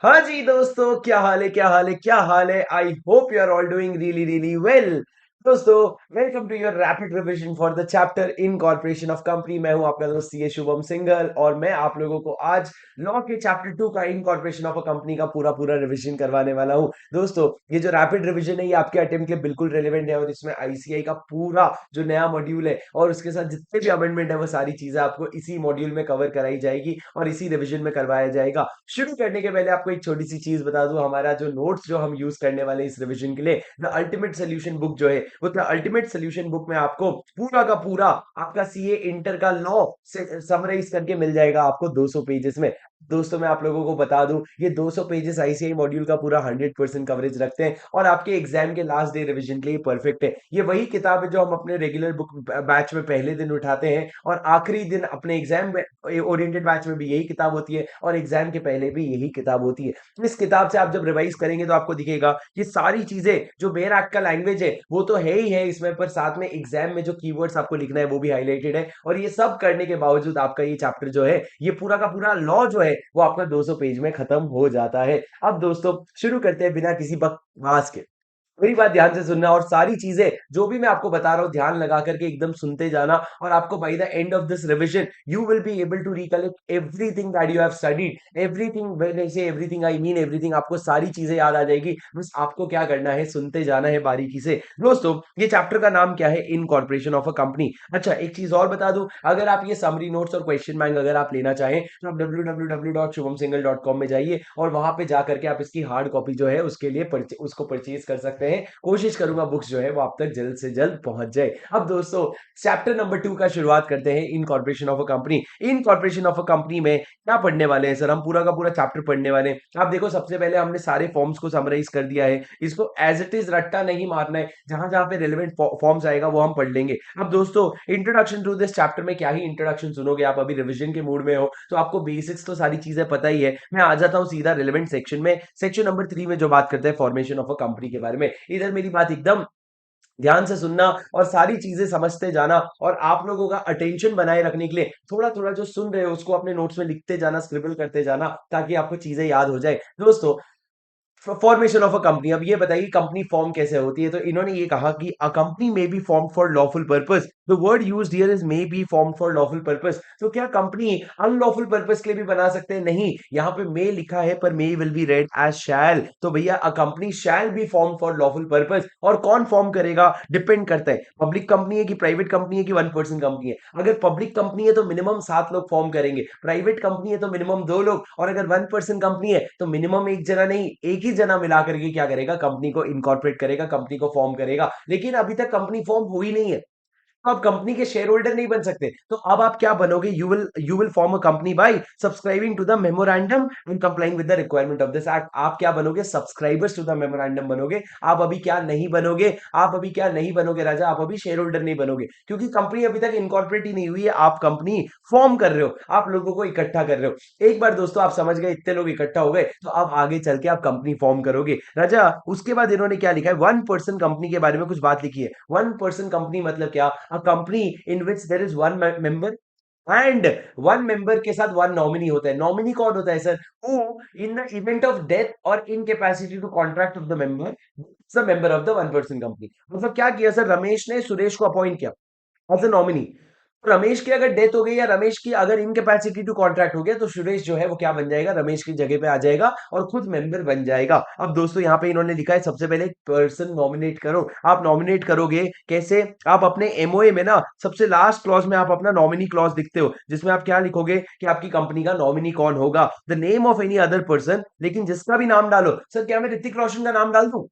हाँ जी दोस्तों, क्या हाल है क्या हाल है क्या हाल है। I hope you are all doing really really well. दोस्तों, welcome to your rapid revision for the chapter incorporation of company. मैं हूं आपका दोस्त सी ए शुभम सिंगल और मैं आप लोगों को आज लॉ के चैप्टर 2 का इन कॉर्पोरेशन ऑफ अ कंपनी का पूरा पूरा रिवीजन करवाने वाला हूं। दोस्तों, ये जो रैपिड रिवीजन है ये आपके अटेम्प्ट के लिए बिल्कुल रेलिवेंट है और इसमें आईसीआई का पूरा जो नया मॉड्यूल है और उसके साथ जितने भी अमेंडमेंट है वो सारी चीजें आपको इसी मॉड्यूल में कवर कराई जाएगी और इसी रिवीजन में करवाया जाएगा। शुरू करने के पहले आपको एक छोटी सी चीज बता दूं, हमारा जो नोट्स जो हम यूज करने वाले हैं इस रिवीजन के लिए, द अल्टीमेट सोल्यूशन बुक जो है वो द अल्टीमेट सोल्यूशन बुक में आपको पूरा का पूरा आपका सीए इंटर का लॉ से समराइज करके मिल जाएगा आपको 200 पेजेस में। दोस्तों, मैं आप लोगों को बता दूं, ये 200 पेजेस आईसीआई मॉड्यूल का पूरा 100% कवरेज रखते हैं और आपके एग्जाम के लास्ट डे रिवीजन के लिए परफेक्ट है। ये वही किताब है जो हम अपने रेगुलर बुक बैच में पहले दिन उठाते हैं और आखिरी दिन अपने एग्जाम ओरिएंटेड बैच में भी यही किताब होती है और एग्जाम के पहले भी यही किताब होती है। इस किताब से आप जब रिवाइज करेंगे तो आपको दिखेगा ये सारी चीजें जो बेयर एक्ट का लैंग्वेज है वो तो है ही है इसमें, पर साथ में एग्जाम में जो कीवर्ड्स आपको लिखना है वो भी हाईलाइटेड है और ये सब करने के बावजूद आपका ये चैप्टर जो है ये पूरा का पूरा लॉ जो है वो आपका 200 पेज में खत्म हो जाता है। अब दोस्तों, शुरू करते हैं बिना किसी बकवास के। मेरी बात ध्यान से सुनना और सारी चीजें जो भी मैं आपको बता रहा हूं ध्यान लगा करके एकदम सुनते जाना और आपको by the end of this revision you will be able to recollect everything that you have studied. Everything, when I say everything I mean everything. आपको सारी चीजें याद आ जाएगी, बस आपको क्या करना है, सुनते जाना है बारीकी से। दोस्तों, ये चैप्टर का नाम क्या है? Incorporation of a company. अच्छा, एक चीज और बता दूं, अगर आप ये समरी नोट्स और क्वेश्चन बैंक अगर आप लेना चाहें तो आप www.shubhamsinghal.com में जाइए और वहां पे जाकर के आप इसकी हार्ड कॉपी जो है उसके लिए उसको परचेज कर सकते हैं। कोशिश करूंगा बुक्स जो है वो आप तक जल्द से जल्द पहुंच जाए। अब दोस्तों, चैप्टर नंबर 2 का शुरुआत करते हैं, इन corporation of a company. In corporation of a company में क्या पढ़ने वाले हैं सर? हम पूरा का पूरा चैप्टर पढ़ने वाले हैं। आप देखो, सबसे पहले हमने सारे फॉर्म्स को समराइज कर दिया है, इसको एज इट इज रट्टा नहीं मारना है, जहां जहां पे रेलिवेंट फॉर्म्स आएगा वो हम पढ़ लेंगे। अब दोस्तों, इंट्रोडक्शन टू दिस चैप्टर में क्या ही इंट्रोडक्शन सुनोगे, आप अभी रिविजन के मूड में हो तो आपको बेसिक्स तो सारी चीजें पता ही है। मैं आ जाता हूं सीधा रिलेवेंट सेक्शन में, सेक्शन नंबर 3 में जो बात करते हैं फॉर्मेशन ऑफ अ कंपनी के बारे में। इधर मेरी बात एकदम ध्यान से सुनना और सारी चीजें समझते जाना और आप लोगों का अटेंशन बनाए रखने के लिए थोड़ा थोड़ा जो सुन रहे हो उसको अपने नोट्स में लिखते जाना, स्क्रिबल करते जाना, ताकि आपको चीजें याद हो जाए। दोस्तों, फॉर्मेशन ऑफ अ कंपनी, अब ये बताइए कंपनी फॉर्म कैसे होती है? तो इन्होंने ये कहा कि a company may be form for lawful purpose. The word used here is may be form for lawful purpose. तो क्या कंपनी अनलॉफुल पर्पस के लिए भी बना सकते हैं? नहीं, यहाँ पे मे लिखा है पर मे विल बी रेड एज शैल। तो भैया, a company shall B form for lawful purpose. और कौन फॉर्म करेगा डिपेंड करता है, पब्लिक कंपनी है कि प्राइवेट कंपनी है कि वन पर्सन कंपनी है। अगर पब्लिक कंपनी है तो मिनिमम 7 लोग फॉर्म करेंगे, प्राइवेट कंपनी है तो मिनिमम 2 लोग, और अगर वन पर्सन कंपनी है तो मिनिमम एक जना नहीं, एक ही जना मिला करके क्या करेगा, कंपनी को इनकॉर्पोरेट करेगा, कंपनी को फॉर्म करेगा। लेकिन अभी तक कंपनी फॉर्म हुई नहीं है तो आप कंपनी के शेयर होल्डर नहीं बन सकते। तो अब आप क्या बनोगे? You will form a company by subscribing to the memorandum and complying with the requirement of this act. आप क्या बनोगे? सब्सक्राइबर्स टू द मेमोरेंडम बनोगे। आप अभी क्या नहीं बनोगे? आप अभी क्या नहीं बनोगे राजा? आप अभी शेयर होल्डर नहीं बनोगे, क्योंकि कंपनी अभी तक इनकॉर्पोरेट ही नहीं हुई है। आप कंपनी फॉर्म कर रहे हो, आप लोगों को इकट्ठा कर रहे हो। एक बार दोस्तों आप समझ गए, इतने लोग इकट्ठा हो गए तो अब आगे चल के आप कंपनी फॉर्म करोगे राजा। उसके बाद इन्होंने क्या लिखा है, वन पर्सन कंपनी के बारे में कुछ बात लिखी है। वन पर्सन कंपनी मतलब क्या? A company in which there is one member and one member के साथ वन नॉमिनी होता है। नॉमिनी कौन होता है sir? Who in the event of death और incapacity to contract of the member is the member of the one person company. मतलब क्या किया सर, रमेश ने सुरेश को अपॉइंट किया एज ए नॉमिनी। रमेश की अगर डेथ हो गई या रमेश की अगर इनकैपेसिटी टू कॉन्ट्रैक्ट हो गया तो सुरेश जो है वो क्या बन जाएगा, रमेश की जगह पे आ जाएगा और खुद मेंबर बन जाएगा। अब दोस्तों, यहाँ पे इन्होंने लिखा है सबसे पहले एक पर्सन नॉमिनेट करो। आप नॉमिनेट करोगे कैसे? आप अपने एमओए में ना सबसे लास्ट क्लॉज में आप अपना नॉमिनी क्लॉज लिखते हो, जिसमें आप क्या लिखोगे कि आपकी कंपनी का नॉमिनी कौन होगा, the name of any other person. लेकिन जिसका भी नाम डालो, सर क्या मैं ऋतिक रोशन का नाम डाल दूं?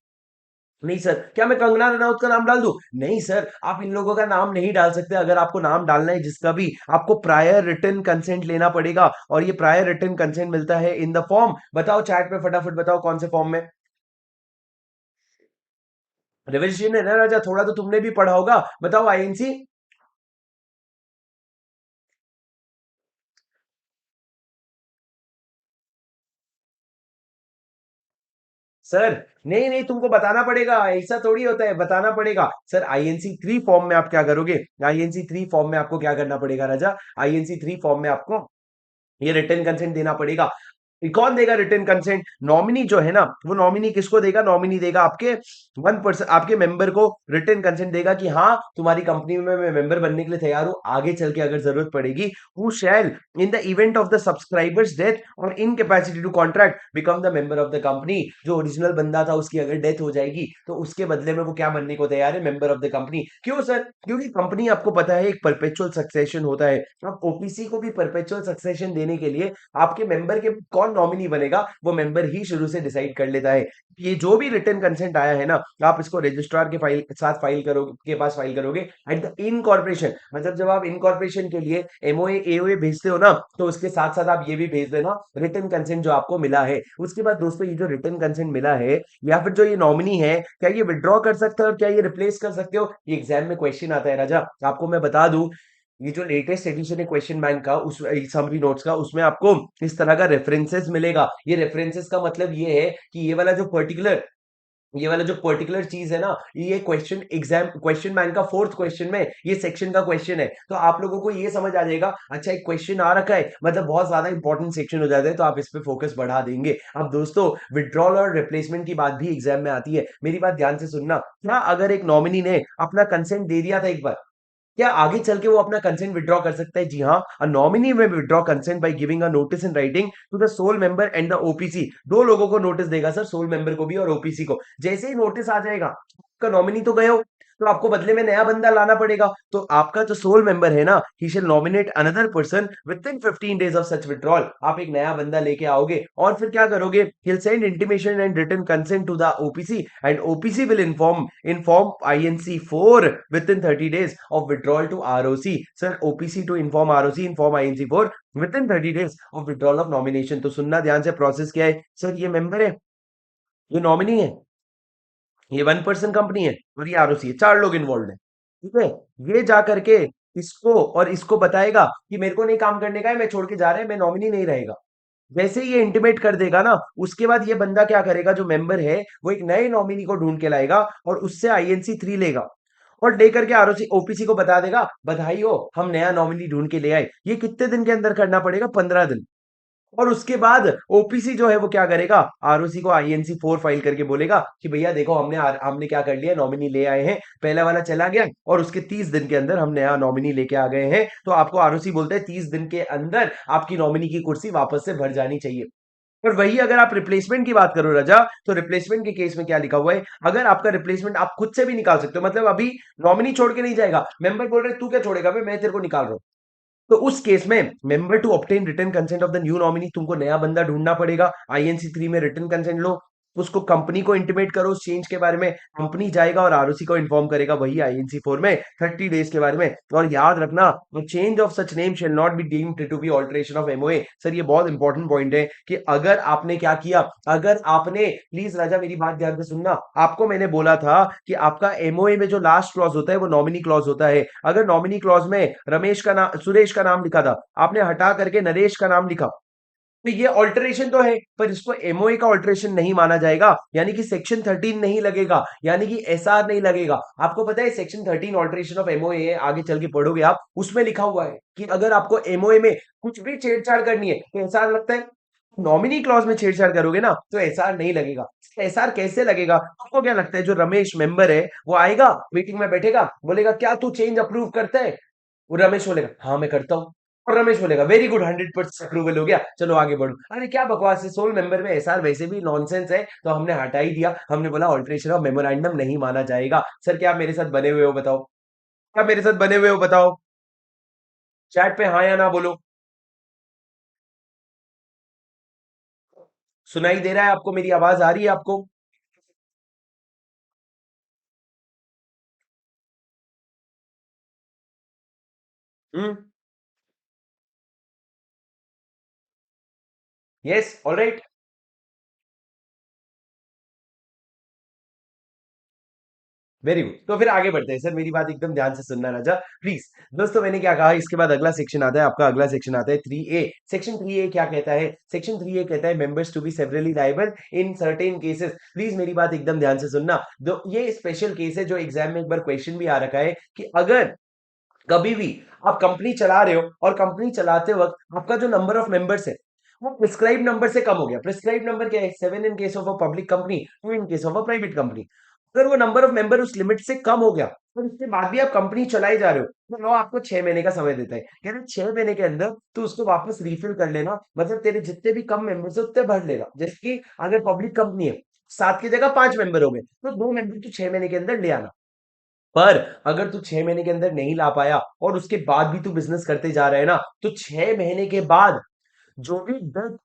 नहीं सर। क्या मैं कंगना रनौत का नाम डाल दूं? नहीं सर, आप इन लोगों का नाम नहीं डाल सकते। अगर आपको नाम डालना है जिसका भी, आपको प्रायर रिटन कंसेंट लेना पड़ेगा और ये प्रायर रिटन कंसेंट मिलता है इन द फॉर्म, बताओ चैट पे फटाफट बताओ कौन से फॉर्म में। रिविजन है ना राजा, थोड़ा तो तुमने भी पढ़ा होगा, बताओ आईएनसी। सर नहीं नहीं, तुमको बताना पड़ेगा, ऐसा थोड़ी होता है, बताना पड़ेगा सर। आईएनसी 3 फॉर्म में आप क्या करोगे? आईएनसी 3 फॉर्म में आपको क्या करना पड़ेगा राजा? आईएनसी 3 फॉर्म में आपको ये रिटर्न कंसेंट देना पड़ेगा। कौन देगा रिटर्न कंसेंट? नॉमिनी जो है ना, वो नॉमिनी किसको देगा? नॉमिनी देगा आपके 1%, आपके मेंबर को रिटर्न कंसेंट देगा कि हाँ, तुम्हारी कंपनी में मैं मेंबर बनने के लिए तैयार हूं, आगे चल के अगर जरूरत पड़ेगी, who shall in the event of the subscriber's death और incapacity to contract become the member of the company. जो ओरिजिनल बंदा था उसकी अगर डेथ हो जाएगी तो उसके बदले में वो क्या बनने को तैयार है? Member of the company. क्यों सर? क्योंकि कंपनी आपको पता है एक परपेचुअल सक्सेशन होता है। अब ओपीसी को भी परपेचुअल सक्सेशन देने के लिए आपके मेंबर के कौन नॉमिनी बनेगा वो मेंबर ही शुरू से डिसाइड कर लेता है। ये जो भी रिटर्न कंसेंट आया है ना, आप इसको रजिस्ट्रार के फाइल साथ फाइल करोगे, के पास फाइल करोगे एट द इनकॉर्पोरेशन। मतलब जब आप इनकॉर्पोरेशन के लिए एमओए एओए भेजते हो ना, तो उसके साथ साथ आप ये भी भेज देना रिटर्न कंसेंट जो आपको मिला है। उसके बाद दोस्तों ये जो रिटर्न कंसेंट मिला है या फिर जो ये नॉमिनी है, क्या ये विड्रॉ कर सकते हो और क्या ये रिप्लेस कर सकते हो? ये एग्जाम में क्वेश्चन आता है राजा। आपको मैं बता दूं, ये जो लेटेस्ट एडिशन है क्वेश्चन बैंक का, उस समरी नोट्स का, उसमें आपको इस तरह का रेफरेंसेस मिलेगा। ये रेफरेंसेस का मतलब ये है कि ये वाला जो पर्टिकुलर चीज है ना, ये क्वेश्चन बैंक का फोर्थ क्वेश्चन में ये सेक्शन का क्वेश्चन है। तो आप लोगों को ये समझ आ जाएगा, अच्छा एक क्वेश्चन आ रखा है मतलब बहुत ज्यादा इंपॉर्टेंट सेक्शन हो जाता है, तो आप इस पे फोकस बढ़ा देंगे। अब दोस्तों, विड्रॉल और रिप्लेसमेंट की बात भी एग्जाम में आती है, मेरी बात ध्यान से सुनना। क्या अगर एक नॉमिनी ने अपना कंसेंट दे दिया था एक बार, क्या आगे चल के वो अपना कंसेंट विड्रॉ कर सकता है? जी हाँ, a nominee may withdraw consent by giving a notice in writing to the sole member and the OPC. दो लोगों को नोटिस देगा सर, सोल मेंबर को भी और ओपीसी को। जैसे ही नोटिस आ जाएगा, आपका नॉमिनी तो गए हो, तो आपको बदले में नया बंदा लाना पड़ेगा। तो आपका जो सोल मेंबर है ना, he shall nominate another person within 15 days of such withdrawal. आप एक नया बंदा लेके आओगे और फिर क्या करोगे? he'll send intimation and written consent to the OPC and OPC will inform INC4 within 30 days of withdrawal to ROC. Sir, OPC to inform ROC, inform INC4 within 30 days of withdrawal of nomination। तो सुनना ध्यान से, process क्या है sir? ये member है, ये nominee है, ये 1% कंपनी है और ये आरओसी है, चार लोग इन्वॉल्व है। ठीक है, ये जा करके इसको और इसको बताएगा कि मेरे को नहीं काम करने का है, मैं छोड़ के जा रहा है, मैं नॉमिनी नहीं रहेगा। जैसे ही ये इंटीमेट कर देगा ना, उसके बाद ये बंदा क्या करेगा? जो मेंबर है वो एक नए नॉमिनी को ढूंढ के लाएगा और उससे आईएनसी 3 लेगा और लेकर के आरओसी ओपीसी को बता देगा, बधाई हो, हम नया नॉमिनी ढूंढ के ले आए। ये कितने दिन के अंदर करना पड़ेगा? 15 दिन। और उसके बाद ओपीसी जो है वो क्या करेगा? आरओसी को आईएनसी 4 फाइल करके बोलेगा कि भैया देखो, हमने क्या कर लिया, नॉमिनी ले आए हैं, पहला वाला चला गया और उसके 30 दिन के अंदर हम नया नॉमिनी लेके आ गए हैं। तो आपको आरओसी बोलते हैं 30 दिन के अंदर आपकी नॉमिनी की कुर्सी वापस से भर जानी चाहिए। पर वही अगर आप रिप्लेसमेंट की बात करो राजा, तो रिप्लेसमेंट के केस में क्या लिखा हुआ है? अगर आपका रिप्लेसमेंट आप खुद से भी निकाल सकते हो, मतलब अभी नॉमिनी छोड़ के नहीं जाएगा, मेंबर बोल रहे तू क्या छोड़ेगा, मैं तेरे को निकाल रहा हूं, तो उस केस में member to obtain written consent of the new nominee, तुमको नया बंदा ढूंढना पड़ेगा। आईएनसी 3 में रिटर्न कंसेंट लो, उसको कंपनी को इंटीमेट करो उस चेंज के बारे में, कंपनी जाएगा और आरओसी को इन्फॉर्म करेगा वही आईएनसी 4 में 30 डेज के बारे में। और याद रखना, change of such name shall not be deemed to be alteration of MOA. Sir ये बहुत इंपॉर्टेंट पॉइंट है कि अगर आपने क्या किया, अगर आपने, प्लीज राजा मेरी बात ध्यान से सुनना, आपको मैंने बोला था कि आपका एमओए में जो लास्ट क्लॉज होता है वो नॉमिनी क्लॉज होता है। अगर नॉमिनी क्लॉज में रमेश का नाम, सुरेश का नाम लिखा था, आपने हटा करके नरेश का नाम लिखा, तो ये ऑल्टरेशन तो है, पर इसको एमओए का ऑल्टरेशन नहीं माना जाएगा, यानी कि सेक्शन 13 नहीं लगेगा, यानी कि एसआर नहीं लगेगा। आपको पता है सेक्शन 13 ऑल्टरेशन ऑफ एमओए है, आगे चल के पढ़ोगे आप, उसमें लिखा हुआ है कि अगर आपको एमओए में कुछ भी छेड़छाड़ करनी है तो एसआर लगता है। नॉमिनी क्लॉज में छेड़छाड़ करोगे ना तो एसआर नहीं लगेगा। एसआर कैसे लगेगा? आपको क्या लगता है जो रमेश मेंबर है वो आएगा, मीटिंग में बैठेगा, बोलेगा क्या तू चेंज अप्रूव करता है? वो रमेश बोलेगा हाँ मैं करता हूँ, और रमेश बोलेगा वेरी गुड, 100% अप्रूवल हो गया, चलो आगे बढ़ो। अरे क्या बकवास है, सोल मेंबर में एसआर वैसे भी नॉनसेंस है, तो हमने हटा ही दिया, हमने बोला ऑल्टरेशन ऑफ मेमोरेंडम नहीं माना जाएगा। सर क्या आप मेरे साथ बने हुए हो बताओ? क्या मेरे साथ बने हुए हो बताओ? चैट पे हाँ या ना बोलो। सुनाई दे रहा है आपको? मेरी आवाज आ रही है आपको? Hmm. Yes, alright. Very good, तो फिर आगे बढ़ते हैं सर, मेरी बात एकदम ध्यान से सुनना राजा, प्लीज। दोस्तों मैंने क्या कहा, इसके बाद अगला सेक्शन आता है, आपका अगला सेक्शन आता है 3A। सेक्शन 3A क्या कहता है? सेक्शन 3A कहता है members to be severally liable in certain cases. Please मेरी बात एकदम ध्यान से सुनना, दो ये स्पेशल केस है जो एग्जाम में एक बार क्वेश्चन भी आ रखा है कि अगर कभी भी आप कंपनी चला रहे हो और कंपनी चलाते वक्त आपका जो नंबर ऑफ मेंबर्स है वो प्रिस्क्राइब नंबर से कम हो गया। प्रिस्क्राइब नंबर क्या है? 7 in case of a public company, 2 in case of a private company. अगर वो नंबर ऑफ मेंबर उस लिमिट से कम हो गया और उसके बाद भी आप कंपनी चलाए जा रहे हो, तो लॉ आपको 6 महीने का समय देता है। कह रहे 6 महीने के अंदर तू उसको वापस रिफिल कर लेना, मतलब तेरे जितने भी कम मेंबर्स है उतने भर लेना। जैसे कि अगर पब्लिक कंपनी है, 7 की जगह 5 मेंबर हो गए, तो 2 मेंबर तू 6 महीने के अंदर ले आना। पर अगर तू 6 महीने के अंदर नहीं ला पाया और उसके बाद भी तू बिजनेस करते जा रहा है ना, तो 6 महीने के बाद जो भी डेट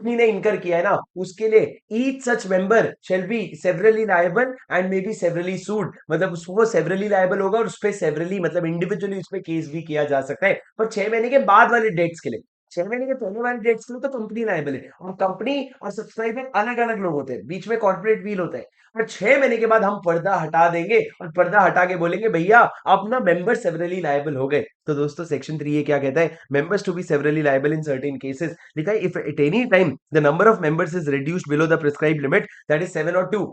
कंपनी ने इनकर किया है ना, उसके लिए each such member shall be severally liable and may be severally sued, मतलब उसको सेवरली लायबल होगा और उस पे सेवरली मतलब इंडिविजुअली उस पे केस भी किया जा सकता है। पर 6 महीने के बाद वाले डेट्स के लिए, 6 महीने के पहले वाले डेट्स के लिए तो कंपनी लायबल है, और कंपनी और सब्सक्राइबर अलग अलग लोग होते हैं, बीच में कॉर्पोरेट व्हील होता है। और 6 महीने के बाद हम पर्दा हटा देंगे और पर्दा हटा के बोलेंगे भैया अब ना मेंबर सेवरली लायबल हो गए। तो दोस्तों सेक्शन 3 ये क्या कहता है? Members to be severally liable in certain cases. लिखा है if at any time the number of members is reduced below the prescribed limit, that is 7 और 2,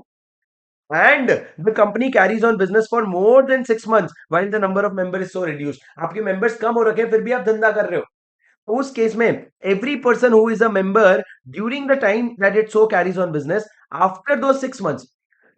and the company carries on business for more than 6 months while the number of members is so reduced, आपके members कम हो रखे हैं फिर भी आप धंधा कर रहे हो, तो उस केस में every person who is a member during the time that it so carries on business after दो 6 मंथ्स,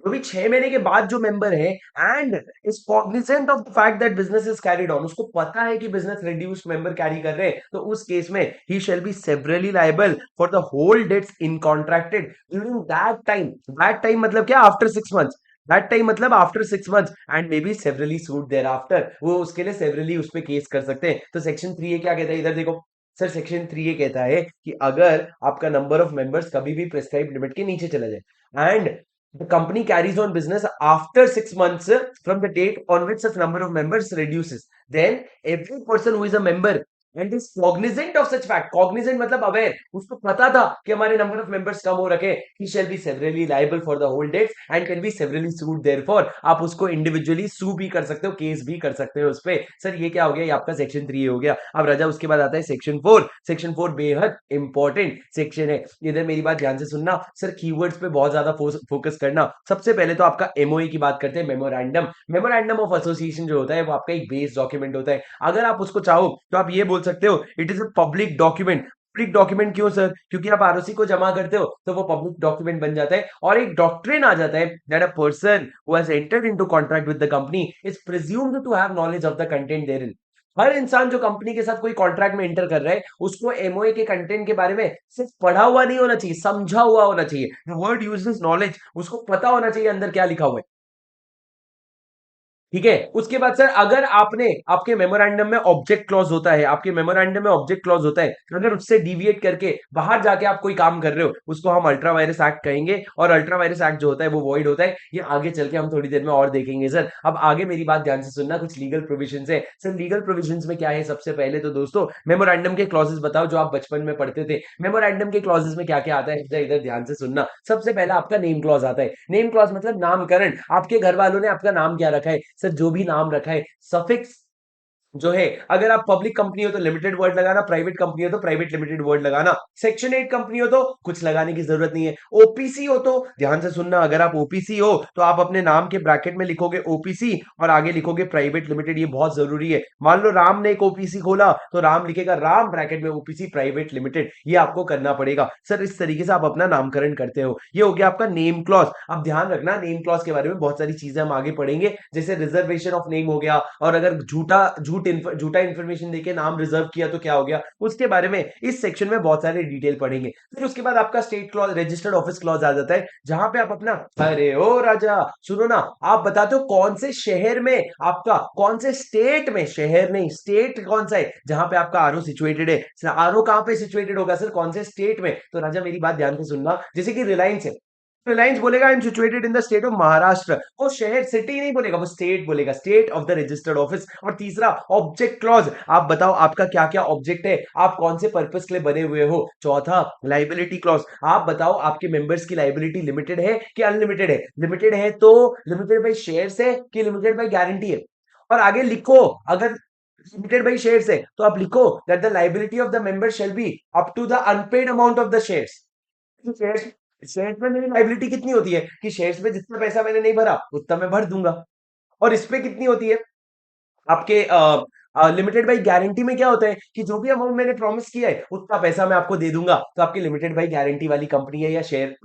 तो भी 6 महीने के बाद जो मेंबर है and is Cognizant of the fact that business is carried on, उसको पता है कि बिजनेस रिड्यूस्ड मेंबर कैरी कर रहे हैं, तो उस केस में he shall be severally liable for the whole debts in contracted during that time. That time मतलब क्या? After 6 months. दैट टाइम मतलब after 6 months and may be severally sued thereafter, वो उसके लिए सेवरली उस पे case कर सकते हैं। तो सेक्शन 3 ये क्या कहता है? इधर देखो सर, सेक्शन 3 ये कहता है कि अगर आपका नंबर ऑफ मेंबर्स कभी भी प्रिस्क्राइब लिमिट के नीचे चला जाए and the company carries on business after 6 months from the date on which such number of members reduces, then every person who is a member and is cognizant of such fact, cognizant मतलब aware, उसको पता था कि हमारे number of members कम हो रखे, he shall be severally liable for the whole debts and can be severally sued therefore, आप उसको individually sue भी कर सकते हो, केस भी कर सकते हो उस पे। सर ये क्या हो गया? ये आपका सेक्शन 3 हो गया। अब राजा उसके बाद आता है सेक्शन 4। सेक्शन 4 बेहद इंपॉर्टेंट सेक्शन है। इधर मेरी बात ध्यान से सुनना सर, कीवर्ड्स पे बहुत ज्यादा फोकस करना। सबसे पहले तो आपका एमओए की बात करते हैं, मेमोरेंडम। मेमोरेंडम ऑफ एसोसिएशन जो होता है वो आपका एक बेस डॉक्यूमेंट होता है। अगर आप उसको चाहो तो आप ये बोल सकते हो it is a public document. Public document क्यों सर? क्योंकि आप आरओसी को जमा करते हो तो वो पब्लिक डॉक्यूमेंट बन जाता है और एक डॉक्ट्रिन आ जाता है that a person who has entered into contract with the company is presumed to have knowledge of the content therein. हर इंसान जो कंपनी के साथ कोई कॉन्ट्रैक्ट में एंटर कर रहा है उसको एमओए के कंटेंट के बारे में सिर्फ पढ़ा हुआ नहीं होना चाहिए, समझा हुआ होना चाहिए। द वर्ड यूजेस नॉलेज, उसको पता होना चाहिए अंदर क्या लिखा हुआ है। ठीक है, उसके बाद सर अगर आपने आपके मेमोरेंडम में ऑब्जेक्ट क्लॉज होता है, आपके मेमोरेंडम में ऑब्जेक्ट क्लॉज होता है, अगर उससे डिविएट करके बाहर जाके आप कोई काम कर रहे हो उसको हम अल्ट्रा वायरस एक्ट कहेंगे, और अल्ट्रा वायरस एक्ट जो होता है वो वॉइड होता है। ये आगे चल के हम थोड़ी देर में और देखेंगे सर। अब आगे मेरी बात ध्यान से सुनना, कुछ लीगल प्रोविजंस है सर। लीगल प्रोविजंस में क्या है? सबसे पहले तो दोस्तों मेमोरेंडम के क्लॉजेस बताओ जो आप बचपन में पढ़ते थे। मेमोरेंडम के क्लॉजेस में क्या क्या आता है? इधर इधर ध्यान से सुनना। सबसे पहला आपका नेम क्लॉज आता है। नेम क्लॉज मतलब नामकरण। आपके घर वालों ने आपका नाम क्या रखा है? सर जो भी नाम रखा है सफिक्स जो है, अगर आप पब्लिक कंपनी हो तो लिमिटेड वर्ड लगाना, प्राइवेट कंपनी हो तो प्राइवेट लिमिटेड वर्ड लगाना, सेक्शन 8 कंपनी हो तो कुछ लगाने की जरूरत नहीं है। ओपीसी हो तो ध्यान से सुनना, अगर आप ओपीसी हो तो आप अपने नाम के ब्रैकेट में लिखोगे ओपीसी और आगे लिखोगे प्राइवेट लिमिटेड, ये बहुत जरूरी है। मान लो राम ने एक ओपीसी खोला तो राम लिखेगा राम ब्रैकेट में ओपीसी प्राइवेट लिमिटेड, ये आपको करना पड़ेगा सर। इस तरीके से आप अपना नामकरण करते हो। ये हो गया आपका नेम क्लॉज। अब ध्यान रखना नेम क्लॉज के बारे में बहुत सारी चीजें हम आगे पढ़ेंगे, जैसे रिजर्वेशन ऑफ नेम हो गया, और अगर झूठा इंफॉर्मेशन देके नाम रिजर्व किया तो क्या हो गया, उसके बारे में इस सेक्शन में बहुत सारे डिटेल पढ़ेंगे। फिर उसके बाद आपका state clause, registered office clause आ जाता है, जहां पे आप अपना, अरे ओ राजा सुनो ना, आप बताते हो कौन से शहर में आपका, कौन से स्टेट में, शहर नहीं स्टेट कौन सा है जहां पे आपका आरओ सिचुएटेड है। आरओ कहां पे सिचुएटेड होगा सर? कौन से स्टेट में? तो राजा मेरी बात ध्यान से सुनना, जैसे कि रिलायंस है, रिलायंस बोलेगा I am situated in the state of Maharashtra, वो शहर सिटी नहीं बोलेगा, वो स्टेट बोलेगा, state of the registered office. और तीसरा ऑब्जेक्ट क्लॉज, आप बताओ आपका क्या क्या ऑब्जेक्ट है, आप कौन से पर्पस के लिए बने हुए हो। चौथा लाइबिलिटी क्लॉज, आप बताओ आपके मेंबर्स की लाइबिलिटी लिमिटेड है कि अनलिमिटेड है। लिमिटेड है तो लिमिटेड बाई शेयर्स है कि लिमिटेड बाई गारंटी है। और आगे लिखो, अगर लिमिटेड बाई शेयर्स है तो आप लिखो that the liability of the member shall be up to the unpaid amount of the shares. Shares, shares में मेरी लाइबिलिटी कितनी होती है कि शेयर्स में जितना पैसा मैंने नहीं भरा उतना मैं भर दूंगा। और इस पे कितनी होती है आपके लिमिटेड बाई गारंटी में क्या होता है कि जो भी अमाउंट मैंने प्रॉमिस किया है उतना पैसा मैं आपको दे दूंगा, तो आपकी लिमिटेड बाई गारंटी वाली कंपनी है या शेयर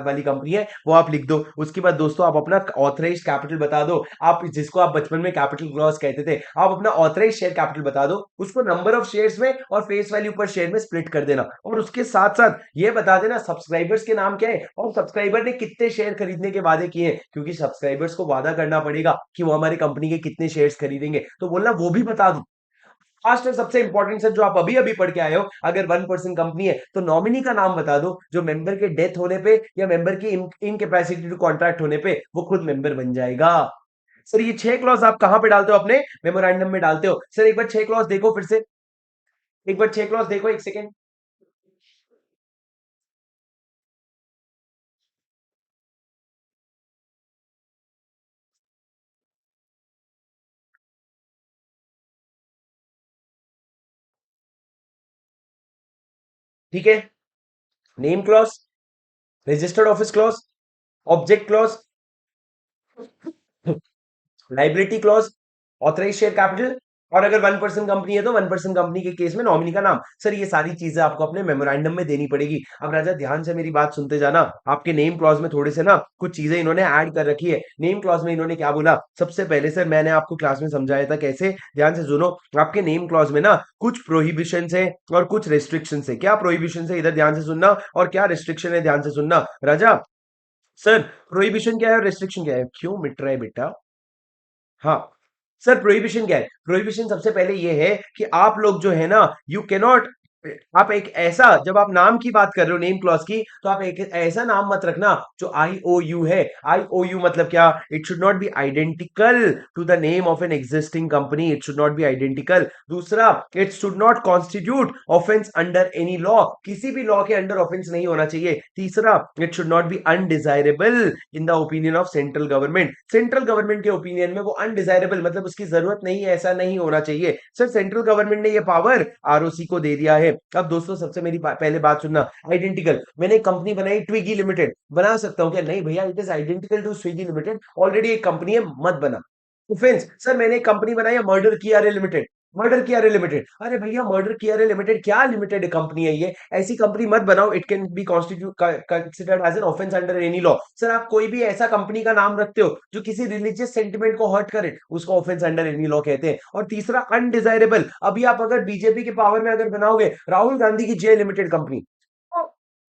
वाली कंपनी है वो आप लिख दो। उसके बाद दोस्तों आप अपना ऑथराइज कैपिटल बता दो, आप जिसको आप बचपन में कैपिटल क्लॉज कहते थे, आप अपना ऑथराइज शेयर कैपिटल बता दो, उसको नंबर ऑफ शेयर्स में और फेस वैल्यू पर शेयर में स्प्लिट कर देना, और उसके साथ साथ ये बता देना सब्सक्राइबर्स के नाम क्या है और सब्सक्राइबर ने कितने शेयर खरीदने के वादे किए हैं, क्योंकि सब्सक्राइबर्स को वादा करना पड़ेगा कि वो हमारी कंपनी के कितने शेयर्स खरीदेंगे, तो बोलना वो भी बता दो। लास्ट और सबसे इंपॉर्टेंट सर जो आप अभी अभी पढ़ के आए हो, अगर 1% कंपनी है तो नॉमिनी का नाम बता दो, जो मेंबर के डेथ होने पे या मेंबर की इनकैपेसिटी टू कॉन्ट्रैक्ट होने पे वो खुद मेंबर बन जाएगा। सर ये 6 क्लॉज आप कहां पे डालते हो, अपने मेमोरेंडम में डालते हो। सर एक बार 6 क्लॉज देखो फिर से, एक बार 6 क्लॉज देखो, एक सेकेंड। ठीक है, name clause, registered office clause, object clause, liability clause, authorise share capital, और अगर 1% कंपनी है तो 1% कंपनी के केस में नॉमिनी का नाम। सर ये सारी चीजें आपको अपने मेमोरेंडम में देनी पड़ेगी। अब राजा ध्यान से मेरी बात सुनते जाना, आपके नेम क्लॉज में थोड़े से ना कुछ चीजें इन्होंने ऐड कर रखी है। नेम क्लॉज में इन्होंने क्या बोला, सबसे पहले सर मैंने आपको क्लास में समझाया था कैसे, ध्यान से सुनो। आपके नेम क्लॉज में ना कुछ प्रोहिबिशन है और कुछ रेस्ट्रिक्शन है। क्या प्रोहिबिशन है, इधर ध्यान से सुनना, और क्या रेस्ट्रिक्शन है, ध्यान से सुनना राजा। सर प्रोहिबिशन क्या है और रेस्ट्रिक्शन क्या है, क्यों मिट रहा है बेटा। हाँ सर, प्रोहिबिशन क्या है, प्रोहिबिशन सबसे पहले ये है कि आप लोग जो है ना, यू कैनॉट, आप एक ऐसा, जब आप नाम की बात कर रहे हो नेम क्लॉज की, तो आप एक ऐसा नाम मत रखना जो आई ओ यू है। आई ओ यू मतलब क्या, it should not be identical to the name of an existing company, it should not be identical. दूसरा, it should not constitute offence under any law, किसी भी लॉ के अंडर ऑफेंस नहीं होना चाहिए। तीसरा, it should not be undesirable in the opinion of central government, central government के opinion में वो अनडिजायरेबल मतलब उसकी जरूरत नहीं है, ऐसा नहीं होना चाहिए। सर सेंट्रल गवर्नमेंट ने ये पावर आरओसी को दे दिया है। अब दोस्तों सबसे मेरी पहले बात सुनना, आइडेंटिकल, मैंने एक कंपनी बनाई ट्विगी लिमिटेड, बना सकता हूं क्या, नहीं भैया, it is identical to Swiggy limited, already एक कंपनी है, मत बना। ऑफेंस, सर मैंने एक कंपनी बनाई है मर्डर किया रे लिमिटेड, मर्डर किया रे लिमिटेड, अरे भैया मर्डर किया रे लिमिटेड क्या लिमिटेड कंपनी है ये, ऐसी कंपनी मत बनाओ, it can be constitute considered as an offence under any law. Sir आप कोई भी ऐसा कंपनी का नाम रखते हो जो किसी रिलीजियस सेंटिमेंट को हर्ट करे, उसको ऑफेंस अंडर एनी लॉ कहते हैं। और तीसरा, अनडिजायरेबल, अभी आप अगर बीजेपी के पावर में अगर बनाओगे राहुल गांधी की जे लिमिटेड कंपनी,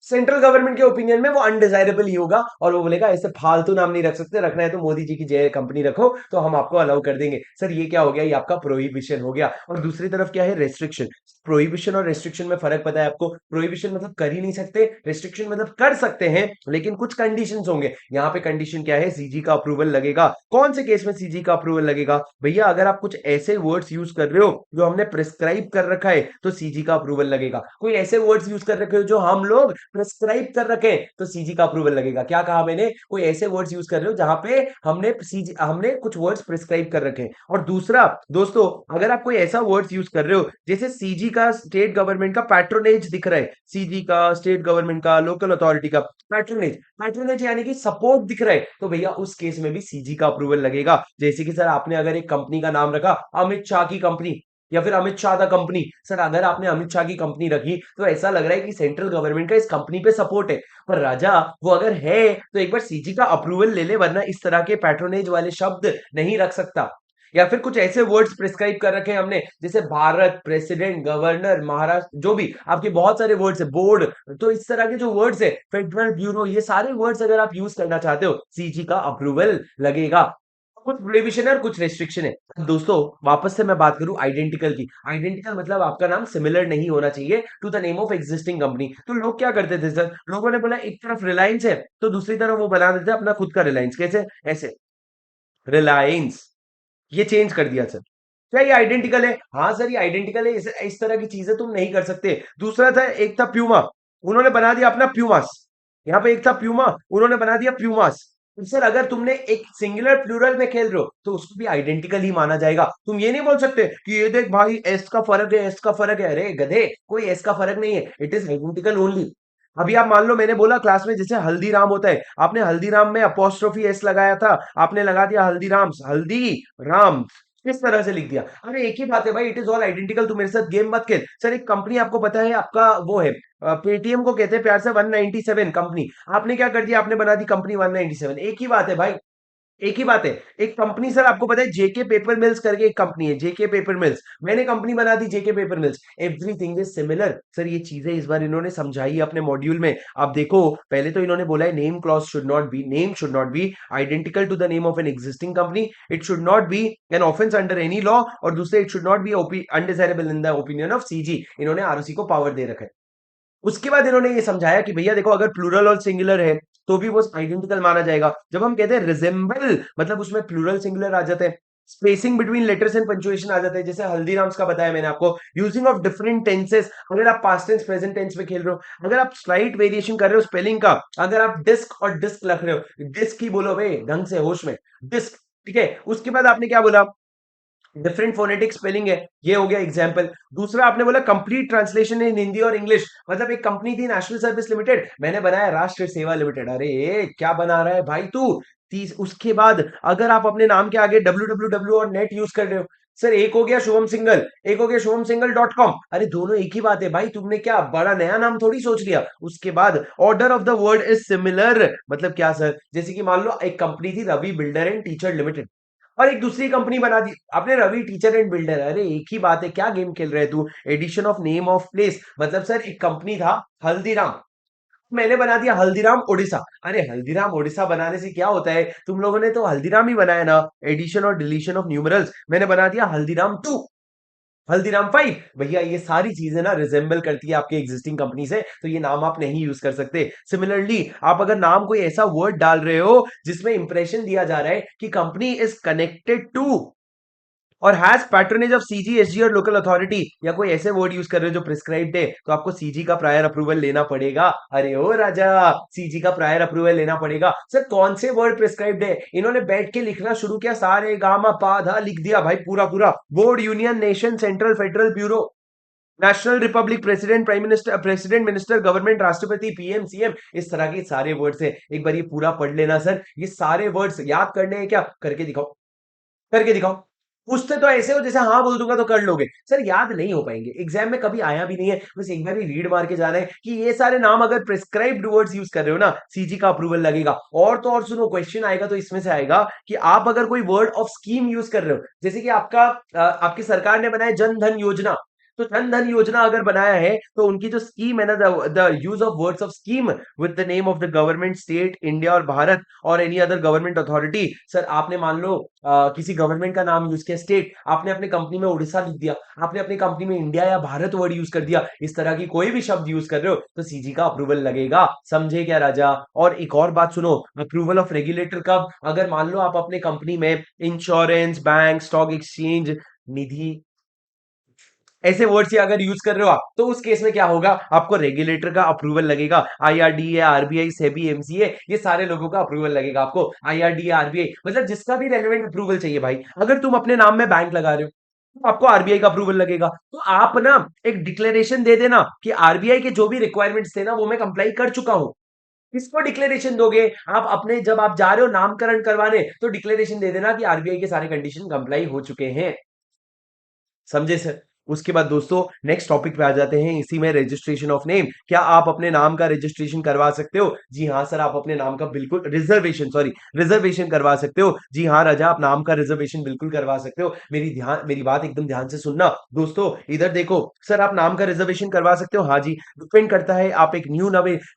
सेंट्रल गवर्नमेंट के ओपिनियन में वो अनडिजायरेबल ही होगा, और वो बोलेगा ऐसे फालतू नाम नहीं रख सकते, रखना है तो मोदी जी की जय कंपनी रखो, तो हम आपको अलाउ कर देंगे। सर ये क्या हो गया, ये आपका प्रोहिबिशन हो गया। और दूसरी तरफ क्या है, रेस्ट्रिक्शन। प्रोहिबिशन और रेस्ट्रिक्शन में फर्क पता है आपको, प्रोहिबिशन मतलब कर ही नहीं सकते, रेस्ट्रिक्शन मतलब कर सकते हैं लेकिन कुछ कंडीशंस होंगे। यहाँ पे कंडीशन क्या है, सीजी का अप्रूवल लगेगा। कौन से केस में सीजी का अप्रूवल लगेगा, भैया अगर आप कुछ ऐसे वर्ड्स यूज कर रहे हो जो हमने प्रिस्क्राइब कर रखा है तो सीजी का अप्रूवल लगेगा। कोई ऐसे वर्ड्स यूज कर रखे हो जो हम लोग प्रिस्क्राइब कर रखे हैं तो सीजी का अप्रूवल लगेगा। क्या कहा मैंने, कोई ऐसे वर्ड्स यूज कर रहे हो जहां पे हमने सीजी, हमने कुछ वर्ड्स प्रिस्क्राइब कर रखे हैं। और दूसरा दोस्तों, अगर आप कोई ऐसा वर्ड्स यूज कर रहे हो जैसे सीजी का स्टेट गवर्नमेंट का पैट्रोनेज दिख रहा है, सीजी का, स्टेट गवर्नमेंट का, लोकल अथॉरिटी का पैट्रोनेज, पैट्रोनेज यानी कि सपोर्ट दिख रहा है, तो भैया उस केस में भी सीजी का अप्रूवल लगेगा। जैसे कि सर आपने अगर एक कंपनी का नाम रखा अमित शाह की कंपनी या फिर Amit Shah the company, sir अगर आपने अमित शाह की कंपनी रखी तो ऐसा लग रहा है कि सेंट्रल गवर्नमेंट का इस कंपनी पे सपोर्ट है, पर राजा वो अगर है तो एक बार सीजी का अप्रूवल ले ले, वरना इस तरह के पैट्रोनेज वाले शब्द नहीं रख सकता। या फिर कुछ ऐसे वर्ड्स प्रिस्क्राइब कर रखे हैं हमने जैसे भारत, प्रेसिडेंट, गवर्नर, महाराष्ट्र, जो भी आपके बहुत सारे वर्ड्स है, बोर्ड, तो इस तरह के जो वर्ड्स है, फेडरल ब्यूरो, ये सारे वर्ड्स अगर आप यूज करना चाहते हो सीजी का अप्रूवल लगेगा। कुछ प्रोहिबिशन है और कुछ रेस्ट्रिक्शन है। अब दोस्तों वापस से मैं बात करूं आइडेंटिकल की, आइडेंटिकल मतलब आपका नाम सिमिलर नहीं होना चाहिए to the name of existing company. तो लोग क्या करते थे सर, लोगों ने बोला एक तरफ रिलायंस है तो दूसरी तरफ वो बना देते अपना खुद का रिलायंस, कैसे, ऐसे रिलायंस, ये चेंज कर दिया सर। क्या ये आइडेंटिकल है, हाँ सर ये आइडेंटिकल है, इस तरह की चीजें तुम नहीं कर सकते। दूसरा था, एक था प्यूमा, उन्होंने बना दिया अपना प्यूमास, यहाँ पे एक था प्यूमा, उन्होंने बना दिया प्यूमास। तो सर अगर तुमने एक सिंगुलर प्लूरल में खेल रहे हो तो उसको भी आइडेंटिकल ही माना जाएगा। तुम ये नहीं बोल सकते कि ये देख भाई एस का फर्क है, एस का फर्क है, अरे गधे कोई एस का फर्क नहीं है, इट इज आइडेंटिकल ओनली। अभी आप मान लो मैंने बोला क्लास में जैसे हल्दीराम होता है, आपने हल्दीराम में अपोस्ट्रोफी एस लगाया था, आपने लगा दिया हल्दीराम, हल्दी राम, किस तरह से लिख दिया? अरे एक ही बात है भाई, इट इज ऑल आइडेंटिकल, तू मेरे साथ गेम मत खेल। सर एक कंपनी आपको पता है, आपका वो है पेटीएम को कहते हैं प्यार से 197 कंपनी। आपने क्या कर दिया, आपने बना दी कंपनी 197। एक ही बात है भाई, एक ही बात है। एक कंपनी सर आपको पता है जेके पेपर मिल्स करके एक कंपनी है, जेके पेपर मिल्स, मैंने कंपनी बना दी JK Paper Mills. Everything is similar. Sir ये चीजें इस बार इन्होंने समझाई है अपने मॉड्यूल में। आप देखो, पहले तो इन्होंने बोला है name clause should not be identical to the name of an existing company, it should not be an offence under any law, और दूसरे it should not be undesirable in the opinion of CG. इन्होंने ROC को power दे रखा है। उसके बाद इन्होंने ये समझाया कि भैया देखो, अगर प्लूरल और सिंगुलर है तो भी वो आइडेंटिकल माना जाएगा। जब हम कहते हैं रिजेंबल, मतलब उसमें प्लूरल सिंगुलर आ जाते हैं, spacing between letters and punctuation आ जाता है, जैसे हल्दीराम्स का बताया मैंने आपको, यूजिंग ऑफ डिफरेंट टेंसेस, अगर आप पास्ट टेंस प्रेजेंट टेंस में खेल रहे हो, अगर आप स्लाइट वेरिएशन कर रहे हो स्पेलिंग का, अगर आप डिस्क और डिस्क लिख रहे हो, डिस्क ही बोलो भाई ढंग से होश में, डिस्क। ठीक है, उसके बाद आपने क्या बोला, डिफरेंट फोनेटिक स्पेलिंग है, ये हो गया एग्जाम्पल। दूसरा आपने बोला कंप्लीट ट्रांसलेशन इन हिंदी और इंग्लिश, मतलब एक कंपनी थी नेशनल सर्विस लिमिटेड, मैंने बनाया राष्ट्रीय सेवा लिमिटेड। अरे क्या बना रहा है भाई तू। तीस उसके बाद अगर आप अपने नाम के आगे www और नेट यूज कर रहे हो, सर एक हो गया शुभम सिंगल, एक हो गया शुभम सिंगल डॉट कॉम, अरे दोनों एक ही बात है भाई, तुमने क्या बड़ा नया नाम थोड़ी सोच लिया। उसके बाद order of the word is similar, मतलब क्या सर, जैसे कि मान लो एक कंपनी थी Ravi builder and teacher limited, और एक दूसरी कंपनी बना दी आपने रवि टीचर एंड बिल्डर। अरे एक ही बात है, क्या गेम खेल रहे तू। Addition of name of place, मतलब सर एक कंपनी था हल्दीराम, मैंने बना दिया हल्दीराम ओडिशा। अरे हल्दीराम ओडिशा बनाने से क्या होता है, तुम लोगों ने तो हल्दीराम ही बनाया ना, एडिशन और डिलीशन ऑफ न्यूमरल्स, मैंने बना दिया हल्दीराम 2, हल्दीराम 5। भैया ये सारी चीजें ना रिजेंबल करती है आपके एग्जिस्टिंग कंपनी से, तो ये नाम आप नहीं यूज कर सकते। सिमिलरली आप अगर नाम कोई ऐसा वर्ड डाल रहे हो जिसमें इंप्रेशन दिया जा रहा है कि कंपनी इज कनेक्टेड टू और has patronage of CG SG और लोकल अथॉरिटी, या कोई ऐसे वर्ड यूज कर रहे हो जो प्रिस्क्राइब्ड है, तो आपको सीजी का प्रायर अप्रूवल लेना पड़ेगा। अरे ओ राजा, सीजी का प्रायर अप्रूवल लेना पड़ेगा। सर कौन से वर्ड प्रिस्क्राइब्ड है, इन्होंने बैठ के लिखना शुरू किया, सारे गामा पाधा लिख दिया भाई, पूरा पूरा board, union, nation, central, federal, bureau, national, Republic, president, prime minister, president, minister, government, राष्ट्रपति, पीएम, सीएम, इस तरह के सारे वर्ड्स है। एक बार ये पूरा पढ़ लेना सर, ये सारे वर्ड्स याद करने हैं क्या, करके दिखाओ, करके दिखाओ। पूछते तो ऐसे हो जैसे हाँ बोल दूंगा तो कर लोगे, सर याद नहीं हो पाएंगे, एग्जाम में कभी आया भी नहीं है, बस एक बार ही रीड मार के जाना है कि ये सारे नाम अगर प्रिस्क्राइब्ड वर्ड्स यूज कर रहे हो ना, सीजी का अप्रूवल लगेगा। और तो और सुनो, क्वेश्चन आएगा तो इसमें से आएगा कि आप अगर कोई वर्ड ऑफ स्कीम यूज कर रहे हो, जैसे कि आपकी सरकार ने बनाया जन धन योजना, तो जन धन योजना अगर बनाया है तो उनकी जो स्कीम है ना, the use of words of scheme with the name of the government, state, India और भारत और any other government authority. Sir आपने मान लो किसी गवर्नमेंट का नाम यूज किया, स्टेट, आपने अपनी कंपनी में उड़ीसा लिख दिया, आपने अपनी कंपनी में इंडिया या भारत वर्ड यूज कर दिया, इस तरह की कोई भी शब्द यूज कर रहे हो तो सीजी का अप्रूवल लगेगा। समझे क्या राजा। और एक और बात सुनो, अप्रूवल ऑफ रेगुलेटर कब, अगर मान लो आप अपने कंपनी में इंश्योरेंस, बैंक, स्टॉक एक्सचेंज, निधि, ऐसे वर्ड्स ही अगर यूज कर रहे हो आप, तो उस केस में क्या होगा, आपको रेगुलेटर का अप्रूवल लगेगा। आईआरडीए, आरबीआई, सेबी, एमसीए, ये सारे लोगों का अप्रूवल लगेगा आपको। आईआरडीए, आरबीआई, मतलब जिसका भी रेलेवेंट अप्रूवल चाहिए भाई, अगर तुम अपने नाम में बैंक लगा रहे हो तो आपको आरबीआई का अप्रूवल लगेगा। तो आप ना एक डिक्लेरेशन दे देना कि आरबीआई के जो भी रिक्वायरमेंट्स थे ना वो मैं कंप्लाई कर चुका हूं। किसको डिक्लेरेशन दोगे, आप अपने, जब आप जा रहे हो नामकरण करवाने तो डिक्लेरेशन दे देना कि आरबीआई के सारे कंडीशन कंप्लाई हो चुके हैं। समझे सर। उसके बाद दोस्तों नेक्स्ट टॉपिक पे आ जाते हैं, इसी में रजिस्ट्रेशन ऑफ नेम। क्या आप अपने नाम का रजिस्ट्रेशन करवा सकते हो, जी हाँ सर, आप अपने नाम का बिल्कुल रिजर्वेशन, सॉरी रिजर्वेशन करवा सकते हो। जी हाँ राजा, आप नाम का रिजर्वेशन बिल्कुल करवा सकते हो। मेरी बात एकदम ध्यान से सुनना दोस्तों, इधर देखो सर, आप नाम का रिजर्वेशन करवा सकते हो, हाँ जी, डिपेंड करता है आप एक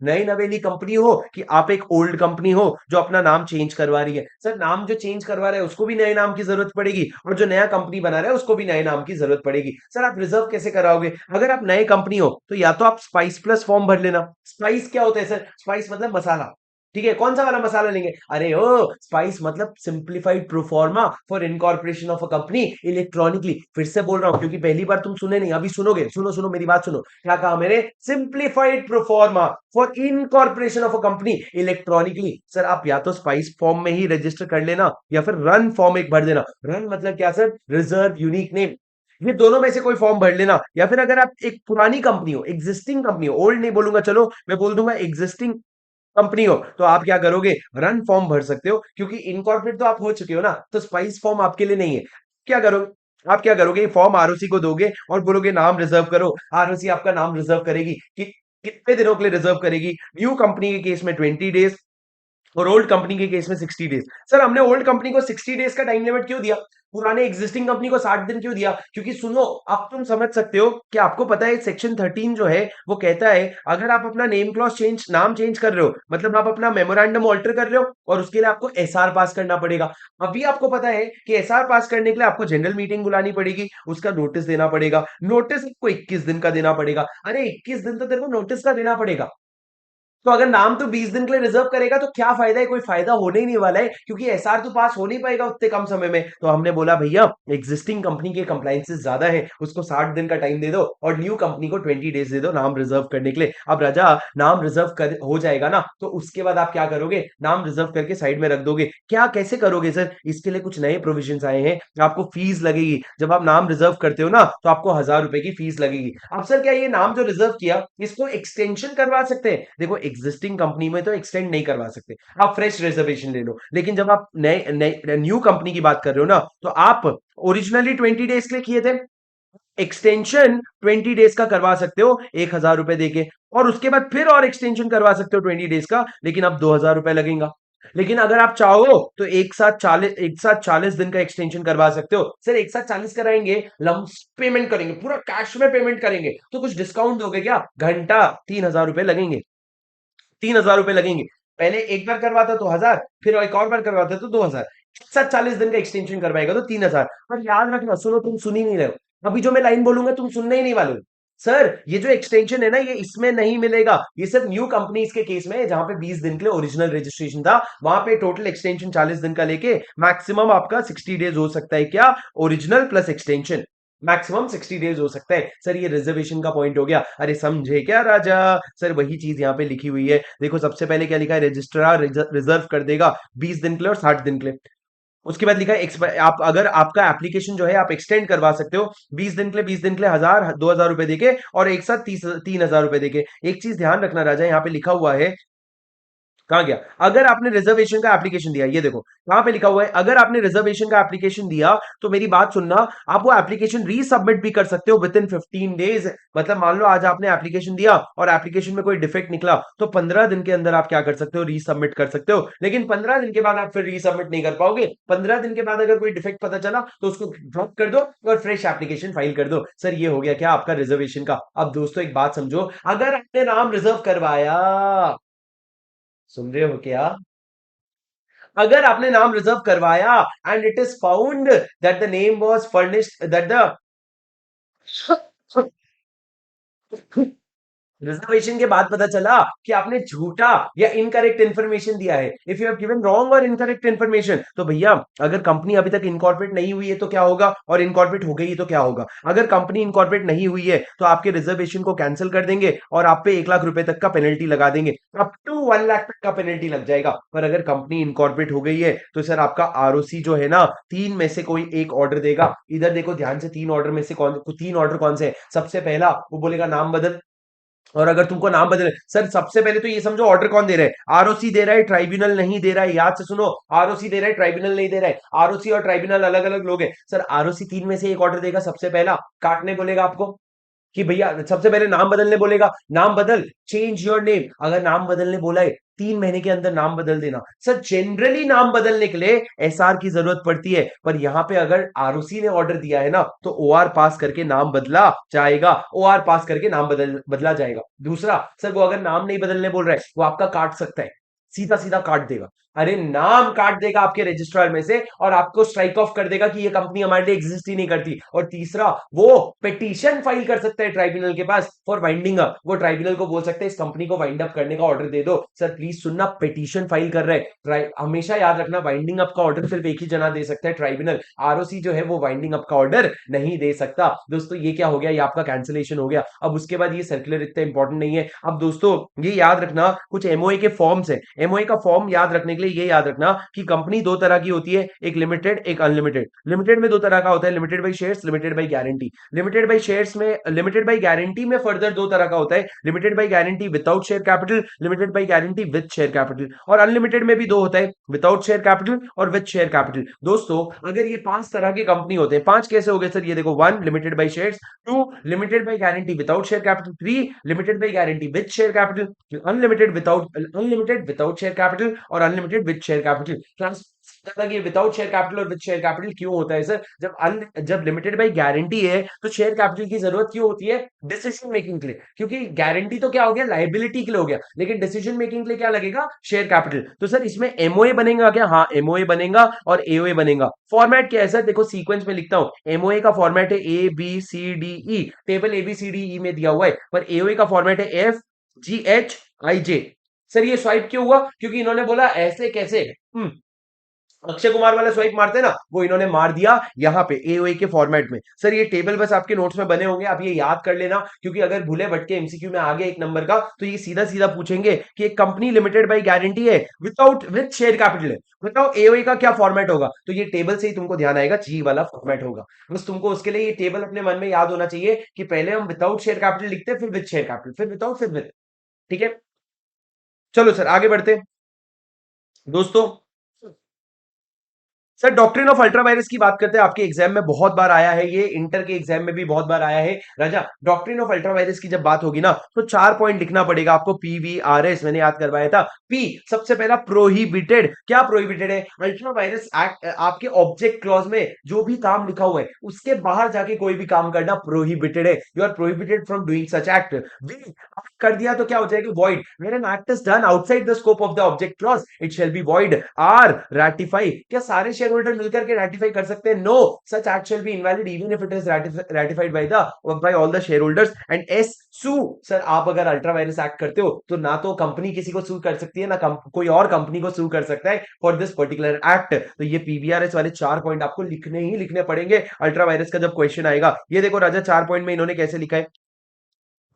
नई नवेली कंपनी हो कि आप एक ओल्ड कंपनी हो जो अपना नाम चेंज करवा रही है। सर नाम जो चेंज करवा रहा है उसको भी नए नाम की जरूरत पड़ेगी, और जो नया कंपनी बना रहा है उसको भी नए नाम की जरूरत पड़ेगी। सर आप रिजर्व कैसे कराओगे, अगर आप नए कंपनी हो तो या तो आप स्पाइस प्लस फॉर्म भर लेना। स्पाइस क्या होता है सर, स्पाइस मतलब मसाला। ठीक है, कौन सा वाला मसाला लेंगे, अरे ओ स्पाइस मतलब simplified proforma for incorporation of a company electronically. फिर से बोल रहा हूं क्योंकि पहली बार तुम सुने नहीं, अभी सुनोगे, सुनो सुनो मेरी बात सुनो, क्या कहा मैंने, simplified proforma for incorporation of a company electronically. Sir आप या तो स्पाइस फॉर्म में ही रजिस्टर कर लेना, या फिर रन फॉर्म एक भर देना। रन मतलब क्या सर, रिजर्व यूनिक नेम, ये दोनों में से कोई फॉर्म भर लेना। या फिर अगर आप एक पुरानी कंपनी हो, एग्जिस्टिंग कंपनी हो, ओल्ड नहीं बोलूंगा, चलो मैं बोल दूंगा एग्जिस्टिंग कंपनी हो, तो आप क्या करोगे, रन फॉर्म भर सकते हो, क्योंकि इनकॉर्पोरेट तो आप हो चुके हो ना, तो स्पाइस फॉर्म आपके लिए नहीं है। क्या करोगे? आप क्या करोगे? फॉर्म आरओसी को दोगे और बोलोगे नाम रिजर्व करो। आरओसी आपका नाम रिजर्व करेगी कि कितने दिनों के लिए रिजर्व करेगी? न्यू कंपनी के केस में 20 डेज और ओल्ड कंपनी के केस में 60 डेज। सर हमने ओल्ड कंपनी को 60 डेज का टाइम लिमिट क्यों दिया? पुराने एग्जिस्टिंग कंपनी को 60 दिन क्यों दिया? क्योंकि सुनो, अब तुम समझ सकते हो कि आपको पता है सेक्शन 13 जो है वो कहता है अगर आप अपना नेम क्लॉज चेंज, नाम चेंज कर रहे हो, मतलब आप अपना मेमोरेंडम ऑल्टर कर रहे हो और उसके लिए आपको एसआर पास करना पड़ेगा। अभी आपको पता है कि एसआर पास करने के लिए आपको जनरल मीटिंग बुलानी पड़ेगी, उसका नोटिस देना पड़ेगा। नोटिस आपको 21 दिन का देना पड़ेगा। अरे 21 दिन तो तेरे को नोटिस का देना पड़ेगा। तो अगर नाम तो 20 दिन के लिए रिजर्व करेगा तो क्या फायदा है? कोई फायदा होने ही नहीं वाला है, क्योंकि एसआर तो पास हो नहीं पाएगा उतने कम समय में। तो हमने बोला भैया एग्जिस्टिंग कंपनी के कंप्लायंसेस ज्यादा है, उसको 60 दिन का टाइम दे दो और न्यू कंपनी को 20 डेज दे दो नाम रिजर्व करने के लिए। अब राजा नाम रिजर्व कर हो जाएगा ना, तो उसके बाद आप क्या करोगे? नाम रिजर्व करके साइड में रख दोगे। क्या कैसे करोगे सर? इसके लिए कुछ नए प्रोविजन आए हैं। आपको फीस लगेगी जब आप नाम रिजर्व करते हो ना, तो आपको 1000 रुपए की फीस लगेगी। अब सर क्या ये नाम जो रिजर्व किया इसको एक्सटेंशन करवा सकते हैं? देखो एग्जिस्टिंग कंपनी में तो एक्सटेंड नहीं करवा सकते, आप फ्रेश रिजर्वेशन ले लो। लेकिन जब आप नए नए न्यू कंपनी की बात कर रहे हो ना, तो आप ओरिजिनली 20 डेज के लिए किए थे, एक्सटेंशन 20 डेज का करवा सकते हो 1000 रुपए देके, और उसके बाद फिर और एक्सटेंशन करवा सकते हो 20 डेज का, लेकिन अब 2000 रुपए लगेगा। लेकिन अगर आप चाहो तो एक साथ 40 दिन का एक्सटेंशन करवा सकते हो। सर एक साथ 40 कराएंगे, लम्स पेमेंट करेंगे, पूरा कैश में पेमेंट करेंगे, तो कुछ डिस्काउंट दोगे क्या? घंटा 3000 रुपए लगेंगे। 3000 रुपए लगेंगे। पहले एक बार करवाता तो 1000, फिर एक और बार करवाता तो 2000। एक साथ 40 दिन का एक्सटेंशन करवाएगा तो 3000। पर याद रखना, सुनो, तुम सुन ही नहीं रहे हो, अभी जो मैं लाइन बोलूंगा तुम सुनने ही नहीं वाले हो। सर ये जो एक्सटेंशन है ना, ये इसमें नहीं मिलेगा, ये सिर्फ न्यू कंपनीज के केस में है जहां पे 20 दिन के लिए ओरिजिनल रजिस्ट्रेशन था, वहां पे टोटल एक्सटेंशन 40 दिन का लेके मैक्सिमम आपका 60 डेज हो सकता है। क्या? Original plus extension maximum 60 days हो सकता है। सर ये रिजर्वेशन का पॉइंट हो गया। अरे समझे क्या राजा? सर वही चीज यहाँ पे लिखी हुई है, देखो सबसे पहले क्या लिखा है, रजिस्ट्रार रिजर्व कर देगा 20 दिन के लिए और 60 दिन के लिए। उसके बाद लिखा है आप अगर आपका एप्लीकेशन जो है आप एक्सटेंड करवा सकते हो 20 दिन के लिए, 20 दिन के लिए 1000 2000 रुपए देके और एक साथ 3000 रुपए देके। एक चीज ध्यान रखना राजा, यहाँ पे लिखा हुआ है, कहां गया? अगर आपने रिजर्वेशन का एप्लीकेशन दिया, ये देखो कहां पे लिखा हुआ है, अगर आपने रिजर्वेशन का एप्लीकेशन दिया तो मेरी बात सुनना, आप वो एप्लीकेशन रीसबमिट भी कर सकते हो विद इन 15 डेज। मतलब मान लो आज आपने एप्लीकेशन दिया और एप्लीकेशन में कोई डिफेक्ट निकला, तो 15 दिन के अंदर आप क्या कर सकते हो? रीसबमिट कर सकते हो। लेकिन 15 दिन के बाद आप फिर रीसबमिट नहीं कर पाओगे। 15 दिन के बाद अगर कोई डिफेक्ट पता चला तो उसको ड्रॉप कर दो और फ्रेश एप्लीकेशन फाइल कर दो। सर ये हो गया क्या आपका रिजर्वेशन का। अब दोस्तों एक बात समझो, अगर आपने नाम रिजर्व करवाया, सुन रहे हो क्या? अगर आपने नाम रिजर्व करवाया and it is found that the name was furnished that the reservation के बाद पता चला कि आपने झूठा या इनकरेक्ट इंफॉर्मेशन दिया है, if you have given wrong और इनकरेक्ट इंफॉर्मेशन, तो भैया अगर कंपनी अभी तक इनकॉर्पोरेट नहीं हुई है तो क्या होगा, और इनकॉर्पोरेट हो गई है तो क्या होगा? अगर कंपनी इनकॉर्पोरेट नहीं हुई है तो आपके रिजर्वेशन को कैंसिल कर देंगे और आप पे 1 लाख रुपए तक का पेनल्टी लगा देंगे, अप टू 1 लाख तक का पेनल्टी लग जाएगा। पर अगर कंपनी इनकॉर्पोरेट हो गई है तो सर आपका आरओसी जो है ना, तीन में से कोई एक ऑर्डर देगा। इधर देखो ध्यान से, तीन ऑर्डर में से तीन ऑर्डर कौन से हैं? सबसे पहला वो बोलेगा नाम बदल, और अगर तुमको नाम बदले, सर सबसे पहले तो ये समझो ऑर्डर कौन दे रहा है, आरओसी दे रहा है, ट्राइब्यूनल नहीं दे रहा है। याद से सुनो, आरओसी दे रहा है, ट्राइब्यूनल नहीं दे रहा है। आरओसी और ट्राइब्यूनल अलग अलग लोग हैं। सर आरओसी तीन में से एक ऑर्डर देगा, सबसे पहला काटने बोलेगा आपको कि भैया, सबसे पहले नाम बदलने बोलेगा, नाम बदल, चेंज योर नेम। अगर नाम बदलने बोला है 3 महीने के अंदर नाम बदल देना। सर जनरली नाम बदलने के लिए एसआर की जरूरत पड़ती है, पर यहां पे अगर आरओसी ने ऑर्डर दिया है ना, तो ओआर पास करके नाम बदला जाएगा, ओआर पास करके नाम बदला जाएगा। दूसरा, सर वो अगर नाम नहीं बदलने बोल रहा है, वो आपका काट सकता है, सीधा सीधा काट देगा। अरे नाम काट देगा आपके रजिस्ट्रार में से और आपको स्ट्राइक ऑफ कर देगा कि ये कंपनी हमारे लिए एग्जिस्ट ही नहीं करती। और तीसरा, वो पिटीशन फाइल कर सकता है ट्राइब्यूनल के पास फॉर वाइंडिंग अप। वो ट्राइब्यूनल को बोल सकते हैं इस कंपनी को वाइंड अप करने का ऑर्डर दे दो। सर प्लीज सुनना, पिटीशन फाइल कर रहे हैं, हमेशा याद रखना, वाइंडिंग अप का ऑर्डर सिर्फ एक ही जना दे सकता है, ट्राइब्यूनल। आरओसी जो है वो वाइंडिंग अप का ऑर्डर नहीं दे सकता। दोस्तों ये क्या हो गया? ये आपका कैंसिलेशन हो गया। अब उसके बाद ये सर्कुलर इतना इंपॉर्टेंट नहीं है। अब दोस्तों ये याद रखना, कुछ एमओए के फॉर्म्स है, एमओए का फॉर्म याद रखने के के लिए ये याद रखना कि कंपनी दो तरह की होती है, एक लिमिटेड एक अनलिमिटेड। लिमिटेड में दो तरह का होता है, limited by shares, limited by guarantee. Limited by shares में, लिमिटेड बाई गारंटी में फर्दर दो तरह का होता है, limited by guarantee without share capital, limited by guarantee with share capital. और अनलिमिटेड में भी दो होता है, विदाउट शेयर कैपिटल और विद शेयर कैपिटल। दोस्तों अगर ये पांच तरह की कंपनी होते हैं, पांच कैसे हो गए सर? ये देखो, one limited by shares, two limited by guarantee without share capital, three limited by guarantee with share capital, unlimited without share capital और अनलिमिटेड विद शेयर कैपिटल। ये विदाउट शेयर कैपिटल और विद शेयर कैपिटल क्यों होता है sir? जब limited by guarantee है तो share capital की जरूरत क्यों होती है? डिसीजन मेकिंग के लिए। क्योंकि गारंटी तो क्या हो गया, लाइबिलिटी के लिए हो गया, लेकिन डिसीजन मेकिंग के लिए क्या लगेगा? Share capital. तो सर इसमें एमओए बनेगा क्या? हाँ, एमओए बनेगा और एओए बनेगा। फॉर्मेट क्या है सर? देखो सीक्वेंस में लिखता हूं। एमओए का फॉर्मेट है A B C D E, table A B C D E में दिया हुआ है, पर एओए का फॉर्मेट है F G H I J. Sir ये स्वाइप क्यों हुआ? क्योंकि इन्होंने बोला ऐसे कैसे, अक्षय कुमार वाला स्वाइप मारते ना, वो इन्होंने मार दिया यहाँ पे एओए के फॉर्मेट में। सर ये टेबल बस आपके नोट्स में बने होंगे, आप ये याद कर लेना, क्योंकि अगर भूले भटके एमसीक्यू में आ गए एक नंबर का तो ये सीधा सीधा पूछेंगे कि एक कंपनी लिमिटेड बाई गारंटी है विदाउट विद शेयर कैपिटल है, बताओ एओए का क्या फॉर्मेट होगा? तो ये टेबल से ही तुमको ध्यान आएगा, जी वाला फॉर्मेट होगा। बस तुमको उसके लिए ये टेबल अपने मन में याद होना चाहिए कि पहले हम विदाउट शेयर कैपिटल लिखते हैं, फिर विद शेयर कैपिटल, फिर विदाउट, फिर विद। ठीक है, चलो सर आगे बढ़ते हैं। दोस्तों सर डॉक्ट्रिन ऑफ अल्ट्रावायरस की बात करते हैं, आपके एग्जाम में बहुत बार आया है ये, इंटर के एग्जाम में भी बहुत बार आया है। राजा डॉक्ट्रिन ऑफ अल्ट्रावायरस की जब बात होगी ना तो 4 पॉइंट लिखना पड़ेगा आपको, पीवीआरएस मैंने याद करवाया था। पी सबसे पहला प्रोहिबिटेड। क्या प्रोहिबिटेड है? अल्ट्रावायरस एक्ट आपके ऑब्जेक्ट क्लॉज में जो भी काम लिखा हुआ है उसके बाहर जाके कोई भी काम करना प्रोहिबिटेड है। You are prohibited from doing such act. कर दिया तो क्या हो जाएगा? Void. When an act is done outside the scope of the object clause it shall be void. Or ratify. क्या सारे शेयर होल्डर मिलकर के रैटिफाई कर सकते हैं? No, such act shall be invalid even if it is ratified by all the shareholders. And as sue. Sir आप अगर ultra vires act करते हो तो ना तो कंपनी किसी को सू कर सकती है, ना कोई और कंपनी को सू कर सकता है फॉर दिस पर्टिकुलर एक्ट। तो ये पीवीआरएस वाले 4 पॉइंट आपको लिखने ही लिखने पड़ेंगे अल्ट्रा वायरस का जब क्वेश्चन आएगा। ये देखो राजा 4 पॉइंट में इन्होंने कैसे लिखा है,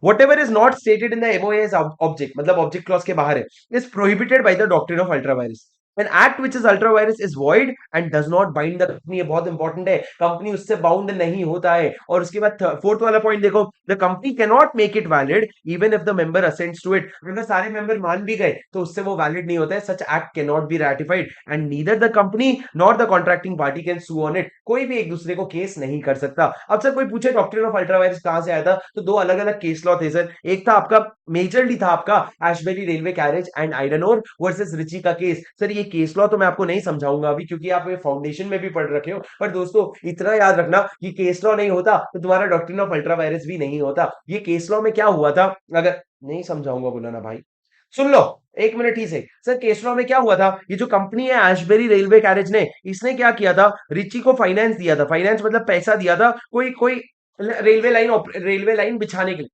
whatever is not stated in the MOA as object, मतलब ऑब्जेक्ट क्लॉज के बाहर है, is prohibited by the doctrine of ultravirus. An act which is ultravirus is void and does not bind the company। ये बहुत important है, company उससे bound नहीं होता है। और उसके बाद फोर्थ वाला पॉइंट देखो, the company can not make it valid even if the member assents to it. अगर सारे मेंबर मान भी गए तो उससे वो वैलिड नहीं होता है। Such act can not be ratified and neither the company not the contracting party can sue on it. कोई भी एक दूसरे को केस नहीं कर सकता। अब सर कोई पूछे डॉक्ट्रिन ऑफ अल्ट्रावायरस कहां से आया था, तो दो अलग अलग केस लॉ थे सर। एक था आपका, मेजरली था आपका Ashbury railway carriage and iron ore versus Riche का केस। सर ये केस लॉ तो मैं आपको नहीं समझाऊंगा अभी, क्योंकि आप ये फाउंडेशन में भी पढ़ रखे हो, पर दोस्तों इतना याद रखना कि केस लॉ नहीं होता तो तुम्हारा डॉक्ट्रिन ऑफ अल्ट्रावायरस भी नहीं होता। ये केस लॉ में क्या हुआ था, अगर नहीं समझाऊंगा बोला ना भाई, सुन लो 1 मिनट ही से। सर केस लॉ में क्या हुआ था, ये जो कंपनी है एशबेरी रेलवे कैरेज ने, इसने क्या किया था, रिची को फाइनेंस दिया था। फाइनेंस मतलब पैसा दिया था, कोई कोई रेलवे लाइन बिछाने के लिए।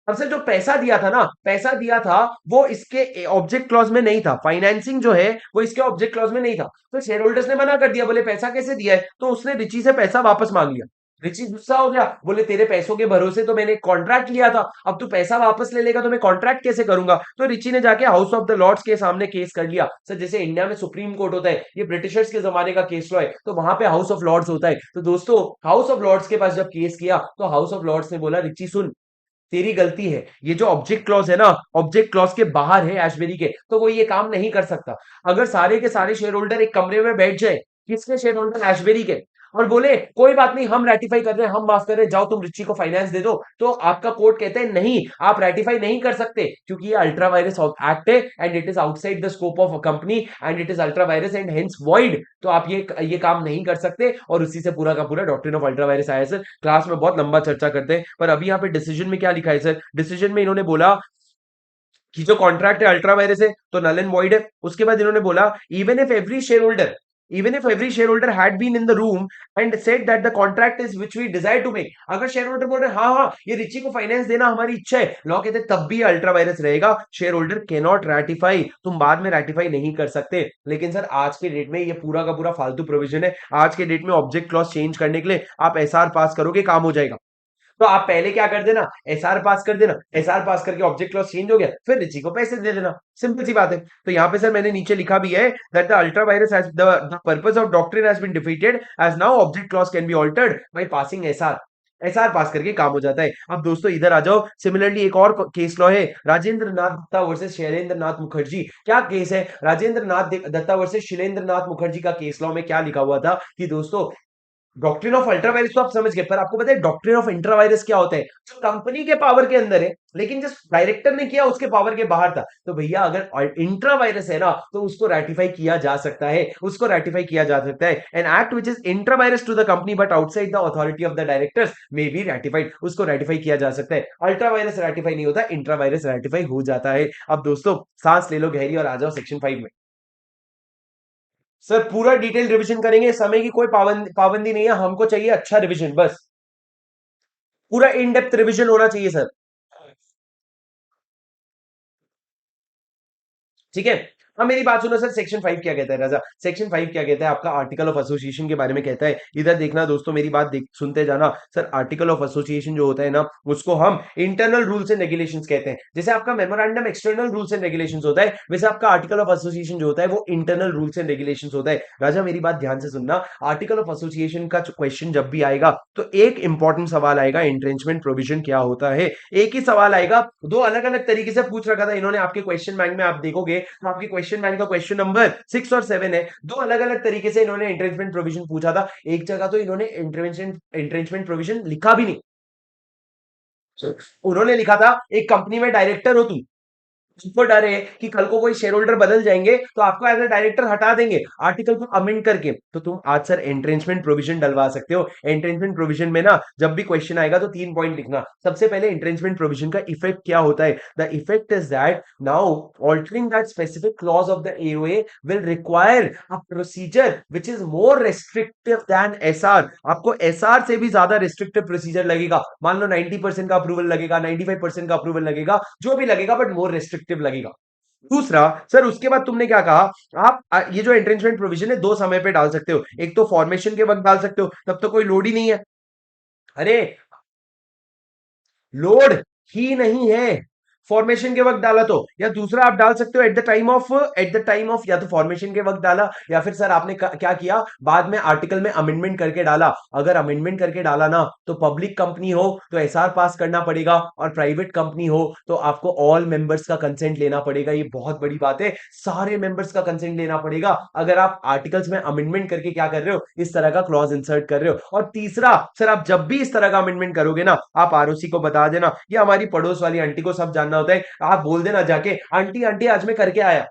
अब से जो पैसा दिया था ना, पैसा दिया था वो इसके ऑब्जेक्ट क्लॉज में नहीं था। फाइनेंसिंग जो है वो इसके ऑब्जेक्ट क्लॉज में नहीं था। तो शेयर होल्डर्स ने मना कर दिया, बोले पैसा कैसे दिया है, तो उसने रिची से पैसा वापस मांग लिया। रिची गुस्सा हो गया, बोले तेरे पैसों के भरोसे तो मैंने कॉन्ट्रैक्ट लिया था, अब तू पैसा वापस ले लेगा तो मैं कॉन्ट्रैक्ट कैसे करूंगा। तो रिची ने जाके हाउस ऑफ द लॉर्ड्स के सामने केस कर लिया। सर जैसे इंडिया में सुप्रीम कोर्ट होता है, ये ब्रिटिशर्स के जमाने का केस लॉ है, तो वहां पे हाउस ऑफ लॉर्ड्स होता है। तो दोस्तों हाउस ऑफ लॉर्ड्स के पास जब केस किया तो हाउस ऑफ लॉर्ड्स ने बोला रिची सुन, तेरी गलती है, ये जो ऑब्जेक्ट क्लॉज है ना, ऑब्जेक्ट क्लॉज के बाहर है एशबेरी के, तो वो ये काम नहीं कर सकता। अगर सारे के सारे शेयर होल्डर एक कमरे में बैठ जाए, किसके शेयर होल्डर, एशबेरी के, और बोले कोई बात नहीं हम रेटिफाई कर रहे हैं, हम माफ कर रहे हैं, जाओ तुम रिची को फाइनेंस दे दो, तो आपका कोर्ट कहते हैं नहीं, आप रेटिफाई नहीं कर सकते, क्योंकि ये अल्ट्रा वायरस एक्ट है and it is outside the scope of a company and it is ultra vires and hence void. तो आप ये काम नहीं कर सकते। और उसी से पूरा का पूरा डॉक्ट्रिन ऑफ अल्ट्रा वायरस आया सर। क्लास में बहुत लंबा चर्चा करते हैं, पर अभी यहाँ पे डिसीजन में क्या लिखा है सर, डिसीजन में इन्होंने बोला कि जो कॉन्ट्रैक्ट है अल्ट्रा वायरस है तो नल एंड वॉइड है। उसके बाद इन्होंने बोला even if every shareholder had been in the room and said that the contract is which we desire to make। अगर शेयर होल्डर बोल रहे हाँ हाँ ये रिची को फाइनेंस देना हमारी इच्छा है, लॉ कहते तब भी अल्ट्रा वायरस रहेगा। Share holder can not ratify, तुम बाद में रैटिफाई नहीं कर सकते। लेकिन सर आज के डेट में ये पूरा का पूरा फालतू प्रोविजन है। आज के डेट में ऑब्जेक्ट क्लॉज चेंज करने के लिए आप एसआर पास करोगे, काम हो जाएगा। तो आप पहले क्या कर देना, एसआर पास कर देना, एसआर पास करके ऑब्जेक्ट क्लॉज चेंज हो गया, फिर रिची को पैसे दे देना, सिंपल सी बात है। तो यहाँ पे सर मैंने नीचे लिखा भी है that the ultra vires has the purpose of doctrine has been defeated as now object clause can be altered by passing SR. SR pass करके काम हो जाता है। अब दोस्तों इधर आ जाओ, सिमिलरली एक और केस लॉ है, राजेंद्र नाथ दत्ता वर्सेस शैलेंद्र नाथ मुखर्जी। क्या केस है, राजेंद्र नाथ दत्ता वर्सेस शैलेंद्र नाथ मुखर्जी का केस लॉ में क्या लिखा हुआ था कि दोस्तों डॉक्ट्रिन ऑफ अल्ट्रावायरस तो आप समझ गए, पर आपको पता है डॉक्ट्रिन ऑफ इंट्रावायरस क्या होता है, जो कंपनी के पावर के अंदर है लेकिन जिस डायरेक्टर ने किया उसके पावर के बाहर था। तो भैया अगर इंट्रावायरस है ना तो उसको रेटिफाई किया जा सकता है, उसको रेटिफाई किया जा सकता है। An act which is intra vires to the company but outside the authority of the directors may be ratified, उसको रेटिफाई किया जा सकता है। अल्ट्रावायरस रेटिफाई नहीं होता, इंट्रावायरस रेटिफाई हो जाता है। अब दोस्तों सांस ले लो गहरी और आ जाओ सेक्शन 5 में। सर पूरा डिटेल रिवीजन करेंगे, समय की कोई पाबंदी नहीं है, हमको चाहिए अच्छा रिवीजन बस, पूरा इन डेप्थ रिवीजन होना चाहिए सर। ठीक है। अब मेरी बात सुनो सर, सेक्शन 5 क्या कहता है राजा, सेक्शन 5 क्या कहता है, आपका आर्टिकल ऑफ एसोसिएशन के बारे में कहता है। इधर देखना दोस्तों, मेरी बात सुनते जाना। सर आर्टिकल ऑफ एसोसिएशन जो होता है ना, उसको हम इंटरनल रूल्स एंड रेगुलेशंस कहते हैं। जैसे आपका memorandum external rules and regulations होता है, वैसे आपका आर्टिकल ऑफ एसोसिएशन जो होता है वो इंटरनल रूल्स एंड रेगुलेशंस होता है। राजा मेरी बात ध्यान से सुनना, आर्टिकल ऑफ एसोसिएशन का क्वेश्चन जब भी आएगा तो एक इंपॉर्टेंट सवाल आएगा, एंट्रेंचमेंट प्रोविजन क्या होता है। एक ही सवाल आएगा, दो अलग अलग तरीके से पूछ रखा था इन्होंने आपके क्वेश्चन बैंक में, आप देखोगे तो आपके क्वेश्चन बैंक का क्वेश्चन नंबर 6 और 7 है, दो अलग अलग तरीके से इन्होंने एंट्रेंचमेंट प्रोविजन पूछा था। एक जगह तो इन्होंने एंट्रेंचमेंट प्रोविजन लिखा भी नहीं, उन्होंने लिखा था एक कंपनी में डायरेक्टर हो तुम, उसको डर है कि कल को कोई शेयर होल्डर बदल जाएंगे तो आपको एज ए डायरेक्टर हटा देंगे, आर्टिकल को अमेंड करके। तो तुम आज सर एंट्रेंचमेंट प्रोविजन डलवा सकते हो। एंट्रेंचमेंट प्रोविजन में ना जब भी क्वेश्चन आएगा तो 3 पॉइंट लिखना। सबसे पहले एंट्रेंचमेंट प्रोविजन का इफेक्ट क्या होता है, the effect is that now altering that specific clause of the AOA will require a procedure which is more restrictive than SR. आपको एसआर से भी ज्यादा रेस्ट्रिक्टिव प्रोसीजर लगेगा। मान लो 90% का अप्रूवल लगेगा, 95% का अप्रूवल लगेगा, जो भी लगेगा बट मोर रेस्ट्रिक्टिव लगेगा। दूसरा सर उसके बाद तुमने क्या कहा, आप ये जो एंट्रेंचमेंट प्रोविजन है दो समय पे डाल सकते हो, एक तो फॉर्मेशन के वक्त डाल सकते हो, तब तो कोई लोड ही नहीं है। अरे लोड ही नहीं है, फॉर्मेशन के वक्त डाला तो, या दूसरा आप डाल सकते हो एट द टाइम ऑफ या तो फॉर्मेशन के वक्त डाला, या फिर सर आपने क्या किया बाद में आर्टिकल में अमेंडमेंट करके डाला। अगर अमेंडमेंट करके डाला ना तो पब्लिक कंपनी हो तो एसआर पास करना पड़ेगा, और प्राइवेट कंपनी हो तो आपको ऑल मेंबर्स का कंसेंट लेना पड़ेगा। ये बहुत बड़ी बात है, सारे मेंबर्स का कंसेंट लेना पड़ेगा अगर आप आर्टिकल्स में अमेंडमेंट करके क्या कर रहे हो, इस तरह का क्लॉज इंसर्ट कर रहे हो। और तीसरा सर आप जब भी इस तरह का अमेंडमेंट करोगे ना, आप आरओसी को बता देना, ये हमारी पड़ोस वाली आंटी को सब जानना होता है, आप बोल देना जाके आंटी आंटी आज मैं करके आया,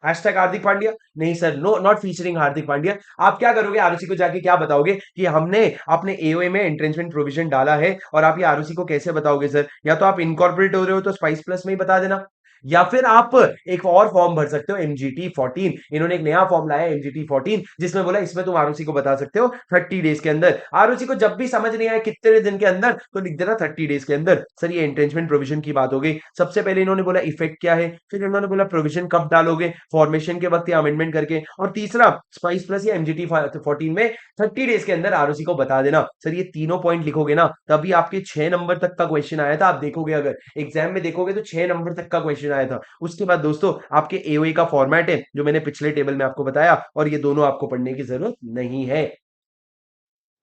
हैशटैग हार्दिक पांड्या। नहीं sir, no not featuring Hardik Pandya. आप क्या करोगे, आरओसी को जाके क्या बताओगे कि हमने अपने एओए में एंट्रेंचमेंट प्रोविजन डाला है। और आप ये आरओसी को कैसे बताओगे सर, या तो आप इनकॉर्पोरेट हो रहे हो तो स्पाइस प्लस में ही बता देना, या फिर आप एक और फॉर्म भर सकते हो MGT 14। इन्होंने एक नया फॉर्म लाया है MGT 14, जिसमें बोला इसमें तुम आरओसी को बता सकते हो 30 डेज के अंदर। आरओसी को जब भी समझ नहीं आया कितने दिन के अंदर तो लिख देना 30 डेज के अंदर। सर ये एंट्रेंचमेंट प्रोविजन की बात हो गई। सबसे पहले इन्होंने बोला इफेक्ट क्या है, फिर इन्होंने बोला प्रोविजन कब डालोगे, फॉर्मेशन के वक्त या अमेंडमेंट करके, और तीसरा स्पाइस प्लस या MGT 14 में 30 डेज के अंदर आरओसी को बता देना। सर ये तीनों पॉइंट लिखोगे ना तभी आपके 6 नंबर तक का क्वेश्चन आया था। आप देखोगे अगर एग्जाम में देखोगे तो 6 नंबर तक का क्वेश्चन आया था। उसके बाद दोस्तों आपके एओए का फॉर्मेट है जो मैंने पिछले टेबल में आपको बताया, और ये दोनों आपको पढ़ने की जरूरत नहीं है।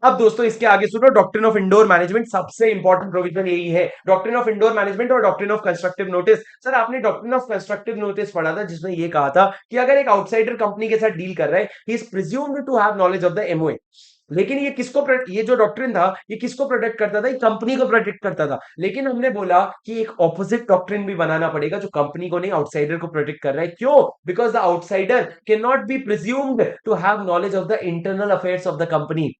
अब दोस्तों इसके आगे सुनो, डॉक्ट्रिन ऑफ इंडोर मैनेजमेंट, सबसे इंपॉर्टेंट प्रोविजन यही है, डॉक्ट्रिन ऑफ इंडोर मैनेजमेंट और doctrine of constructive notice. Sir आपने डॉक्ट्रिन ऑफ कंस्ट्रक्टिव नोटिस पढ़ा था जिसमें यह कहा था कि अगर एक आउटसाइडर कंपनी के साथ डील कर रहा है, he is presumed to have knowledge of the MOA. लेकिन ये जो डॉक्ट्रिन था ये किसको प्रोटेक्ट करता था, ये कंपनी को प्रोटेक्ट करता था। लेकिन हमने बोला कि एक ऑपोजिट डॉक्ट्रिन भी बनाना पड़ेगा जो कंपनी को नहीं आउटसाइडर को प्रोटेक्ट कर रहा है। क्यों, because the outsider can not be presumed to have knowledge of the internal affairs of the company.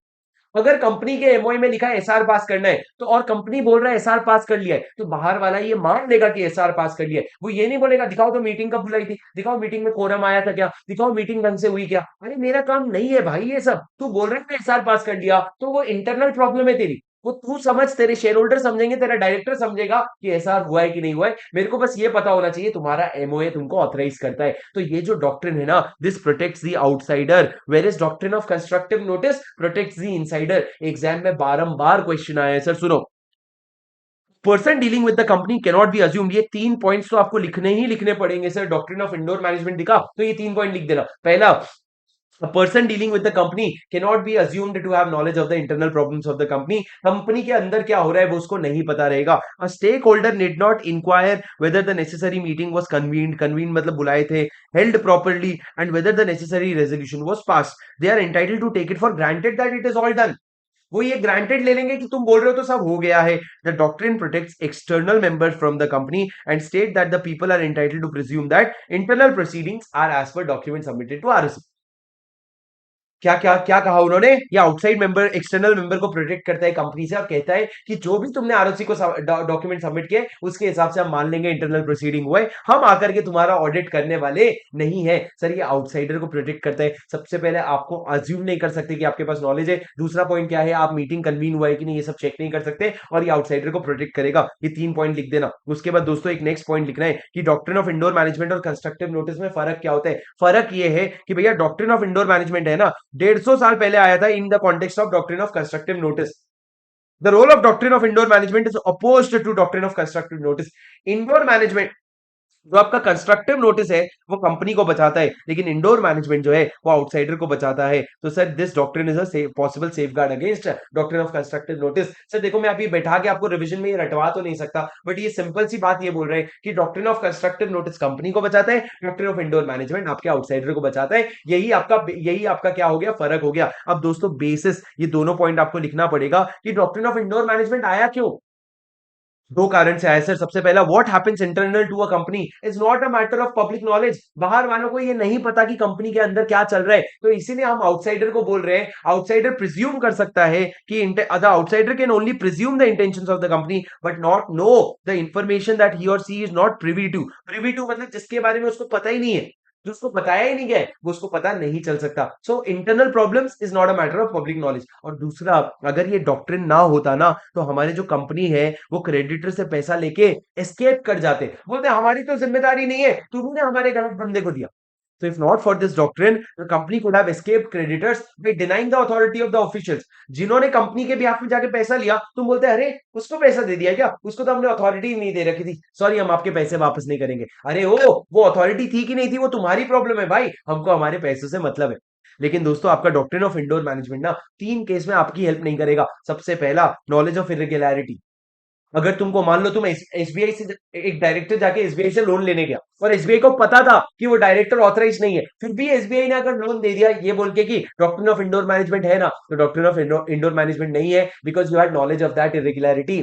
अगर कंपनी के एमओए में लिखा है एसआर पास करना है तो, और कंपनी बोल रहा है एसआर पास कर लिया है, तो बाहर वाला ये मान लेगा कि एसआर पास कर लिया है। वो ये नहीं बोलेगा दिखाओ तो मीटिंग कब बुलाई थी, दिखाओ मीटिंग में कोरम आया था क्या, दिखाओ मीटिंग ढंग से हुई क्या। अरे मेरा काम नहीं है भाई ये सब, तू बोल रहा है एसआर पास कर लिया तो वो इंटरनल प्रॉब्लम है तेरी। वो तू समझ, तेरे शेयर होल्डर समझेंगे, तेरा डायरेक्टर समझेगा कि ऐसा हुआ है कि नहीं हुआ है। मेरे को बस ये पता होना चाहिए तुम्हारा एमओए तुमको ऑथराइज करता है। तो ये जो डॉक्ट्रिन है ना, this protects the outsider, where is doctrine of constructive notice protects the insider. Exam में बारंबार क्वेश्चन आया है सर, सुनो। Person dealing with the company can not be assumed, ये 3 पॉइंट्स तो आपको लिखने ही लिखने पड़ेंगे sir. Doctrine of indoor management दिखा तो ये 3 पॉइंट लिख देना। पहला, a person dealing with the company cannot be assumed to have knowledge of the internal problems of the company। Company के अंदर क्या हो रहा है वो उसको नहीं पता रहेगा। a stakeholder need not inquire whether the necessary meeting was convened मतलब बुलाए थे, held properly, and whether the necessary resolution was passed। they are entitled to take it for granted that it is all done। वो ये granted ले लेंगे कि तुम बोल रहे हो तो सब हो गया है। The doctrine protects external members from the company and state that the people are entitled to presume that internal proceedings are as per document submitted to RSC. क्या क्या क्या कहा उन्होंने? ये आउटसाइड मेंबर एक्सटर्नल मेंबर को protect करता है company से और कहता है कि जो भी तुमने आरओसी को डॉक्यूमेंट सबमिट किए उसके हिसाब से हम मान लेंगे इंटरनल प्रोसीडिंग हुआ है, हम आकर के तुम्हारा ऑडिट करने वाले नहीं है। सर ये आउटसाइडर को प्रोटेक्ट करता है। सबसे पहले आपको अज्यूम नहीं कर सकते कि आपके पास नॉलेज है। दूसरा पॉइंट क्या है, आप मीटिंग कन्वीन हुआ है कि नहीं ये सब चेक नहीं कर सकते, और ये आउटसाइडर को प्रोटेक्ट करेगा। ये 3 पॉइंट लिख देना। उसके बाद दोस्तों एक नेक्स्ट पॉइंट लिखना है कि डॉक्ट्रिन ऑफ इंडोर मैनेजमेंट और कंस्ट्रक्टिव नोटिस में फर्क क्या होता है। फर्क ये है कि भैया डॉक्ट्रिन ऑफ इंडोर मैनेजमेंट है ना, 150 साल पहले आया था in the context of doctrine of constructive notice. The role of doctrine of indoor management is opposed to doctrine of constructive notice. Indoor management जो आपका कंस्ट्रक्टिव नोटिस है वो कंपनी को बचाता है, लेकिन इंडोर मैनेजमेंट जो है वो आउटसाइडर को बचाता है। तो sir this doctrine is a possible safeguard against doctrine of constructive notice. Sir देखो मैं अभी बैठा के आपको रिवीजन में ये रटवा तो नहीं सकता, बट ये सिंपल सी बात ये बोल रहे हैं कि doctrine of constructive notice company को बचाता है, डॉक्ट्रिन ऑफ इंडोर मैनेजमेंट आपके आउटसाइडर को बचाता है। यही आपका क्या हो गया, फर्क हो गया। अब दोस्तों बेसिस ये दोनों पॉइंट आपको लिखना पड़ेगा कि डॉक्ट्रिन ऑफ इंडोर मैनेजमेंट आया क्यों। दो कारण से आया सर। सबसे पहला, what happens internal to a company is not a matter of public knowledge. बाहर वालों को ये नहीं पता कि कंपनी के अंदर क्या चल रहा है, तो इसीलिए हम आउटसाइडर को बोल रहे हैं। आउटसाइडर प्रिज्यूम कर सकता है कि the outsider can only presume the intentions of the company but not know the information that he और she is not privy to. Privy to मतलब जिसके बारे में उसको पता ही नहीं है, जो उसको बताया ही नहीं गया है, वो उसको पता नहीं चल सकता। So internal problems is not a matter of public knowledge. और दूसरा, अगर ये डॉक्ट्रिन ना होता ना तो हमारे जो कंपनी है वो क्रेडिटर से पैसा लेके एस्केप कर जाते, बोलते हमारी तो जिम्मेदारी नहीं है, तुमने हमारे गलत बंदे को दिया। So if not for this doctrine, the company could have escaped creditors by denying the authority of the officials। जिन्होंने कंपनी के बिहाफ में जाके पैसा लिया, तुम बोलते हैं अरे उसको पैसा दे दिया क्या, उसको तो हमने अथॉरिटी नहीं दे रखी थी, सॉरी हम आपके पैसे वापस नहीं करेंगे। अरे वो अथॉरिटी थी कि नहीं थी वो तुम्हारी प्रॉब्लम है भाई, हमको हमारे पैसों से मतलब है। लेकिन दोस्तों आपका डॉक्ट्रिन ऑफ इंडोर मैनेजमेंट ना 3 केस में आपकी हेल्प नहीं करेगा। सबसे पहला, नॉलेज ऑफ इरेगुलरिटी। अगर तुमको मान लो तुम एसबीआई से एक डायरेक्टर जाके एसबीआई से लोन लेने गया और एसबीआई को पता था कि वो डायरेक्टर ऑथराइज नहीं है, फिर भी एसबीआई ने अगर लोन दे दिया ये बोल के कि डॉक्ट्रिन ऑफ इंडोर मैनेजमेंट है ना, तो डॉक्ट्रिन ऑफ इंडोर मैनेजमेंट नहीं है, because you had knowledge of that irregularity.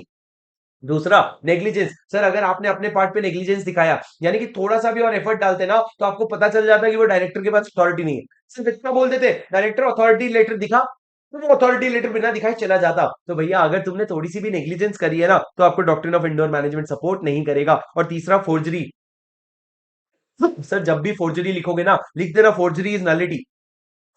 दूसरा, नेग्लिजेंस। सर अगर आपने अपने पार्ट पे नेग्लिजेंस दिखाया, यानी कि थोड़ा सा भी और एफर्ट डालते ना, तो आपको पता चल जाता कि वो डायरेक्टर के पास अथॉरिटी नहीं है, सिर्फ इतना बोल देते डायरेक्टर अथॉरिटी लेटर दिखा, तो वो अथॉरिटी लेटर बिना दिखाए चला जाता। तो भैया अगर तुमने थोड़ी सी भी नेग्लिजेंस करी है ना, तो आपको doctrine of indoor management support नहीं करेगा। और तीसरा, फोर्जरी। सर जब भी फोर्जरी लिखोगे ना, लिख देना forgery is nullity.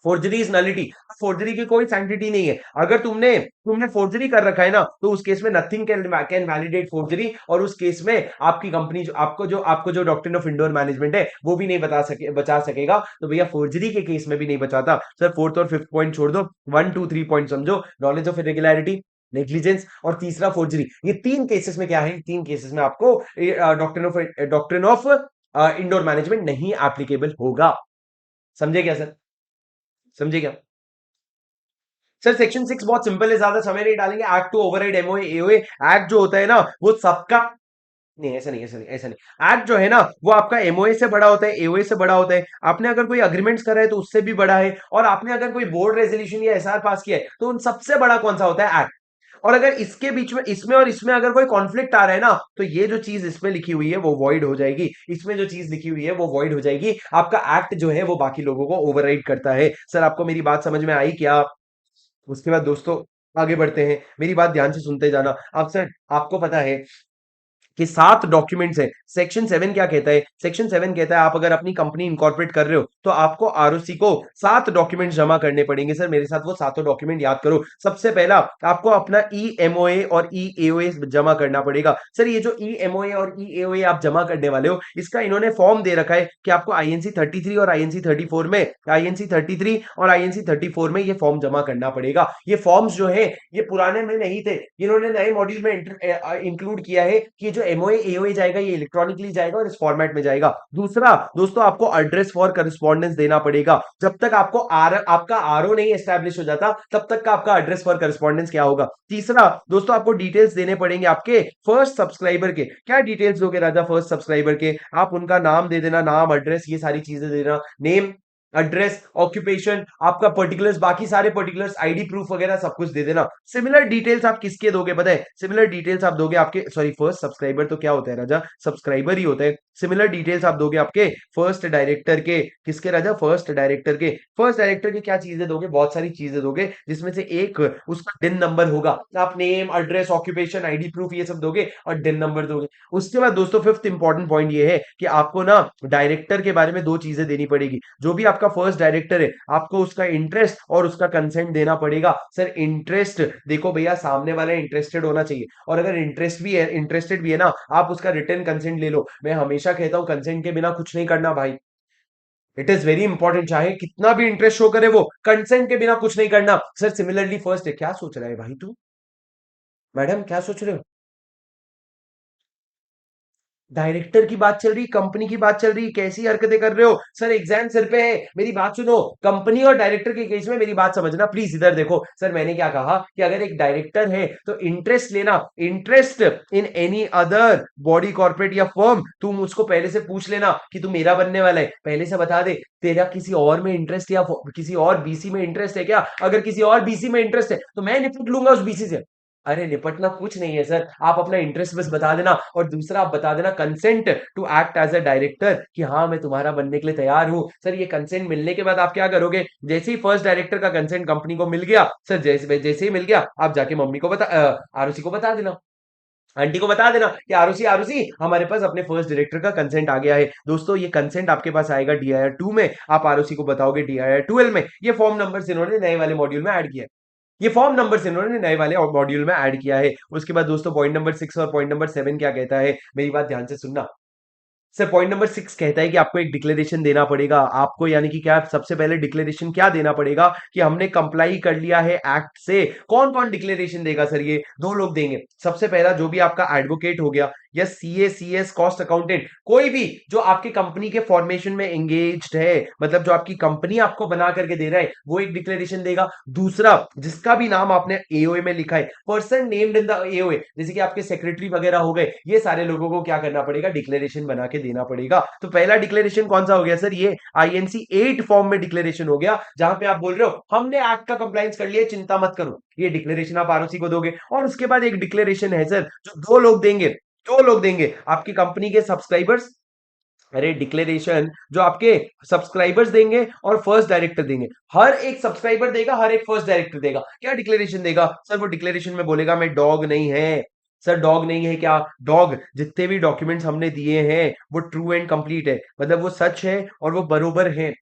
Forgery is nullity. Forgery की कोई सैंक्टिटी नहीं है। अगर तुमने तुमने फोर्जरी कर रखा है ना, तो उस केस में नथिंग कैन वैलिडेट फोर्जरी, और उस केस में आपकी कंपनी जो आपको जो डॉक्ट्रिन ऑफ इंडोर मैनेजमेंट है वो भी नहीं बचा सकेगा। तो भैया फोर्जरी के केस में भी नहीं बचाता। सर फोर्थ और फिफ्थ पॉइंट छोड़ दो, 1 2 3 पॉइंट समझो। नॉलेज ऑफ इरेगुलरिटी, नेग्लिजेंस और तीसरा फोर्जरी। ये 3 केसेस में क्या है, 3 केसेस में आपको डॉक्ट्रिन ऑफ इंडोर मैनेजमेंट नहीं एप्लीकेबल होगा। समझे क्या सर? समझे क्या? सर सेक्शन 6 बहुत सिंपल है, ज्यादा समय नहीं डालेंगे। Act to override MOA AOA. Act जो होता है ना वो सबका नहीं, ऐसा नहीं, ऐसा नहीं, ऐसा नहीं। एक्ट जो है ना वो आपका एमओए से बड़ा होता है, एओए से बड़ा होता है। आपने अगर कोई अग्रीमेंट्स करा है तो उससे भी बड़ा है, और आपने अगर कोई बोर्ड रेजोल्यूशन या एसआर पास किया है तो उन सबसे बड़ा कौन सा होता है? एक्ट। और अगर इसके बीच में, इसमें और इसमें अगर कोई कॉन्फ्लिक्ट आ रहा है ना, तो ये जो चीज इसमें लिखी हुई है वो वॉइड हो जाएगी, इसमें जो चीज लिखी हुई है वो वॉइड हो जाएगी। आपका एक्ट जो है वो बाकी लोगों को ओवरराइड करता है। सर आपको मेरी बात समझ में आई क्या? उसके बाद दोस्तों आगे बढ़ते हैं, मेरी बात ध्यान से सुनते जाना। अब सर आपको पता है कि 7 डॉक्यूमेंट्स हैं। सेक्शन 7 क्या कहता है? सेक्शन 7 कहता है आप अगर अपनी कंपनी इनकॉर्पोरेट कर रहे हो तो आपको आरओसी को 7 डॉक्यूमेंट जमा करने पड़ेंगे सर। मेरे साथ वो सातों डॉक्यूमेंट याद करो। सबसे पहला आपको अपना ईएमओए और ईएओए जमा करना पड़ेगा। सर ये जो ईएमओए और ईएओए आप जमा करने वाले हो, इसका इन्होंने फॉर्म दे रखा है कि आपको आईएनसी 33 और आईएनसी 34 में, आईएनसी 33 और आईएनसी 34 में ये फॉर्म जमा करना पड़ेगा। ये फॉर्म्स जो है ये पुराने में नहीं थे, इन्होंने नए मॉड्यूल में इंक्लूड किया है कि जो एमओए एओए जाएगा ये इलेक्ट्रॉनिकली जाएगा और इस फॉर्मेट में जाएगा। दूसरा दोस्तों, आपको एड्रेस फॉर करस्पॉन्डेंस देना पड़ेगा। जब तक आपको आपका आरओ नहीं एस्टैब्लिश हो जाता तब तक का आपका एड्रेस फॉर करस्पॉन्डेंस क्या होगा। तीसरा दोस्तों, आपको डिटेल्स देने पड़ेंगे आपके फर्स्ट सब्सक्राइबर के। क्या डिटेल्स दोगे राजा फर्स्ट सब्सक्राइबर के? आप उनका नाम दे देना, नाम एड्रेस ये सारी चीजें देना। नेम, एड्रेस, ऑक्यूपेशन, आपका पर्टिकुलर्स, बाकी सारे पर्टिकुलर्स, आईडी प्रूफ वगैरह सब कुछ दे देना। सिमिलर डिटेल्स आप किसके दोगे पता है? सिमिलर डिटेल्स आप दोगे आपके, सॉरी फर्स्ट सब्सक्राइबर तो क्या होता है राजा? सब्सक्राइबर ही होता है। सिमिलर डिटेल्स आप दोगे आपके फर्स्ट डायरेक्टर के। किसके राजा? फर्स्ट डायरेक्टर के। फर्स्ट डायरेक्टर के क्या चीजें दोगे? बहुत सारी चीजें दोगे, जिसमें से एक उसका डिन नंबर होगा। आप name, address, occupation, ID proof ये सब दोगे और डिन नंबर दोगे। उसके बाद दोस्तों फिफ्थ इंपॉर्टेंट पॉइंट ये है कि आपको ना डायरेक्टर के बारे में दो चीजें देनी पड़ेगी। जो भी आपका फर्स्ट डायरेक्टर है आपको उसका इंटरेस्ट और उसका कंसेंट देना पड़ेगा। सर इंटरेस्ट देखो भैया, सामने वाला इंटरेस्टेड होना चाहिए, और अगर इंटरेस्ट भी है, इंटरेस्टेड भी है ना, आप उसका रिटर्न कंसेंट ले लो। मैं हमेशा कहता हूं कंसेंट के बिना कुछ नहीं करना भाई। इट इज वेरी इंपॉर्टेंट, चाहे कितना भी इंटरेस्ट शो करे वो, कंसेंट के बिना कुछ नहीं करना। सर सिमिलरली फर्स्ट है, क्या सोच रहा है भाई तू? मैडम क्या सोच रहे हो? डायरेक्टर की बात चल रही, कंपनी की बात चल रही, कैसी हरकतें कर रहे हो? सर एग्जाम सिर पे है, मेरी बात सुनो। कंपनी और डायरेक्टर के केस में मेरी बात समझना प्लीज। इधर देखो सर, मैंने क्या कहा कि अगर एक डायरेक्टर है तो इंटरेस्ट लेना, interest in any other body corporate या फर्म, तुम उसको पहले से पूछ लेना कि तू मेरा बनने वाला है, पहले से बता दे तेरा किसी और में इंटरेस्ट या किसी और बीसी में इंटरेस्ट है क्या? अगर किसी और बीसी में इंटरेस्ट है तो मैं निपट लूंगा उस बीसी से। अरे निपटना कुछ नहीं है सर, आप अपना इंटरेस्ट बस बता देना, और दूसरा आप बता देना consent to act as a director, कि हाँ मैं तुम्हारा बनने के लिए तैयार हूं। सर ये कंसेंट मिलने के बाद आप क्या करोगे? जैसे ही फर्स्ट डायरेक्टर का कंसेंट कंपनी को मिल गया सर, जैसे जैसे ही मिल गया आप जाके मम्मी को बता, आरुषि को बता देना, आंटी को बता देना कि आरुषि आरुषि हमारे पास अपने फर्स्ट डायरेक्टर का कंसेंट आ गया है। दोस्तों ये कंसेंट आपके पास आएगा डीआईआर 2 में, आप आरुषि को बताओगे डीआईआर 12 में। ये फॉर्म नंबर इन्होंने नए वाले मॉड्यूल में ऐड किया है, ये फॉर्म नंबर इन्होंने नए वाले मॉड्यूल में ऐड किया है। उसके बाद दोस्तों पॉइंट नंबर 6 और पॉइंट नंबर 7 क्या कहता है, मेरी बात ध्यान से सुनना। सर पॉइंट नंबर 6 कहता है कि आपको एक डिक्लेरेशन देना पड़ेगा। आपको यानी कि क्या, सबसे पहले डिक्लेरेशन क्या देना पड़ेगा कि हमने कंप्लाई कर लिया है एक्ट से। कौन कौन डिक्लेरेशन देगा सर? ये दो लोग देंगे। सबसे पहला जो भी आपका एडवोकेट हो गया या सीए, सीएस, कॉस्ट अकाउंटेंट, कोई भी जो आपकी कंपनी के फॉर्मेशन में एंगेज्ड है, मतलब जो आपकी कंपनी आपको बना करके दे रहा है, वो एक डिक्लेरेशन देगा। दूसरा, जिसका भी नाम आपने एओए में लिखा है, person named in the AOA, जैसे कि आपके सेक्रेटरी वगैरह हो गए, ये सारे लोगों को क्या करना पड़ेगा? डिक्लेरेशन बना के देना पड़ेगा। तो पहला डिक्लेरेशन कौन सा हो गया सर? ये आईएनसी 8 फॉर्म में डिक्लेरेशन हो गया, जहां पे आप बोल रहे हो हमने एक्ट का कंप्लायंस कर लिया, चिंता मत करो। ये डिक्लेरेशन आप आरओसी को दोगे। और उसके बाद एक डिक्लेरेशन है सर जो दो लोग देंगे, दो लोग देंगे आपकी कंपनी के सब्सक्राइबर्स। अरे डिक्लेरेशन जो आपके सब्सक्राइबर्स देंगे और फर्स्ट डायरेक्टर देंगे, हर एक सब्सक्राइबर देगा, हर एक फर्स्ट डायरेक्टर देगा। क्या डिक्लेरेशन देगा सर? वो डिक्लेरेशन में बोलेगा मैं डॉग नहीं है। सर डॉग नहीं है क्या? डॉग, जितने भी डॉक्यूमेंट्स हमने दिए हैं वो ट्रू एंड कंप्लीट है, मतलब वो सच है और वो बरोबर है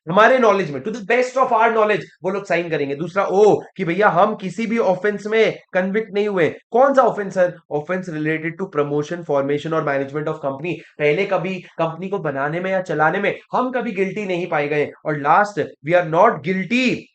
हमारे नॉलेज में, to the best of our knowledge वो लोग साइन करेंगे। दूसरा ओ, कि भैया हम किसी भी ऑफेंस में कन्विक्ट नहीं हुए। कौन सा offence sir? Offence related to promotion, formation और मैनेजमेंट ऑफ कंपनी। पहले कभी कंपनी को बनाने में या चलाने में हम कभी गिल्टी नहीं पाए गए। और last, we are not guilty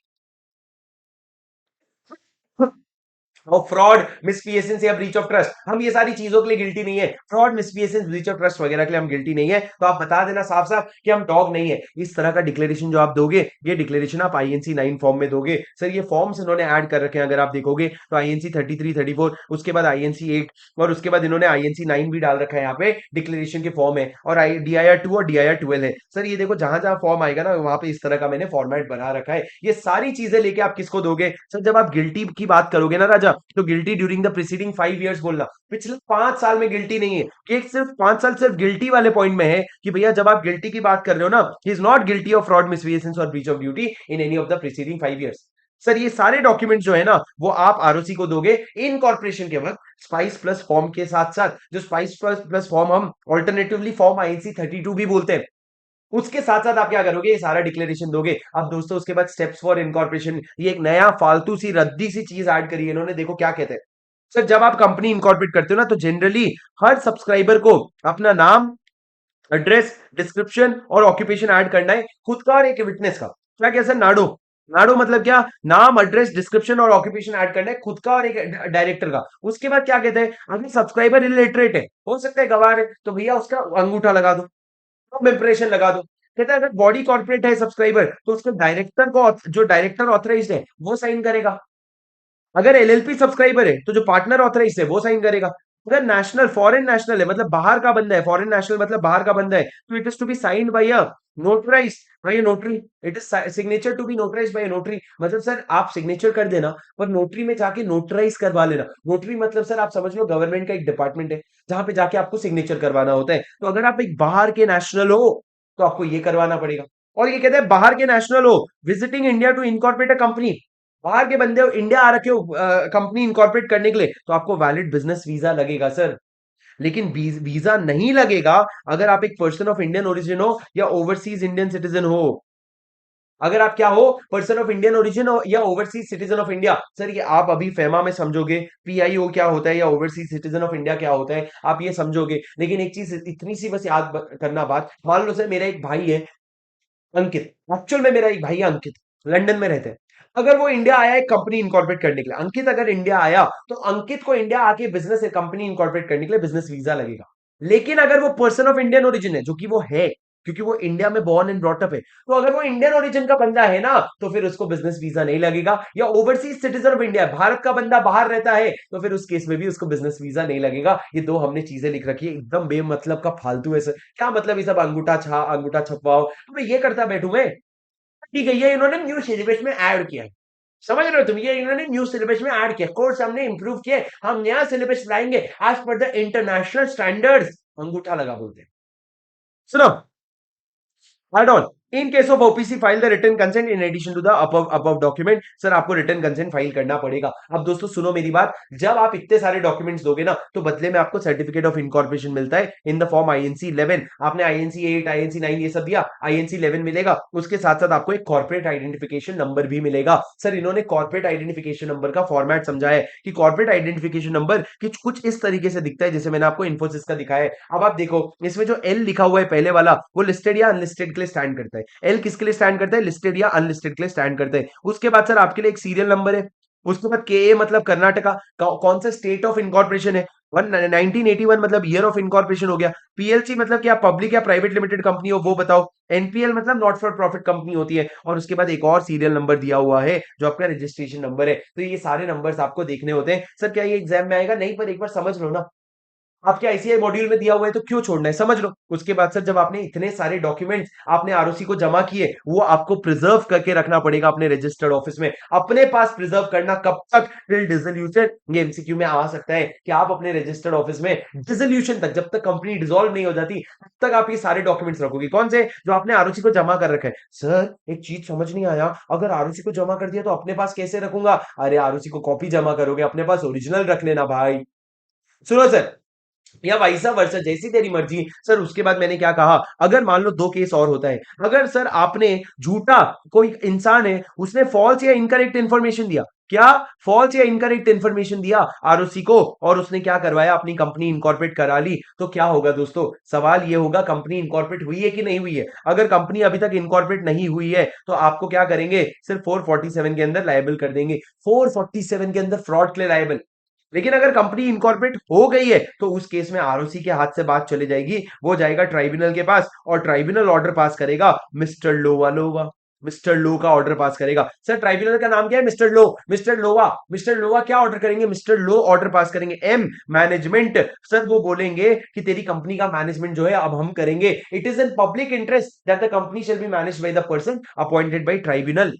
और फ्रॉड, मिसफिएसेंस या ब्रीच ऑफ ट्रस्ट, हम ये सारी चीजों के लिए गिल्टी नहीं है। फ्रॉड, मिसफिएसेंस, ब्रीच ऑफ ट्रस्ट वगैरह के लिए हम गिल्टी नहीं है। तो आप बता देना साफ साफ कि हम डॉग नहीं है। इस तरह का डिक्लेरेशन जो आप दोगे, ये डिक्लेरेशन आप आईएनसी 9 फॉर्म में दोगे। सर ये फॉर्म्स इन्होंने ऐड कर रखे हैं, अगर आप देखोगे तो आईएनसी 33, 34, उसके बाद आईएनसी 8, और उसके बाद इन्होंने आईएनसी 9 भी डाल रखा है। यहाँ पे डिक्लेरेशन के फॉर्म है, और डीआईआर 2 और डीआईआर 12 है। सर ये देखो जहां जहां फॉर्म आएगा ना, वहां पे इस तरह का मैंने फॉर्मेट बना रखा है। ये सारी चीजें लेके आप किसको दोगे सर? जब आप गिल्टी की बात करोगे ना राजा, तो guilty during the preceding 5 years बोलना, पिछले 5 साल में गिल्टी नहीं है। एक सिर्फ 5 साल सिर्फ गिल्टी वाले पॉइंट में है कि भैया जब आप गिल्टी की बात कर रहे हो ना, he is not guilty of fraud, misfeasance और breach of duty in any of the preceding 5 years। Sir ये सारे डॉक्यूमेंट जो है ना, वो आप आरओसी को दोगे इनकॉर्पोरेशन के वक्त, स्पाइस प्लस फॉर्म के साथ साथ। जो स्पाइस प्लस फॉर्म हम ऑल्टरनेटिवली फॉर्म आईएनसी 32 भी बोलते हैं, उसके साथ साथ आप क्या करोगे, ये सारा डिक्लेरेशन दोगे। अब दोस्तों उसके बाद स्टेप्स फॉर इनकॉर्पोरेशन, ये एक नया फालतू सी रद्दी सी चीज ऐड करी है इन्होंने। देखो क्या कहते हैं सर, जब आप कंपनी इनकॉर्पोरेट करते हो ना, तो जनरली हर सब्सक्राइबर को अपना नाम, एड्रेस, डिस्क्रिप्शन और ऑक्यूपेशन ऐड करना है, खुद का और एक विटनेस का। क्या क्या सर, नाडो। नाडो मतलब क्या, नाम, एड्रेस, डिस्क्रिप्शन और ऑक्यूपेशन ऐड करना है, खुद का और एक डायरेक्टर का। उसके बाद क्या कहते हैं, अगर सब्सक्राइबर इलिटरेट है, हो सकता है गवार है, तो भैया उसका अंगूठा लगा दो, इंप्रेशन लगा दो। कहता है अगर बॉडी कॉर्पोरेट है सब्सक्राइबर, तो उसके डायरेक्टर को, जो डायरेक्टर ऑथराइज्ड है वो साइन करेगा। अगर एलएलपी सब्सक्राइबर है, तो जो पार्टनर ऑथराइज है वो साइन करेगा। अगर नेशनल, फॉरेन नेशनल है, मतलब बाहर का बंदा है, फॉरेन नेशनल मतलब बाहर का बंदा है, तो it is to be signed by a notarise, by a notary. It is signature to be notarise by a notary. मतलब सर आप सिग्नेचर कर देना, पर नोटरी में जाके नोटराइज करवा लेना। नोटरी मतलब सर आप समझ लो गवर्नमेंट का एक डिपार्टमेंट है, जहां पे जाके आपको सिग्नेचर करवाना होता है। तो अगर आप एक बाहर के नेशनल हो, तो आपको ये करवाना पड़ेगा। और ये कहते हैं बाहर के नेशनल हो, visiting India to incorporate a company, बाहर के बंदे हो, इंडिया आ रखे हो कंपनी इनकॉर्पोरेट करने के लिए, तो आपको वैलिड बिजनेस वीजा लगेगा सर। लेकिन वीजा नहीं लगेगा अगर आप एक पर्सन ऑफ इंडियन ओरिजिन हो या ओवरसीज इंडियन सिटीजन हो। अगर आप क्या हो, पर्सन ऑफ इंडियन ओरिजिन हो या overseas citizen of India. Sir ये आप अभी फेमा में समझोगे पीआईओ क्या होता है या ओवरसीज सिटीजन ऑफ इंडिया क्या होता है, आप ये समझोगे। लेकिन एक चीज इतनी सी बस याद करना बात, मान लो सर मेरा एक भाई है अंकित, एक्चुअल में मेरा एक भाई है अंकित, लंदन में रहते हैं। अगर वो इंडिया आया एक कंपनी इनकॉर्पोरेट करने के लिए, अंकित अगर इंडिया आया, तो अंकित को इंडिया आके बिजनेस कंपनी इनकॉर्पोरेट करने के लिए बिजनेस वीजा लगेगा। लेकिन अगर वो पर्सन ऑफ इंडियन ओरिजिन है, जो कि वो है, क्योंकि वो इंडिया में बॉर्न एंड ब्रॉट अप है, तो अगर वो इंडियन ओरिजिन का बंदा है ना, तो फिर उसको बिजनेस वीजा नहीं लगेगा। या overseas citizen of India, Bharat का बंदा बाहर रहता है, तो फिर उस केस में भी उसको बिजनेस वीजा नहीं लगेगा। ये दो हमने चीजें लिख रखी है, एकदम बेमतलब का फालतू है सर। क्या मतलब ये सब अंगूठा छपवाओ, तो मैं ये करता बैठू मैं। ठीक है, ये इन्होंने न्यू सिलेबस में ऐड किया है, समझ रहे हो तुम, ये इन्होंने न्यू सिलेबस में ऐड किया, कोर्स हमने इंप्रूव किए, हम नया सिलेबस लाएंगे as per the international standards. अंगूठा लगा बोलते हैं। सुनो, Add on. In case of OPC, file the written consent in addition to the above document. Sir आपको रिटर्न कंसेंट फाइल करना पड़ेगा। अब दोस्तों सुनो मेरी बात, जब आप इतने सारे डॉक्यूमेंट्स दोगे ना, तो बदले में आपको सर्टिफिकेट ऑफ इनकॉर्पोरेशन मिलता है इन द फॉर्म आईएनसी 11। आपने आईएनसी 8, आईएनसी 9 ये सब दिया, आईएनसी 11 मिलेगा। उसके साथ साथ आपको एक कॉर्पोरेट आइडेंटिफिकेशन नंबर भी मिलेगा। सर इन्होंने कॉर्पोरेट आइडेंटिफिकेशन नंबर का फॉर्मेट समझाया है कि कॉर्पोरेट आइडेंटिफिकेशन नंबर कुछ इस तरीके से दिखता है, जैसे मैंने आपको इन्फोसिस का दिखाया है। अब आप देखो, इसमें जो एल लिखा हुआ है पहले वाला, वो लिस्टेड या अनलिस्टेड के लिए स्टैंड करता है। एल किसके लिए स्टैंड करता है, लिस्टेड या अनलिस्टेड के लिए स्टैंड करता है। उसके बाद सर आपके लिए एक सीरियल नंबर है। उसके बाद के ए मतलब कर्नाटका, कौन सा स्टेट ऑफ इनकॉर्पोरेशन है। 1981 मतलब ईयर ऑफ इनकॉर्पोरेशन हो गया। पीएलसी मतलब क्या, पब्लिक या प्राइवेट लिमिटेड कंपनी हो वो बताओ। एनपीएल मतलब नॉट फॉर प्रॉफिट कंपनी होती है। और उसके बाद एक और सीरियल नंबर दिया हुआ है जो आपका रजिस्ट्रेशन नंबर है। तो ये सारे नंबर्स आपको देखने होते हैं। सर क्या ये एग्जाम में आएगा, नहीं, पर एक बार समझ लो ना, आपके आईसीआई मॉड्यूल में दिया हुआ है तो क्यों छोड़ना है, समझ लो। उसके बाद सर जब आपने इतने सारे डॉक्यूमेंट्स आपने आरओसी को जमा किए, वो आपको प्रिजर्व करके रखना पड़ेगा अपने रजिस्टर्ड ऑफिस में, अपने पास प्रिजर्व करना कब तक, टिल डिसोल्यूशन। ये एमसीक्यू में आ सकता है कि आप अपने रजिस्टर्ड ऑफिस में डिसोल्यूशन तक, जब तक कंपनी डिसॉल्व नहीं हो जाती, तब तक आप ये सारे डॉक्यूमेंट्स रखोगे। कौन से, जो आपने आरओसी को जमा कर रखा है। सर एक चीज समझ नहीं आया, अगर आरओसी को जमा कर दिया तो अपने पास कैसे रखूंगा। अरे आरओसी को कॉपी जमा करोगे, अपने पास ओरिजिनल रख लेना भाई। सुनो सर, या वाइसा वर्सा, जैसी तेरी मर्जी। सर उसके बाद मैंने क्या कहा, अगर मान लो दो केस और होता है, अगर सर आपने झूठा, कोई इंसान है उसने फॉल्स या इनकरेक्ट इंफॉर्मेशन दिया, क्या, फॉल्स या इनकरेक्ट इंफॉर्मेशन दिया आरओसी को, और उसने क्या करवाया, अपनी कंपनी इनकॉर्पोरेट करा ली, तो क्या होगा दोस्तों, सवाल ये होगा कंपनी इनकॉर्पोरेट हुई है कि नहीं हुई है। अगर कंपनी अभी तक इनकॉर्पोरेट नहीं हुई है, तो आपको क्या करेंगे, सिर्फ 447 के अंदर लायबल कर देंगे, 447 के अंदर फ्रॉड के लिए लायबल। लेकिन अगर कंपनी इनकॉर्पोरेट हो गई है, तो उस केस में आरओसी के हाथ से बात चली जाएगी, वो जाएगा ट्राइब्यूनल के पास, और ट्राइब्यूनल ऑर्डर पास करेगा, मिस्टर लोवा लोवा, मिस्टर लो का ऑर्डर पास करेगा। सर ट्राइब्यूनल का नाम क्या है, मिस्टर लो, मिस्टर लोवा, मिस्टर लोवा क्या ऑर्डर करेंगे, मिस्टर लो ऑर्डर पास करेंगे। एम, मैनेजमेंट, सर वो बोलेंगे कि तेरी कंपनी का मैनेजमेंट जो है अब हम करेंगे। It is in public interest that the company shall be managed by the person appointed by tribunal.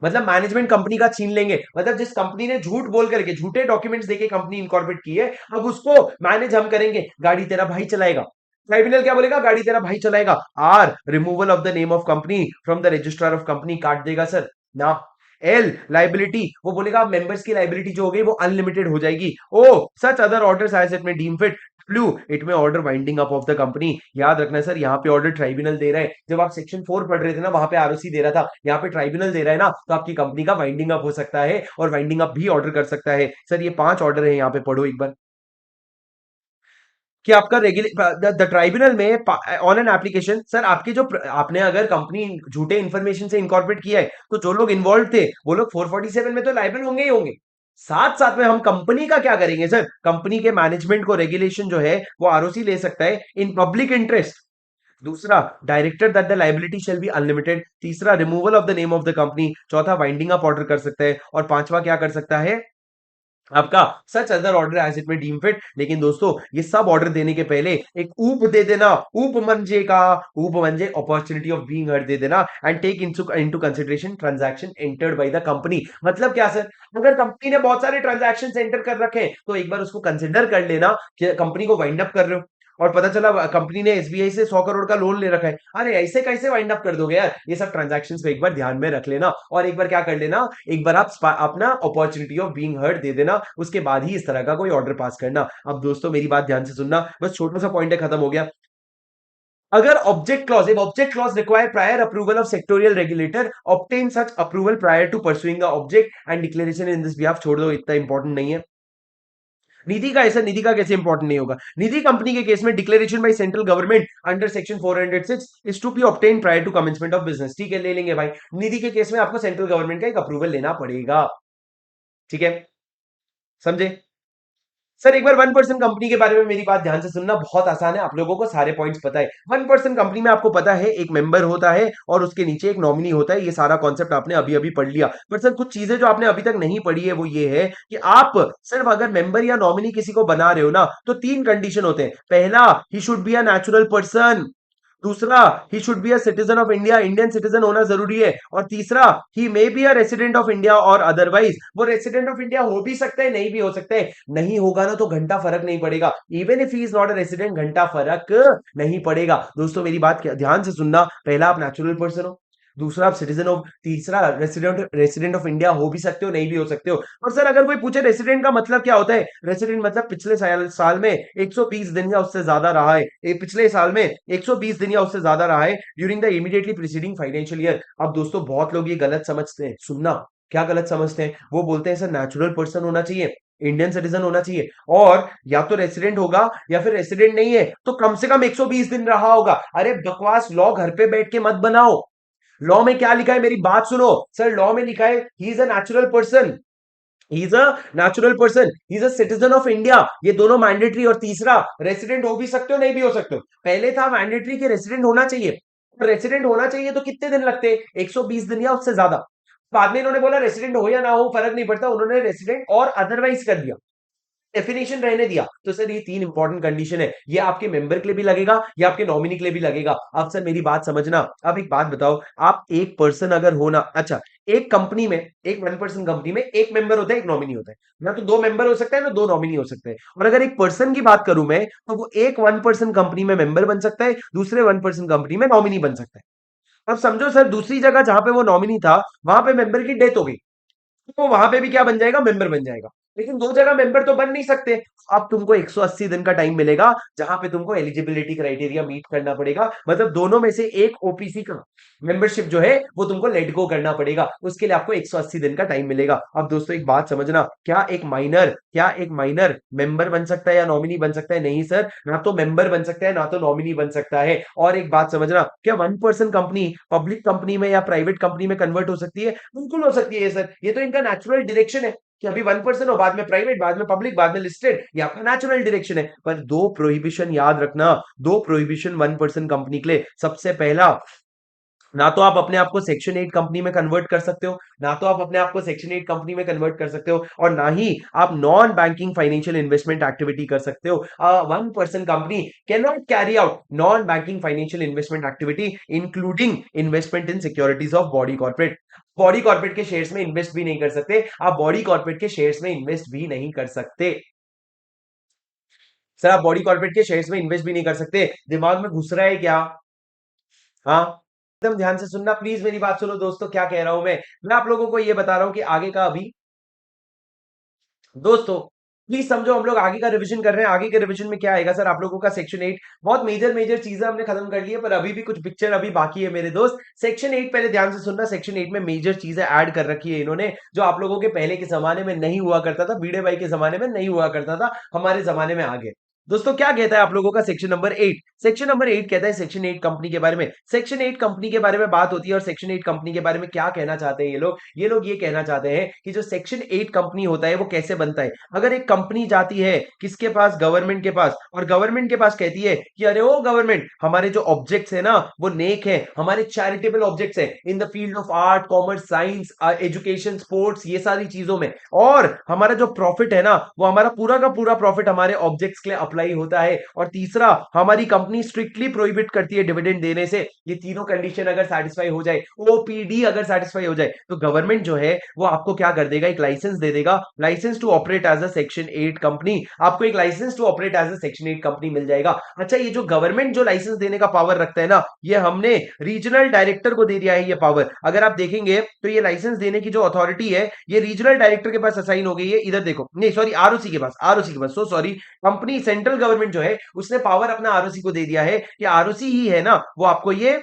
मतलब मैनेजमेंट कंपनी का छीन लेंगे, मतलब जिस कंपनी ने झूठ बोल करके, झूठे डॉक्यूमेंट्स देके कंपनी इनकॉर्पोरेट की है, अब उसको मैनेज हम करेंगे, गाड़ी तेरा भाई चलाएगा। ट्राइब्यूनल क्या बोलेगा, गाड़ी तेरा भाई चलाएगा। Or, removal of the name of company from the registrar of company, काट देगा सर ना। एल, लाइबिलिटी, वो बोलेगा मेंबर्स की लाइबिलिटी जो हो गई वो अनलिमिटेड हो जाएगी। Or, such other orders as it may deem fit, ब्लू it may order winding up of the company. याद रखना सर, यहाँ पे ऑर्डर ट्राइब्यूनल दे रहा है। जब आप सेक्शन 4 पढ़ रहे थे ना, वहां पे आरओसी दे रहा था, यहाँ पे ट्राइब्यूनल दे रहा है ना, तो आपकी कंपनी का वाइंडिंग अप हो सकता है और वाइंडिंग अप भी ऑर्डर कर सकता है। सर ये 5 ऑर्डर है, यहाँ पे पढ़ो एक बार कि आपका रेगुलर द ट्राइब्यूनल में ऑन एन एप्लीकेशन। सर आपके जो आपने अगर कंपनी झूठे इंफॉर्मेशन से इनकॉर्पोरेट किया है, तो जो लोग इन्वॉल्व थे वो लोग 447 में तो लाइबल होंगे ही होंगे। साथ साथ में हम कंपनी का क्या करेंगे सर, कंपनी के मैनेजमेंट को रेगुलेशन जो है वो आरओसी ले सकता है इन पब्लिक इंटरेस्ट। दूसरा, director that the liability shall be unlimited. तीसरा, removal of the name of the company. चौथा, वाइंडिंग अप ऑर्डर कर सकता है। और पांचवा क्या कर सकता है आपका, such other order as it may deem fit. लेकिन दोस्तों ये सब ऑर्डर देने के पहले एक ऊप दे देना, ऊप मंजे का, ऊप मंजे अपॉर्चुनिटी ऑफ बीइंग हर्ड दे देना, and take into consideration transaction entered by the company. मतलब क्या सर, अगर कंपनी ने बहुत सारे ट्रांजैक्शन एंटर कर रखे हैं, तो एक बार उसको कंसिडर कर लेना कि कंपनी को वाइंड अप कर रहे हो, और पता चला कंपनी ने एसबीआई से 100 करोड़ का लोन ले रखा है। अरे ऐसे कैसे वाइंड अप कर दोगे यार, ये सब ट्रांजैक्शंस को एक बार ध्यान में रख लेना, और एक बार क्या कर लेना, एक बार आप अपना अपॉर्चुनिटी ऑफ बीइंग हर्ड दे देना, उसके बाद ही इस तरह का कोई ऑर्डर पास करना। अब दोस्तों मेरी बात ध्यान से सुनना, बस छोटा सा पॉइंट है, खत्म हो गया। अगर object clause, if object clause require prior approval of sectorial regulator, obtain such approval prior to pursuing the object and declaration in this behalf। छोड़ दो, इतना इंपॉर्टेंट नहीं है। निधि का ऐसा, निधि का कैसे इंपॉर्टेंट नहीं होगा, निधि कंपनी के केस में declaration by central government under section 406 is to be obtain prior to commencement of business. ठीक है, ले लेंगे भाई, निधि के केस में आपको सेंट्रल गवर्नमेंट का एक अप्रूवल लेना पड़ेगा। ठीक है, समझे। सर एक बार 1% कंपनी के बारे में मेरी बात ध्यान से सुनना, बहुत आसान है, आप लोगों को सारे पॉइंट्स पता है। 1% कंपनी में आपको पता है एक मेंबर होता है और उसके नीचे एक नॉमिनी होता है, ये सारा कॉन्सेप्ट आपने अभी अभी पढ़ लिया। पर सर कुछ चीजें जो आपने अभी तक नहीं पढ़ी है वो ये है कि आप सिर्फ अगर मेंबर या नॉमिनी किसी को बना रहे हो ना, तो 3 कंडीशन होते हैं। पहला, he should be a natural person. दूसरा, he should be a citizen of India, Indian citizen होना जरूरी है। और तीसरा, he may be a resident of India और अदरवाइज। वो रेसिडेंट ऑफ इंडिया हो भी सकता है, नहीं भी हो सकता है, नहीं होगा ना तो घंटा फर्क नहीं पड़ेगा। Even if he is not a resident, घंटा फर्क नहीं पड़ेगा। दोस्तों मेरी बात ध्यान से सुनना, पहला आप नेचुरल पर्सन हो, दूसरा आप सिटीजन ऑफ, तीसरा रेसिडेंट रेसिडेंट ऑफ इंडिया हो भी सकते हो, नहीं भी हो सकते हो। और सर अगर कोई पूछे रेसिडेंट का मतलब क्या होता है, रेसिडेंट मतलब पिछले साल में 120 दिन या उससे ज्यादा रहा है, पिछले साल में 120 दिन या उससे ज्यादा रहा है during the immediately preceding financial year. अब दोस्तों बहुत लोग ये गलत समझते हैं, सुनना क्या गलत समझते हैं, वो बोलते हैं सर नेचुरल पर्सन होना चाहिए, इंडियन सिटीजन होना चाहिए, और या तो रेसिडेंट होगा या फिर रेसिडेंट नहीं है तो कम से कम 120 दिन रहा होगा। अरे बकवास लॉ घर पे बैठ के मत बनाओ। लॉ में क्या लिखा है, मेरी बात सुनो सर, लॉ में लिखा है he is a natural person, he is a natural person, he is a citizen of India, ये दोनों मैंडेटरी। और तीसरा, रेसिडेंट हो भी सकते हो, नहीं भी हो सकते हो। पहले था मैंडेटरी कि रेसिडेंट होना चाहिए, रेसिडेंट होना चाहिए तो कितने दिन लगते, 120 दिन या उससे ज्यादा। बाद में इन्होंने बोला रेसिडेंट हो या ना हो फर्क नहीं पड़ता, उन्होंने रेसिडेंट और अदरवाइज कर दिया, डेफिनेशन रहने दिया। तो सर ये 3 इंपॉर्टेंट कंडीशन है, ये आपके मेंबर के लिए भी लगेगा, ये आपके नॉमिनी के लिए भी लगेगा। अब सर मेरी बात समझना, अब एक बात बताओ, आप एक पर्सन अगर होना, अच्छा, एक कंपनी में, एक 1% कंपनी में एक मेंबर होता है, एक नॉमिनी होता है, ना तो 2 मेंबर हो सकता है ना 2 नॉमिनी हो सकते हैं। और अगर एक पर्सन की बात करूं मैं, तो वो एक 1% कंपनी में मेंबर बन सकता है, दूसरे 1% कंपनी में नॉमिनी बन सकता है। अब समझो सर दूसरी जगह जहां पे वो नॉमिनी था, वहां पे मेंबर की डेथ हो गई, तो वहां पे भी क्या बन जाएगा, मेंबर बन जाएगा। लेकिन दो जगह मेंबर तो बन नहीं सकते। अब तुमको 180 दिन का टाइम मिलेगा, जहां पे तुमको एलिजिबिलिटी क्राइटेरिया मीट करना पड़ेगा, मतलब दोनों में से एक ओपीसी का मेंबरशिप जो है वो तुमको लेट गो करना पड़ेगा, उसके लिए आपको 180 दिन का टाइम मिलेगा। अब दोस्तों एक बात समझना, क्या एक माइनर मेंबर बन सकता है या नॉमिनी बन सकता है, नहीं सर, ना तो मेंबर बन सकता है ना तो नॉमिनी बन सकता है। और एक बात समझना, क्या 1% कंपनी पब्लिक कंपनी में या प्राइवेट कंपनी में कन्वर्ट हो सकती है, बिल्कुल हो सकती है सर, ये तो इनका नेचुरल डायरेक्शन है कि अभी 1% हो, बाद में प्राइवेट, बाद में पब्लिक, बाद में लिस्टेड, ये आपका नेचुरल डायरेक्शन है। पर दो प्रोहिबिशन याद रखना, दो प्रोहिबिशन 1% कंपनी के लिए। सबसे पहला, ना तो आप अपने आप को सेक्शन 8 कंपनी में कन्वर्ट कर सकते हो, ना तो आप अपने आप को सेक्शन 8 कंपनी में कन्वर्ट कर सकते हो, और ना ही आप non banking financial investment activity कर सकते हो। 1% company can not carry out non banking financial investment activity including investment in securities of body corporate. Body corporate के शेयर्स में इन्वेस्ट भी नहीं कर सकते, आप बॉडी कॉर्पोरेट के शेयर्स में इन्वेस्ट भी नहीं कर सकते। सर आप बॉडी कॉर्पोरेट के शेयर्स में इन्वेस्ट भी नहीं कर सकते, दिमाग में घुस रहा है क्या? हाँ, एकदम ध्यान से सुनना प्लीज, मेरी बात सुनो दोस्तों, क्या कह रहा हूं मैं आप लोगों को ये बता रहा हूं कि आगे का अभी, दोस्तों प्लीज समझो, हम लोग आगे का रिवीजन कर रहे हैं। आगे के रिवीजन में क्या आएगा सर, आप लोगों का सेक्शन 8 बहुत मेजर मेजर चीजें हमने खत्म कर ली है, पर अभी भी कुछ पिक्चर अभी बाकी है मेरे दोस्त। सेक्शन 8 पहले ध्यान से सुनना। सेक्शन 8 में मेजर चीजें ऐड कर रखी है इन्होंने, जो आप लोगों के पहले के जमाने में नहीं हुआ करता था, बीड़े भाई के जमाने में नहीं हुआ करता था, हमारे जमाने में आ गए। दोस्तों क्या कहता है आप लोगों का सेक्शन नंबर 8? सेक्शन नंबर 8 कहता है सेक्शन 8 कंपनी के बारे में। सेक्शन 8 कंपनी के बारे में बात होती है, और सेक्शन 8 कंपनी के बारे में क्या कहना चाहते हैं ये लोग ये कहना चाहते हैं कि जो सेक्शन 8 कंपनी होता है वो कैसे बनता है। अगर एक कंपनी जाती है किसके पास, गवर्नमेंट के पास, और गवर्नमेंट के पास कहती है कि अरे ओ गवर्नमेंट, हमारे जो ऑब्जेक्ट्स है ना वो नेक है, हमारे चैरिटेबल ऑब्जेक्ट्स है in the field of art, commerce, science, education, sports, ये सारी चीजों में, और हमारा जो प्रॉफिट है ना वो हमारा पूरा का पूरा प्रॉफिट हमारे ऑब्जेक्ट्स के लिए अप्लाई होता है, और तीसरा हमारी कंपनी स्ट्रिक्टली प्रोहिबिट करती है डिविडेंड देने से। ये तीनों कंडीशन अगर सेटिस्फाई हो जाए, ओपीडी अगर सेटिस्फाई हो जाए, तो गवर्नमेंट जो है वो आपको क्या कर देगा, एक लाइसेंस दे देगा, licence to operate as a section 8 company. आपको एक licence to operate as a section 8 company मिल जाएगा। अच्छा, ये जो गवर्नमेंट जो लाइसेंस देने का पावर रखता है ना, ये हमने रीजनल डायरेक्टर को दे दिया है ये पावर। अगर आप देखेंगे तो ये लाइसेंस देने की जो अथॉरिटी है ये रीजनल डायरेक्टर के पास असाइन हो गई है। इधर देखो, नहीं सॉरी, आरओसी के पास, आरओसी के पास, so sorry, company central government जो है उसने पावर अपना आरओसी को दे दिया है, कि आरओसी ही है ना वो आपको ये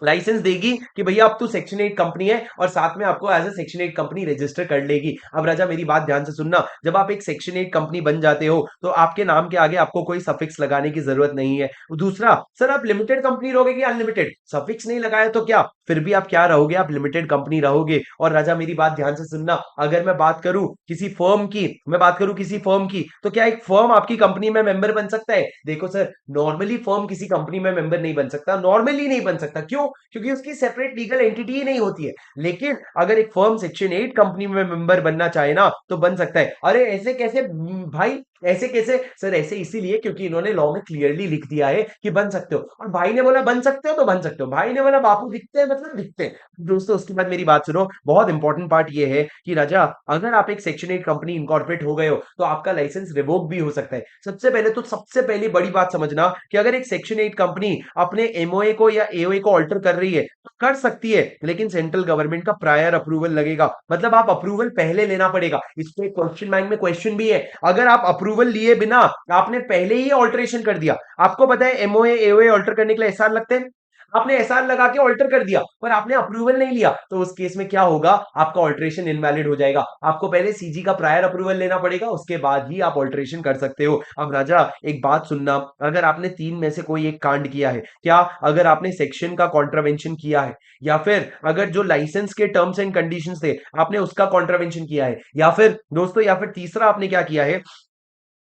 लाइसेंस देगी कि भैया अब तू सेक्शन 8 कंपनी है, और साथ में आपको as a section 8 company register कर लेगी। अब राजा मेरी बात ध्यान से सुनना, जब आप एक सेक्शन 8 कंपनी बन जाते हो तो आपके नाम के आगे आपको कोई सफिक्स लगाने की जरूरत नहीं है। दूसरा, सर आप लिमिटेड कंपनी रहोगे कि अनलिमिटेड? सफिक्स नहीं लगाया तो क्या, फिर भी आप क्या रहोगे, आप लिमिटेड कंपनी रहोगे। और राजा मेरी बात ध्यान से सुनना, अगर मैं बात करूं किसी फर्म की, मैं बात करूं किसी फर्म की, तो क्या एक फर्म आपकी कंपनी में मेंबर बन सकता है? देखो सर, नॉर्मली फर्म किसी कंपनी में मेंबर नहीं बन सकता, नॉर्मली नहीं बन सकता। क्यों? क्योंकि उसकी सेपरेट लीगल एंटिटी ही नहीं होती है। लेकिन अगर एक फर्म सेक्शन 8 कंपनी में मेंबर बनना चाहे ना तो बन सकता है। अरे ऐसे कैसे भाई, ऐसे कैसे सर? ऐसे इसीलिए क्योंकि इन्होंने लॉ में क्लियरली लिख दिया है कि बन सकते हो, और भाई ने बोला बन सकते हो तो बन सकते हो, भाई ने बोला बापू दिखते हैं मतलब दिखते हैं। दोस्तों उसके बाद मेरी बात सुनो, बहुत इंपॉर्टेंट पार्ट ये है कि राजा, अगर आप एक सेक्शन 8 कंपनी इनकॉर्पोरेट हो गए हो तो आपका लाइसेंस रिवोक भी हो सकता है। सबसे पहले तो सबसे पहली बड़ी बात समझना कि अगर एक सेक्शन 8 कंपनी अपने एमओए को या एओए को ऑल्टर कर रही है तो कर सकती है, लेकिन सेंट्रल गवर्नमेंट का प्रायर अप्रूवल लगेगा। मतलब आप अप्रूवल पहले लेना पड़ेगा। इस पे क्वेश्चन बैंक में क्वेश्चन भी है, अगर आप अप्रूवल लिए बिना आपने पहले ही ऑल्टरेशन कर दिया, आपको पता है एमओए एओए ऑल्टर करने के लिए एसआर लगते हैं, आपने एसआर लगा के ऑल्टर कर दिया पर आपने अप्रूवल नहीं लिया, तो उस केस में क्या होगा, आपका ऑल्टरेशन इनवैलिड हो जाएगा। आपको पहले सीजी का प्रायर अप्रूवल लेना पड़ेगा, उसके बाद ही आप ऑल्टरेशन कर सकते हो। अब राजा एक बात सुनना, अगर आपने तीन में से कोई एक कांड किया है, क्या अगर आपने सेक्शन का कॉन्ट्रावेंशन किया है, या फिर अगर जो लाइसेंस के टर्म्स एंड कंडीशंस थे आपने उसका कॉन्ट्रावेंशन किया है, या फिर दोस्तों, या फिर तीसरा आपने क्या किया है,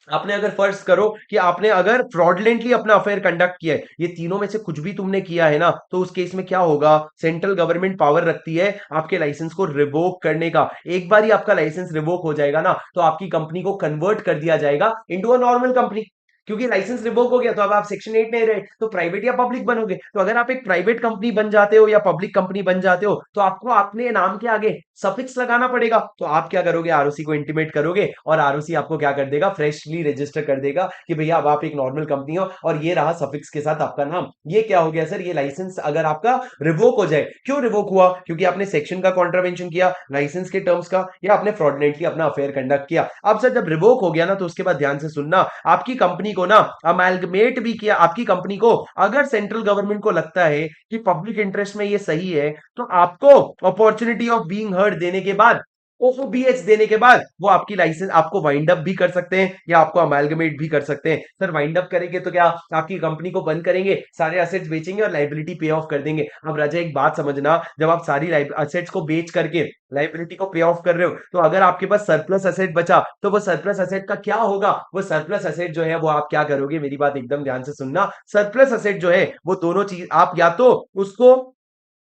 आपने अगर फर्ज करो कि आपने अगर फ्रॉडलेंटली अपना अफेयर कंडक्ट किया है, ये तीनों में से कुछ भी तुमने किया है ना, तो उस केस में क्या होगा, सेंट्रल गवर्नमेंट पावर रखती है आपके लाइसेंस को रिवोक करने का। एक बार ही आपका लाइसेंस रिवोक हो जाएगा ना तो आपकी कंपनी को कन्वर्ट कर दिया जाएगा इनटू अ नॉर्मल कंपनी, क्योंकि लाइसेंस रिवोक हो गया। तो अब आप सेक्शन 8 नहीं रहे तो प्राइवेट या पब्लिक बनोगे। तो अगर आप एक प्राइवेट कंपनी बन जाते हो या पब्लिक कंपनी बन जाते हो तो आपको अपने नाम के आगे सफिक्स लगाना पड़ेगा। तो आप क्या करोगे, आरओसी को इंटीमेट करोगे, और आरओसी आपको क्या कर देगा, फ्रेशली रजिस्टर कर देगा कि भैया अब आप एक नॉर्मल कंपनी हो, और ये रहा सफिक्स के साथ आपका नाम। ये क्या हो गया सर, ये लाइसेंस अगर आपका रिवोक हो जाए, क्यों रिवोक हुआ, क्योंकि आपने सेक्शन का कॉन्ट्रावेंशन किया, लाइसेंस के टर्म्स का, या आपने फ्रॉडलेंटली अपना अफेयर कंडक्ट किया। अब सर जब रिवोक हो गया ना तो उसके बाद ध्यान से सुनना, आपकी कंपनी को ना अमेलगमेट भी किया, आपकी कंपनी को अगर सेंट्रल गवर्नमेंट को लगता है कि पब्लिक इंटरेस्ट में ये सही है, तो आपको अपॉर्चुनिटी ऑफ बीइंग हर्ड देने के बाद, ओबीएच देने के बाद, वो आपकी लाइसेंस आपको वाइंड अप भी कर सकते हैं या आपको अमेलगमेट भी कर सकते हैं। सर वाइंड अप करेंगे तो क्या, आपकी कंपनी को बंद करेंगे, सारे असेट्स बेचेंगे और लाइबिलिटी पे ऑफ कर देंगे। अब राजा एक बात समझना, जब आप सारी असेट्स को बेच करके लाइबिलिटी को पे ऑफ कर रहे हो, तो अगर आपके पास सरप्लस असेट बचा तो वो सरप्लस असेट का क्या होगा, वो सरप्लस असेट जो है वो आप क्या करोगे, मेरी बात एकदम ध्यान से सुनना, सरप्लस असेट जो है वो दोनों चीज आप या तो उसको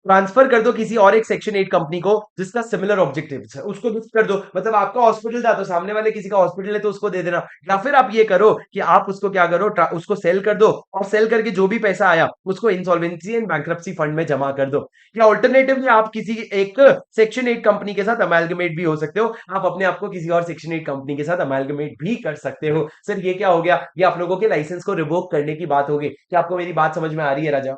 ट्रांसफर कर दो किसी और एक सेक्शन 8 कंपनी को जिसका सिमिलर ऑब्जेक्टिव है, उसको गिफ्ट कर दो। मतलब आपका हॉस्पिटल था तो सामने वाले किसी का हॉस्पिटल है तो उसको दे देना, या फिर आप ये करो कि आप उसको क्या करो, उसको सेल कर दो, और सेल करके जो भी पैसा आया उसको इंसॉल्वेंसी एंड बैंक्रप्सी फंड में जमा कर दो। या ऑल्टरनेटिवली आप किसी एक सेक्शन 8 कंपनी के साथ अमेलगमेट भी हो सकते हो, आप अपने आप को किसी और सेक्शन 8 कंपनी के साथ अमेलगमेट भी कर सकते हो। सर ये क्या हो गया, ये आप लोगों के लाइसेंस को रिवोक करने की बात होगी। क्या आपको मेरी बात समझ में आ रही है राजा?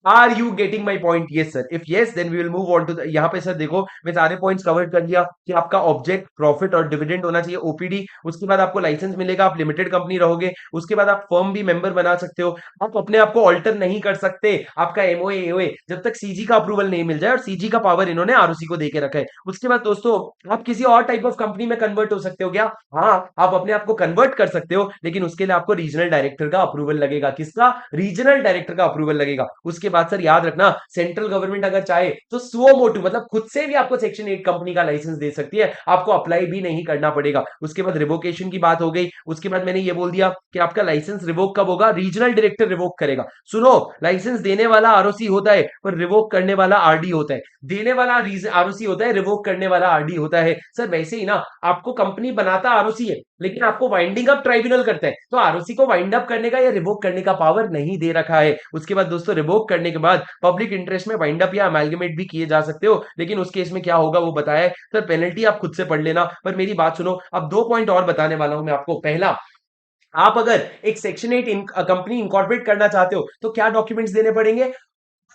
Are you getting my point? Yes sir, if yes then we will move on to the, यहाँ पे सर देखो मैं सारे पॉइंट्स कवर कर लिया कि आपका ऑब्जेक्ट प्रॉफिट और डिविडेंड होना चाहिए, ओपीडी, उसके बाद आपको लाइसेंस मिलेगा, आप लिमिटेड कंपनी रहोगे, उसके बाद आप फर्म भी मेंबर बना सकते हो, आप अपने आप को ऑल्टर नहीं कर सकते, आपका एमओए एओए जब तक सीजी का अप्रूवल नहीं मिल जाए, और सीजी का पावर इन्होंने आरओसी को देके रखा है। उसके बाद दोस्तों आप किसी और टाइप ऑफ कंपनी में कन्वर्ट हो सकते हो क्या? हाँ, आप अपने आप को कन्वर्ट कर सकते हो, लेकिन उसके लिए आपको रीजनल डायरेक्टर का अप्रूवल लगेगा। किसका? रीजनल डायरेक्टर का अप्रूवल लगेगा। उसके बाद सर याद रखना, सेंट्रल गवर्नमेंट अगर चाहे तो सुओ मोटू मतलब खुद से भी आपको सेक्शन 8 कंपनी का लाइसेंस दे सकती है, आपको अप्लाई भी नहीं करना पड़ेगा। उसके बाद रिवोकेशन की बात हो गई। उसके बाद मैंने ये बोल दिया कि आपका लाइसेंस रिवोक कब होगा? रीजनल डायरेक्टर रिवोक करेगा। सुनो, लाइसेंस देने वाला आरओसी होता है, पर रिवोक करने वाला आरडी होता है। देने वाला आरओसी होता है, रिवोक करने वाला आरडी होता है। सर वैसे ही ना, आपको कंपनी बनाता आरओसी है, लेकिन आपको वाइंडिंग अप ट्राइब्यूनल करता है, तो आरओसी को वाइंड अप करने का या रिवोक करने का पावर नहीं दे रखा है। उसके बाद दोस्तों रिवोक करने के बाद पब्लिक इंटरेस्ट में वाइंड अप या अमेलगमेट भी किए जा सकते हो, लेकिन उस केस में क्या होगा वो बताया है सर, पेनल्टी आप खुद से पढ़ लेना। पर मेरी बात सुनो, अब दो पॉइंट और बताने वाला हूं मैं आपको। पहला, आप अगर एक सेक्शन 8 कंपनी इंकॉर्पोरेट करना चाहते हो तो क्या डॉक्यूमेंट्स देने पड़ेंगे?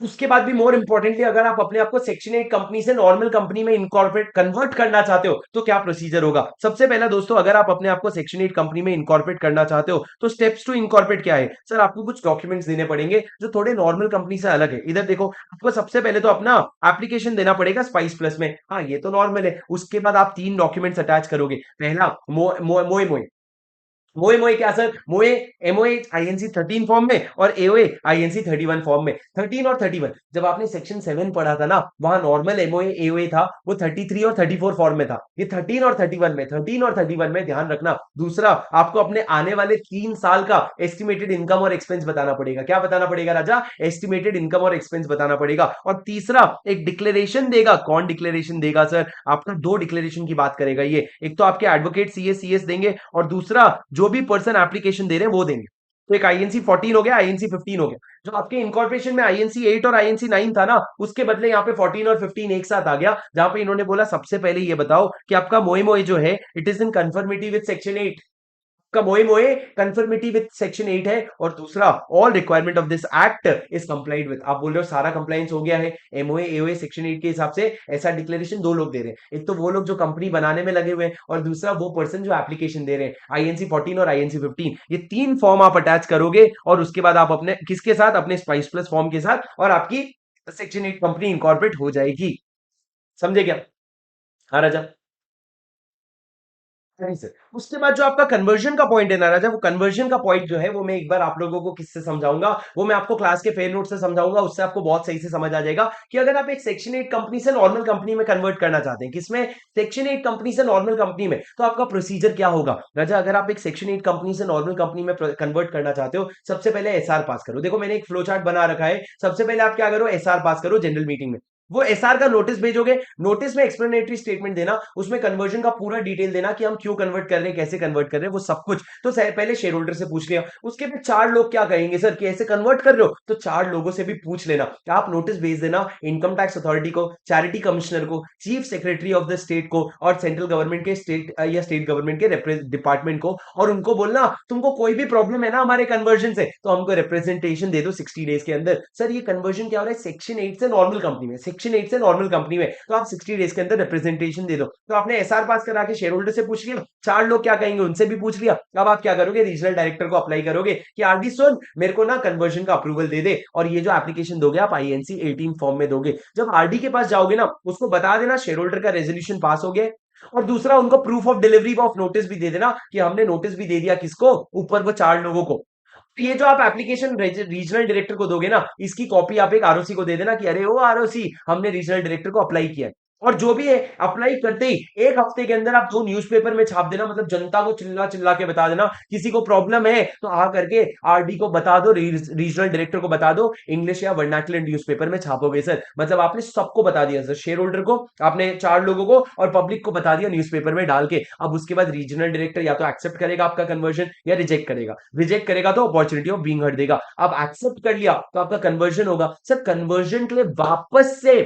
उसके बाद भी मोर इंपॉर्टेंटली, अगर आप अपने आप को सेक्शन 8 कंपनी से नॉर्मल कंपनी में इनकॉर्पोरेट कन्वर्ट करना चाहते हो तो क्या प्रोसीजर होगा? सबसे पहला दोस्तों, अगर आप अपने आप को सेक्शन 8 कंपनी में इनकॉर्पोरेट करना चाहते हो तो स्टेप्स टू इनकॉर्पोरेट क्या है? सर आपको कुछ डॉक्यूमेंट्स देने पड़ेंगे जो थोड़े नॉर्मल कंपनी से अलग है। इधर देखो, आपको सबसे पहले तो अपना एप्लीकेशन देना पड़ेगा स्पाइस प्लस में, हाँ ये तो नॉर्मल है। उसके बाद आप तीन डॉक्यूमेंट्स अटैच करोगे। पहला, मोए मोए मोए मोए क्या सर? मोए एमओए आईएनसी 13 फॉर्म में और एओए आईएनसी 31 फॉर्म में। 13 और 31 जब आपने सेक्शन 7 पढ़ा था ना, वहां नॉर्मल एमओए एओए था, वो 33 और 34 फॉर्म में था। ये 13 और 31 में, 13 और 31 में ध्यान रखना। दूसरा, आपको अपने आने वाले 3 साल का एस्टिमेटेड इनकम और एक्सपेंस बताना पड़ेगा। क्या बताना पड़ेगा राजा? एस्टिमेटेड इनकम और एक्सपेंस बताना पड़ेगा। और तीसरा, एक डिक्लेरेशन देगा। कौन डिक्लेरेशन देगा सर? आपका दो डिक्लेरेशन की बात करेगा ये, एक तो आपके एडवोकेट सीएस देंगे, और दूसरा जो भी पर्सन एप्लीकेशन दे रहे हैं वो देंगे। तो एक आईएनसी 14 हो गया, आईएनसी 15 हो गया। जो आपके इनकॉर्पोरेशन में आईएनसी 8 और आईएनसी 9 था ना, उसके बदले यहाँ पे 14 और 15 एक साथ आ गया, जहां पे इन्होंने बोला सबसे पहले ये बताओ कि आपका मोए मोए जो है it is in conformity with section 8 का। मोए मोए कंफर्मिटी विद सेक्शन 8 है। और दूसरा, all requirement of this act is complied with. आप बोल रहे हो सारा कंप्लायंस हो गया है एमओए एओए सेक्शन 8 के हिसाब से। ऐसा डिक्लेरेशन दो लोग दे रहे हैं, एक तो वो लोग जो कंपनी बनाने में लगे हुए हैं, और दूसरा वो पर्सन जो एप्लीकेशन दे रहे हैं। आईएनसी 14 और आईएनसी 15, ये तीन फॉर्म आप अटैच करोगे, और उसके बाद आप अपने किसके साथ? अपने स्पाइस प्लस फॉर्म के साथ, और आपकी सेक्शन 8 कंपनी इंकॉर्पोरेट हो जाएगी। समझे क्या? हाँ राजा। नहीं सर, उसके बाद जो आपका कन्वर्जन का पॉइंट है ना राजा, वो कन्वर्जन का पॉइंट जो है वो मैं एक बार आप लोगों को किससे समझाऊंगा, वो मैं आपको क्लास के फेयर नोट से समझाऊंगा। उससे आपको बहुत सही से समझ आ जाएगा कि अगर आप एक सेक्शन 8 कंपनी से नॉर्मल कंपनी में कन्वर्ट करना चाहते हैं, किसमें? सेक्शन 8 कंपनी से नॉर्मल कंपनी में, तो आपका प्रोसीजर क्या होगा राजा? अगर आप एक सेक्शन 8 कंपनी से नॉर्मल कंपनी में कन्वर्ट करना चाहते हो, सबसे पहले एसआर पास करो। देखो मैंने एक फ्लो चार्ट बना रखा है, सबसे पहले आप क्या करो? एसआर पास करो जनरल मीटिंग में। वो एसआर का नोटिस भेजोगे, नोटिस में एक्सप्लेनेटरी स्टेटमेंट देना, उसमें कन्वर्जन का पूरा डिटेल देना कि हम क्यों कन्वर्ट कर रहे हैं, कैसे कन्वर्ट कर रहे हैं, वो सब कुछ। तो पहले शेयर होल्डर से पूछ लिया। उसके बाद चार लोग क्या कहेंगे सर कि ऐसे कन्वर्ट कर रहे हो, तो चार लोगों से भी पूछ लेना। आप नोटिस भेज देना इनकम टैक्स अथॉरिटी को, चैरिटी कमिश्नर को, chief secretary of the state को, और सेंट्रल गवर्नमेंट के स्टेट या स्टेट गवर्नमेंट के डिपार्टमेंट को, और उनको बोलना तुमको कोई भी प्रॉब्लम है ना हमारे कन्वर्जन से, तो हमको रिप्रेजेंटेशन दे दो 60 डेज के अंदर। सर ये कन्वर्जन क्या हो रहा है? सेक्शन 8 से नॉर्मल कंपनी में, सेक्शन 8 से नॉर्मल कंपनी में, तो आप 60 डेज के अंदर रिप्रेजेंटेशन दे दो। तो आपने एसआर पास करा के शेयर होल्डर से पूछ लिया, चार लोग क्या कहेंगे उनसे भी पूछ लिया। अब आप क्या करोगे? रीजनल डायरेक्टर को अप्लाई करोगे कि आरडी सुन, मेरे को ना कन्वर्जन का अप्रूवल दे दे, और ये जो एप्लीकेशन दोगे आप आईएनसी 18 फॉर्म में दोगे। जब आरडी के पास जाओगे ना, उसको बता देना शेयर होल्डर का रेजोल्यूशन पास हो गया। और दूसरा, उनको proof of delivery of notice भी दे देना कि हमने नोटिस भी दे दिया किसको? ऊपर वो चार लोगों को। तो ये जो आप एप्लीकेशन रीजनल डायरेक्टर को दोगे ना, इसकी कॉपी आप एक आरओसी को दे देना कि अरे ओ आरओसी, हमने रीजनल डायरेक्टर को अप्लाई किया है। और जो भी है, अप्लाई करते ही एक हफ्ते के अंदर आप दो न्यूज़पेपर में छाप देना, मतलब जनता को चिल्ला चिल्ला के बता देना, किसी को प्रॉब्लम है तो आ करके आरडी को बता दो, रीजनल डायरेक्टर को बता दो, इंग्लिश या वर्नाकुलर न्यूज़पेपर में छापोगे सर। मतलब आपने सबको बता दिया सर, शेयर होल्डर को, आपने चार लोगों को और पब्लिक को बता दिया न्यूज़पेपर में डाल के। अब उसके बाद रीजनल डायरेक्टर या तो एक्सेप्ट करेगा आपका कन्वर्जन या रिजेक्ट करेगा। रिजेक्ट करेगा तो अपॉर्चुनिटी ऑफ बीइंग हर्ट देगा। अब एक्सेप्ट कर लिया तो आपका कन्वर्जन होगा। सर कन्वर्जन के लिए वापस से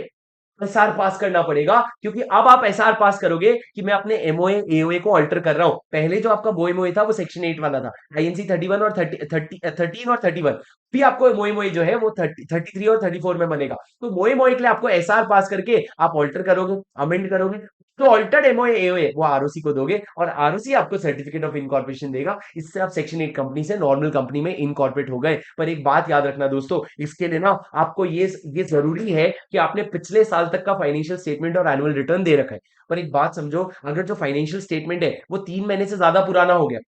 एसआर पास करना पड़ेगा, क्योंकि अब आप एसआर पास करोगे कि मैं अपने एमओए एओए को अल्टर कर रहा हूं। पहले जो आपका बोएमओए था वो सेक्शन 8 वाला था, आईएनसी 31 और 13 और 31। भी आपको मोए जो है वो 33 और 34 में बनेगा। तो मोए के लिए आपको एसआर पास करके आप ऑल्टर करोगे, अमेंड करोगे, तो ऑल्टर्ड एमओए एओए वो आरओसी को दोगे और आरओसी आपको सर्टिफिकेट ऑफ इनकॉर्पोरेशन देगा। इससे आप सेक्शन 8 कंपनी से नॉर्मल कंपनी में इनकॉर्पोरेट हो गए। पर एक बात याद रखना दोस्तों, इसके लिए ना आपको ये जरूरी है कि आपने पिछले साल तक का फाइनेंशियल स्टेटमेंट और एनुअल रिटर्न दे रखा है। पर एक बात समझो, अगर जो फाइनेंशियल स्टेटमेंट है वो 3 महीने से ज्यादा पुराना हो गया,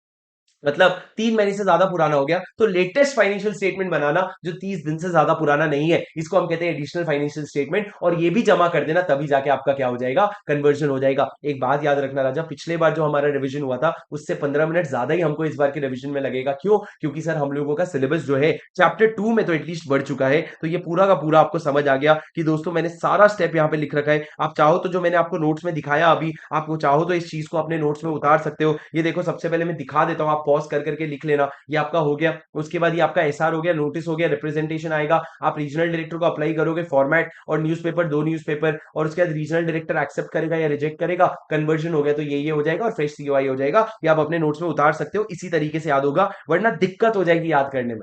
मतलब 3 महीने से ज्यादा पुराना हो गया, तो लेटेस्ट फाइनेंशियल स्टेटमेंट बनाना जो 30 दिन से ज्यादा पुराना नहीं है, इसको हम कहते हैं एडिशनल फाइनेंशियल स्टेटमेंट, और ये भी जमा कर देना, तभी जाके आपका क्या हो जाएगा, कन्वर्जन हो जाएगा। एक बात याद रखना राजा, पिछले बार जो हमारा रिवीजन हुआ था उससे 15 मिनट ज्यादा ही हमको इस बार के रिवीजन में लगेगा। क्यों? क्योंकि सर हम लोगों का सिलेबस जो है चैप्टर 2 में तो एटलीस्ट बढ़ चुका है, तो ये पूरा का पूरा आपको समझ आ गया कि दोस्तों मैंने सारा स्टेप यहाँ पे लिख रखा है। आप चाहो तो जो मैंने आपको नोट्स में दिखाया अभी, आपको चाहो तो इस चीज को अपने नोट्स में उतार सकते हो। ये देखो, सबसे पहले मैं दिखा देता हूँ, आप पॉज कर करके लिख लेना। ये आपका हो गया, उसके बाद ये आपका एसआर हो गया, नोटिस हो गया, रिप्रेजेंटेशन आएगा, आप रीजनल डायरेक्टर को अप्लाई करोगे, फॉर्मेट और न्यूज़पेपर, 2 न्यूज़पेपर, और उसके बाद रीजनल डायरेक्टर एक्सेप्ट करेगा या रिजेक्ट करेगा, कन्वर्जन हो गया तो ये हो जाएगा और फ्रेश सीओआई हो जाएगा। ये आप अपने नोट्स में उतार सकते हो, इसी तरीके से याद होगा, वरना दिक्कत हो जाएगी याद करने में।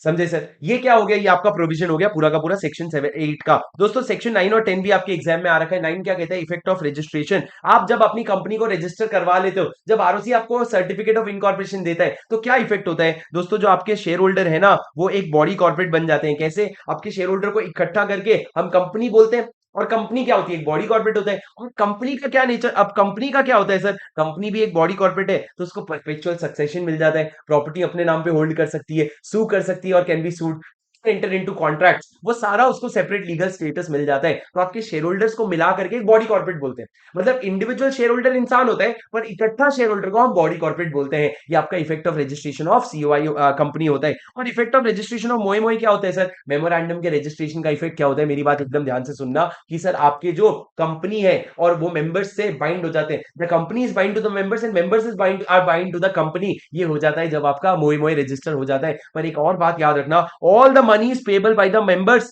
समझे सर? ये क्या हो गया, ये आपका प्रोविजन हो गया पूरा का पूरा सेक्शन 7 8 का। दोस्तों सेक्शन 9 और 10 भी आपके एग्जाम में आ रखा है। 9 क्या कहता है, इफेक्ट ऑफ रजिस्ट्रेशन। आप जब अपनी कंपनी को रजिस्टर करवा लेते हो, जब आरओसी आपको सर्टिफिकेट ऑफ इनकॉर्पोरेशन देता है, तो क्या इफेक्ट होता है दोस्तों, जो आपके शेयर होल्डर है ना, वो एक बॉडी कॉर्पोरेट बन जाते हैं। कैसे? आपके शेयर होल्डर को इकट्ठा करके हम कंपनी बोलते हैं, और कंपनी क्या होती है, एक बॉडी कॉर्पोरेट होता है। और कंपनी का क्या नेचर, अब कंपनी का क्या होता है सर, कंपनी भी एक बॉडी कॉर्पोरेट है, तो उसको परपेचुअल सक्सेशन मिल जाता है, प्रॉपर्टी अपने नाम पे होल्ड कर सकती है, सू कर सकती है और can be sued, enter into contracts, वो सारा उसको सेपरेट लीगल स्टेटस मिल जाता है। तो आपके शेयर होल्डर्स को मिला करके एक बॉडी कॉर्पोरेट बोलते हैं। मतलब इंडिविजुअल शेयर होल्डर इंसान होता है, पर इकट्ठा शेयर होल्डर को हम बॉडी कॉर्पोरेट बोलते हैं। ये आपका effect of registration of COI company होता है। और इफेक्ट ऑफ रजिस्ट्रेशन ऑफ मोए क्या होता है सर, मेमोरेंडम के रजिस्ट्रेशन का इफेक्ट क्या होता है, मेरी बात एकदम ध्यान से सुनना कि सर आपके जो कंपनी है और वो मेंबर्स से बाइंड हो जाते हैं, the company is bind to the members and members is bind to the company, ये हो जाता है जब आपका मोए रजिस्टर हो जाता है। पर एक और बात याद रखना, all the money is payable by the members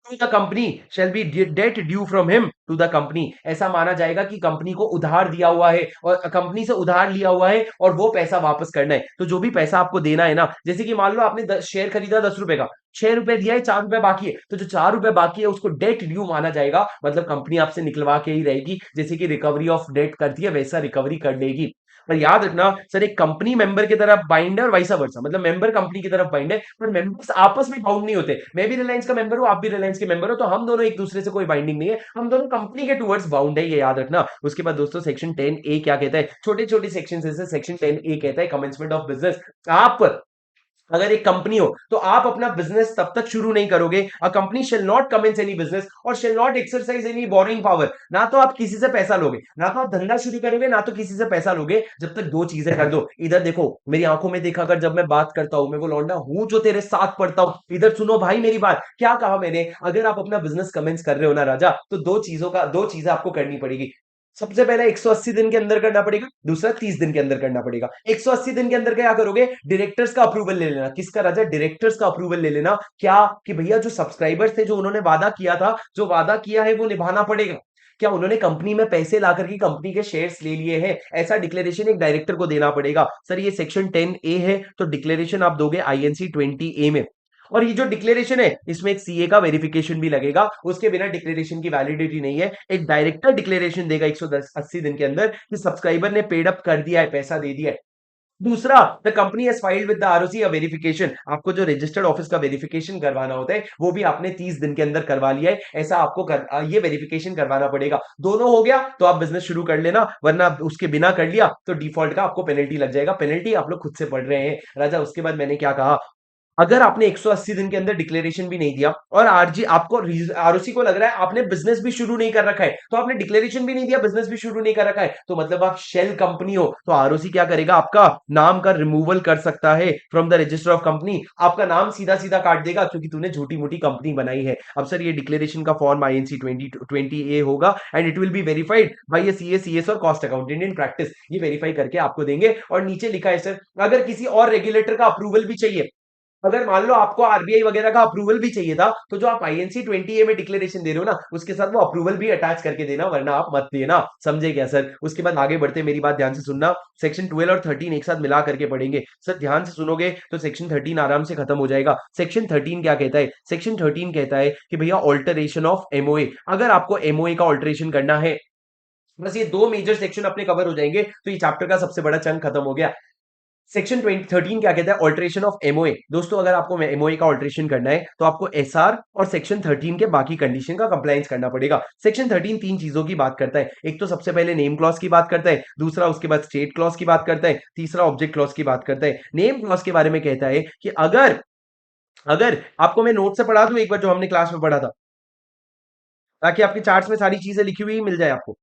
to the company shall be debt due from him to the company. ऐसा माना जाएगा कि कंपनी को उधार दिया हुआ है और कंपनी से उधार लिया हुआ है और वो पैसा वापस करना है। तो जो भी पैसा आपको देना है ना, जैसे कि मान लो आपने शेयर खरीदा 10 रुपए का, 6 रुपए दिया है, 4 रुपए बाकी है, तो जो 4 रुपए बाकी है उसको डेट ड्यू माना जाएगा। मतलब कंपनी आपसे निकलवा के ही रहेगी, जैसे कि रिकवरी ऑफ डेट करती है वैसा रिकवरी कर लेगी। पर याद रखना सर, एक कंपनी मेंबर की तरफ बाइंड है और वैसा वर्सा, मतलब मेंबर कंपनी की तरफ बाइंड है, पर मेंबर्स आपस में बाउंड नहीं होते। मैं भी रिलायंस का मेंबर हूं, आप भी रिलायंस के मेंबर हो, तो हम दोनों एक दूसरे से कोई बाइंडिंग नहीं है, हम दोनों कंपनी के टुवर्ड्स बाउंड है, ये याद रखना। उसके बाद दोस्तों सेक्शन 10A क्या कहता है, छोटे छोटे सेक्शन से सेक्शन 10A कहता है कमेंसमेंट ऑफ बिजनेस। आप अगर एक कंपनी हो तो आप अपना बिजनेस तब तक शुरू नहीं करोगे, a company shall not commence any business और shall not exercise any borrowing power. ना तो आप किसी से पैसा लोगे, ना तो आप धंधा शुरू करोगे, ना तो किसी से पैसा लोगे, जब तक दो चीजें कर दो। इधर देखो, मेरी आंखों में देखा कर, जब मैं बात करता हूं मैं वो लौंडा हूं जो तेरे साथ पढ़ता हूं। इधर सुनो भाई मेरी बात, क्या कहा मैंने, अगर आप अपना बिजनेस कमेंस कर रहे हो ना राजा, तो दो चीजें आपको करनी पड़ेगी। सबसे पहले 180 दिन के अंदर करना पड़ेगा, दूसरा 30 दिन के अंदर करना पड़ेगा। 180 दिन के अंदर क्या करोगे, डायरेक्टर्स का अप्रूवल ले लेना। किसका राजा, डायरेक्टर्स का अप्रूवल ले लेना। क्या कि भैया जो सब्सक्राइबर्स थे, जो उन्होंने वादा किया था, जो वादा किया है वो निभाना पड़ेगा। क्या उन्होंने कंपनी में पैसे ला करके कंपनी के शेयर्स ले लिए हैं, ऐसा डिक्लेरेशन एक डायरेक्टर को देना पड़ेगा। सर ये सेक्शन 10A है, तो डिक्लेरेशन आप दोगे आईएनसी 20A में। और ये जो डिक्लेरेशन है इसमें एक सीए का वेरिफिकेशन भी लगेगा, उसके बिना डिक्लेरेशन की वैलिडिटी नहीं है। एक डायरेक्टर डिक्लेरेशन देगा 180 दिन के अंदर कि सब्सक्राइबर ने पेड अप कर दिया है, पैसा दे दिया है। दूसरा, the company has filed with the ROC a verification. आपको जो रजिस्टर्ड ऑफिस का वेरिफिकेशन करवाना होता है वो भी आपने 30 दिन के अंदर करवा लिया है, ऐसा आपको ये वेरिफिकेशन करवाना पड़ेगा। दोनों हो गया तो आप बिजनेस शुरू कर लेना, वरना उसके बिना कर लिया तो डिफॉल्ट का आपको पेनल्टी लग जाएगा। पेनल्टी आप लोग खुद से पढ़ रहे हैं राजा। उसके बाद मैंने क्या कहा, अगर आपने 180 दिन के अंदर डिक्लेरेशन भी नहीं दिया और आरजी आपको आरओसी को लग रहा है आपने बिजनेस भी शुरू नहीं कर रखा है, तो आपने डिक्लेरेशन भी नहीं दिया, बिजनेस भी शुरू नहीं कर रखा है, तो मतलब आप शेल कंपनी हो, तो आरओसी क्या करेगा, आपका नाम का रिमूवल कर सकता है from the register of company. आपका नाम सीधा सीधा काट देगा क्योंकि तूने झूठी मूठी कंपनी बनाई है। अब सर ये डिक्लेरेशन का फॉर्म आईएनसी 2020A होगा and it will be verified bye CS और कॉस्ट अकाउंटेंट इन प्रैक्टिस। ये वेरीफाई करके आपको देंगे। और नीचे लिखा है सर, अगर किसी और रेगुलेटर का अप्रूवल भी चाहिए, अगर मान लो आपको आरबीआई वगैरह का अप्रूवल भी चाहिए था, तो जो आप आईएनसी 20 ए में डिक्लेरेशन दे रहे हो ना, उसके साथ वो अप्रूवल भी अटैच करके देना, वरना आप मत देना। समझे क्या सर? उसके बाद आगे बढ़ते, मेरी बात ध्यान से सुनना। सेक्शन 12 और 13 एक साथ मिला करके पढ़ेंगे सर। ध्यान से सुनोगे तो सेक्शन 13 आराम से खत्म हो जाएगा। सेक्शन 13 क्या कहता है? सेक्शन 13 कहता है कि भैया ऑल्टरेशन ऑफ एमओए, अगर आपको एमओए का ऑल्टरेशन करना है, बस ये दो मेजर सेक्शन अपने कवर हो जाएंगे तो ये चैप्टर का सबसे बड़ा चंक खत्म हो गया। सेक्शन 13 क्या कहता है? Alteration of MOA. दोस्तों अगर आपको एमओए का ऑल्टरेशन करना है तो आपको एसआर और सेक्शन 13 के बाकी कंडीशन का कंप्लायंस करना पड़ेगा। सेक्शन 13 तीन चीजों की बात करता है। एक तो सबसे पहले नेम क्लॉज की बात करता है, दूसरा उसके बाद स्टेट क्लॉज की बात करता है, तीसरा ऑब्जेक्ट क्लॉज की बात करता है। नेम क्लॉज के बारे में कहता है कि अगर अगर आपको मैं नोट से पढ़ा दूं एक बार जो हमने क्लास में पढ़ा था, ताकि आपके चार्ट्स में सारी चीजें लिखी हुई मिल जाए आपको।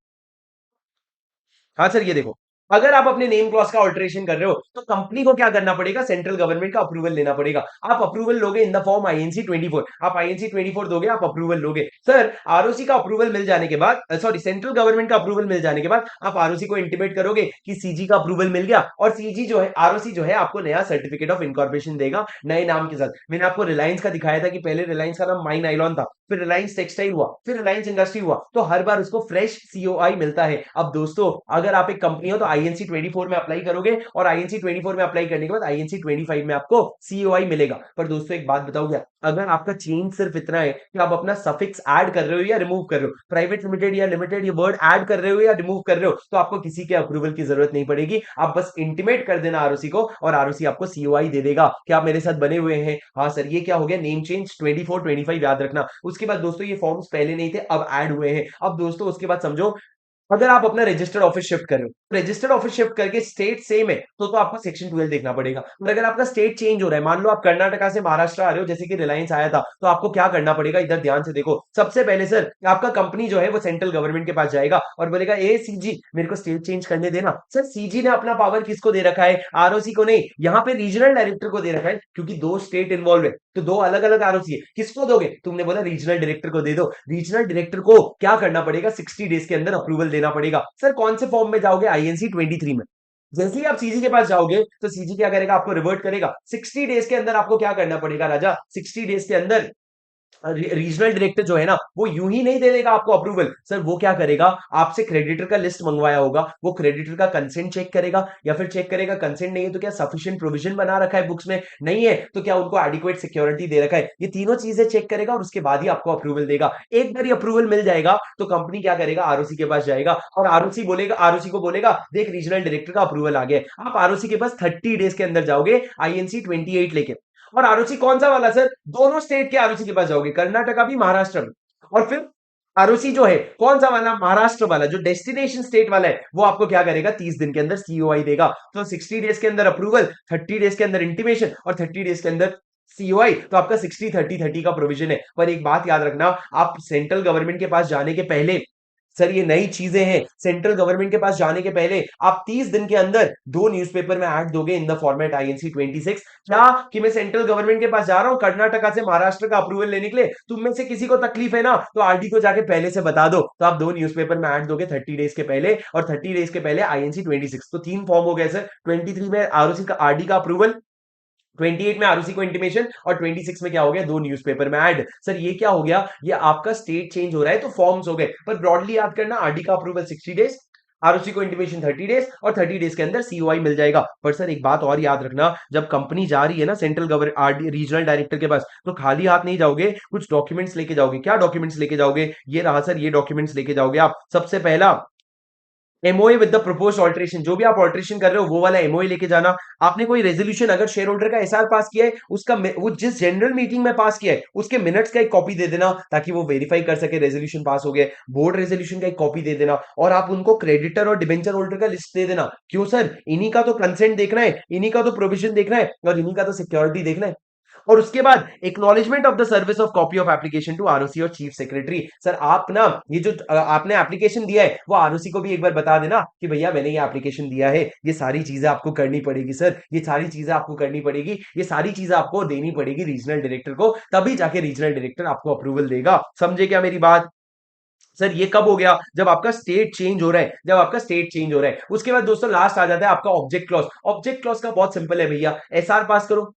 हाँ सर, ये देखो, अगर आप अपने नेम क्लॉज का ऑल्टरेशन कर रहे हो तो कंपनी को क्या करना पड़ेगा? सेंट्रल गवर्नमेंट का अप्रूवल लेना पड़ेगा। आप अप्रूवल लोगे इन द फॉर्म आईएनसी 24। आप आईएनसी 24 दोगे, आप अप्रूवल लोगे सर। आरओसी का अप्रूवल मिल जाने के बाद, सॉरी, सेंट्रल गवर्नमेंट का अप्रूवल मिल जाने के बाद आप आरओसी को इंटीमेट करोगे कि सीजी का अप्रूवल मिल गया, और सीजी जो है, आरओसी जो है, आपको नया सर्टिफिकेट ऑफ इनकॉर्पोरेशन देगा नए नाम के साथ। मैंने आपको रिलायंस का दिखाया था कि पहले रिलायंस का नाम माइन आइलॉन था, फिर रिलायंस टेक्सटाइल हुआ, फिर रिलायंस इंडस्ट्री हुआ, तो हर बार उसको फ्रेश सीओआई मिलता है। अब दोस्तों अगर आप एक कंपनी हो तो आईएनसी 24 में अप्लाई करोगे, और आईएनसी 24 में अप्लाई करने के बाद आईएनसी 25 में आपको सीओआई मिलेगा। पर दोस्तों एक बात बताओ, क्या अगर आपका चेंज सिर्फ इतना है कि आप अपना सफिक्स ऐड कर रहे हो या रिमूव कर रहे हो, प्राइवेट लिमिटेड या लिमिटेड, ये वर्ड ऐड कर रहे हो या रिमूव कर रहे हो, तो आपको किसी के अप्रूवल की जरूरत नहीं पड़ेगी। आप बस इंटीमेट कर देना आरओसी को, और आरओसी आपको सीओआई दे देगा। क्या आप मेरे साथ बने हुए हैं? हाँ सर, ये क्या हो गया? नेम चेंज 24 25 याद रखना। उसके बाद दोस्तों ये फॉर्म्स पहले नहीं थे, अब ऐड हुए हैं। अब दोस्तों उसके बाद समझो, अगर आप अपना रजिस्टर्ड ऑफिस शिफ्ट कर रहे हो, रजिस्टर्ड ऑफिस शिफ्ट करके स्टेट सेम है, तो आपको सेक्शन 12 देखना पड़ेगा। और अगर आपका स्टेट चेंज हो रहा है, मान लो आप कर्नाटका से महाराष्ट्र आ रहे हो, जैसे कि रिलायंस आया था, तो आपको क्या करना पड़ेगा? इधर ध्यान से देखो। सबसे पहले सर आपका कंपनी जो है वो सेंट्रल गवर्नमेंट के पास जाएगा और बोलेगा, ए सीजी मेरे को स्टेट चेंज करने देना। सर सीजी ने अपना पावर किसको दे रखा है? आरओसी को नहीं, यहाँ पे रीजनल डायरेक्टर को दे रखा है, क्योंकि दो स्टेट इन्वॉल्व है, तो दो अलग अलग आरओसी है। किसको दोगे? तुमने बोला रीजनल डायरेक्टर को दे दो। रीजनल डायरेक्टर को क्या करना पड़ेगा? 60 डेज के अंदर अप्रूवल देना पड़ेगा। सर कौन से फॉर्म में जाओगे? आईएनसी 23 में। जैसे ही आप सीजी के पास जाओगे तो सीजी क्या करेगा? आपको रिवर्ट करेगा। 60 डेज के अंदर आपको क्या करना पड़ेगा राजा? 60 डेज के अंदर रीजनल डायरेक्टर जो है ना, वो यूं ही नहीं दे देगा आपको अप्रूवल। सर वो क्या करेगा? आपसे क्रेडिटर का लिस्ट मंगवाया होगा, वो क्रेडिटर का कंसेंट चेक करेगा, या फिर चेक करेगा कंसेंट नहीं है तो क्या सफिशिएंट प्रोविजन बना रखा है बुक्स में, नहीं है तो क्या उनको एडिक्वेट सिक्योरिटी दे रखा है। ये तीनों चीजें चेक करेगा और उसके बाद ही आपको अप्रूवल देगा। एक बार अप्रूवल मिल जाएगा तो कंपनी क्या करेगा? आरओसी के पास जाएगा, और आरओसी बोलेगा, आरओसी को बोलेगा, देख रीजनल डायरेक्टर का अप्रूवल आ गया। आप आरओसी के पास 30 डेज के अंदर जाओगे आईएनसी 28 लेके। और आरओसी कौन सा वाला सर? दोनों स्टेट के आरओसी के पास जाओगे, कर्नाटका भी, महाराष्ट्र भी। और फिर आरओसी जो है कौन सा वाला? महाराष्ट्र वाला, जो डेस्टिनेशन स्टेट वाला है, वो आपको क्या करेगा? 30 दिन के अंदर सीओआई देगा। तो 60 डेज के अंदर अप्रूवल, 30 डेज के अंदर इंटीमेशन, और 30 डेज के अंदर सीओआई। तो आपका 60-30-30 का प्रोविजन है। पर एक बात याद रखना, आप सेंट्रल गवर्नमेंट के पास जाने के पहले, सर ये नई चीजें हैं, सेंट्रल गवर्नमेंट के पास जाने के पहले आप 30 दिन के अंदर दो न्यूज़पेपर में ऐड दोगे इन द फॉर्मेट आईएनसी 26। क्या कि मैं सेंट्रल गवर्नमेंट के पास जा रहा हूं कर्नाटका से महाराष्ट्र का अप्रूवल लेने के लिए, तुम में से किसी को तकलीफ है ना, तो आरडी को जाके पहले से बता दो। तो आप दो न्यूज़पेपर में ऐड दोगे 30 डेज के पहले, और 30 डेज के पहले आईएनसी 26। तो तीन फॉर्म हो गए सर। 23 में आरओसी का, आरडी का अप्रूवल, 28 में आरओसी को इंटीमेशन, और 26 में क्या हो गया? दो न्यूज़पेपर में ऐड। सर ये क्या हो गया? ये आपका स्टेट चेंज हो रहा है तो फॉर्म्स हो गए। पर ब्रॉडली याद करना, आरडी का अप्रूवल 60 डेज, आरओसी को इंटीमेशन 30 डेज, और 30 डेज के अंदर सीओआई मिल जाएगा। पर सर एक बात और याद रखना, जब कंपनी जा रही है ना central government RD regional director के पास, तो खाली हाथ नहीं जाओगे, कुछ डॉक्यूमेंट्स लेके जाओगे। क्या डॉक्यूमेंट्स लेके जाओगे? ये रहा सर, ये डॉक्यूमेंट्स लेके जाओगे आप। सबसे पहला MOA with the proposed alteration, जो भी आप ऑल्टरेशन कर रहे हो वो वाला एमओए लेके जाना। आपने कोई रेजोल्यूशन, अगर शेयर होल्डर का एसआर पास किया है, उसका वो जिस जनरल मीटिंग में पास किया है उसके मिनट्स का एक कॉपी दे देना, ताकि वो वेरीफाई कर सके रेजोल्यूशन पास हो गया। बोर्ड रेजोल्यूशन का एक कॉपी दे देना, और आप उनको क्रेडिटर और डिबेंचर होल्डर का लिस्ट दे देना। क्यों सर? इन्हीं का तो कंसेंट देखना है, इन्हीं का तो प्रोविजन देखना है, और इन्हीं का तो सिक्योरिटी देखना है। और उसके बाद acknowledgement of the service of copy of application to ROC और चीफ सेक्रेटरी। सर आप ना ये जो आपने एप्लीकेशन दिया है वो आरओसी को भी एक बार बता देना कि भैया मैंने ये एप्लीकेशन दिया है। ये सारी चीजें आपको करनी पड़ेगी सर, ये सारी चीजें आपको करनी पड़ेगी, ये सारी चीजें आपको देनी पड़ेगी रीजनल डायरेक्टर को, तभी जाके रीजनल डायरेक्टर आपको अप्रूवल देगा। समझे क्या मेरी बात? सर ये कब हो गया? जब आपका स्टेट चेंज हो रहा है, जब आपका स्टेट चेंज हो रहा है। उसके बाद दोस्तों लास्ट आ जाता है आपका ऑब्जेक्ट क्लॉज। ऑब्जेक्ट क्लॉज का बहुत सिंपल है भैया, एसआर पास करो,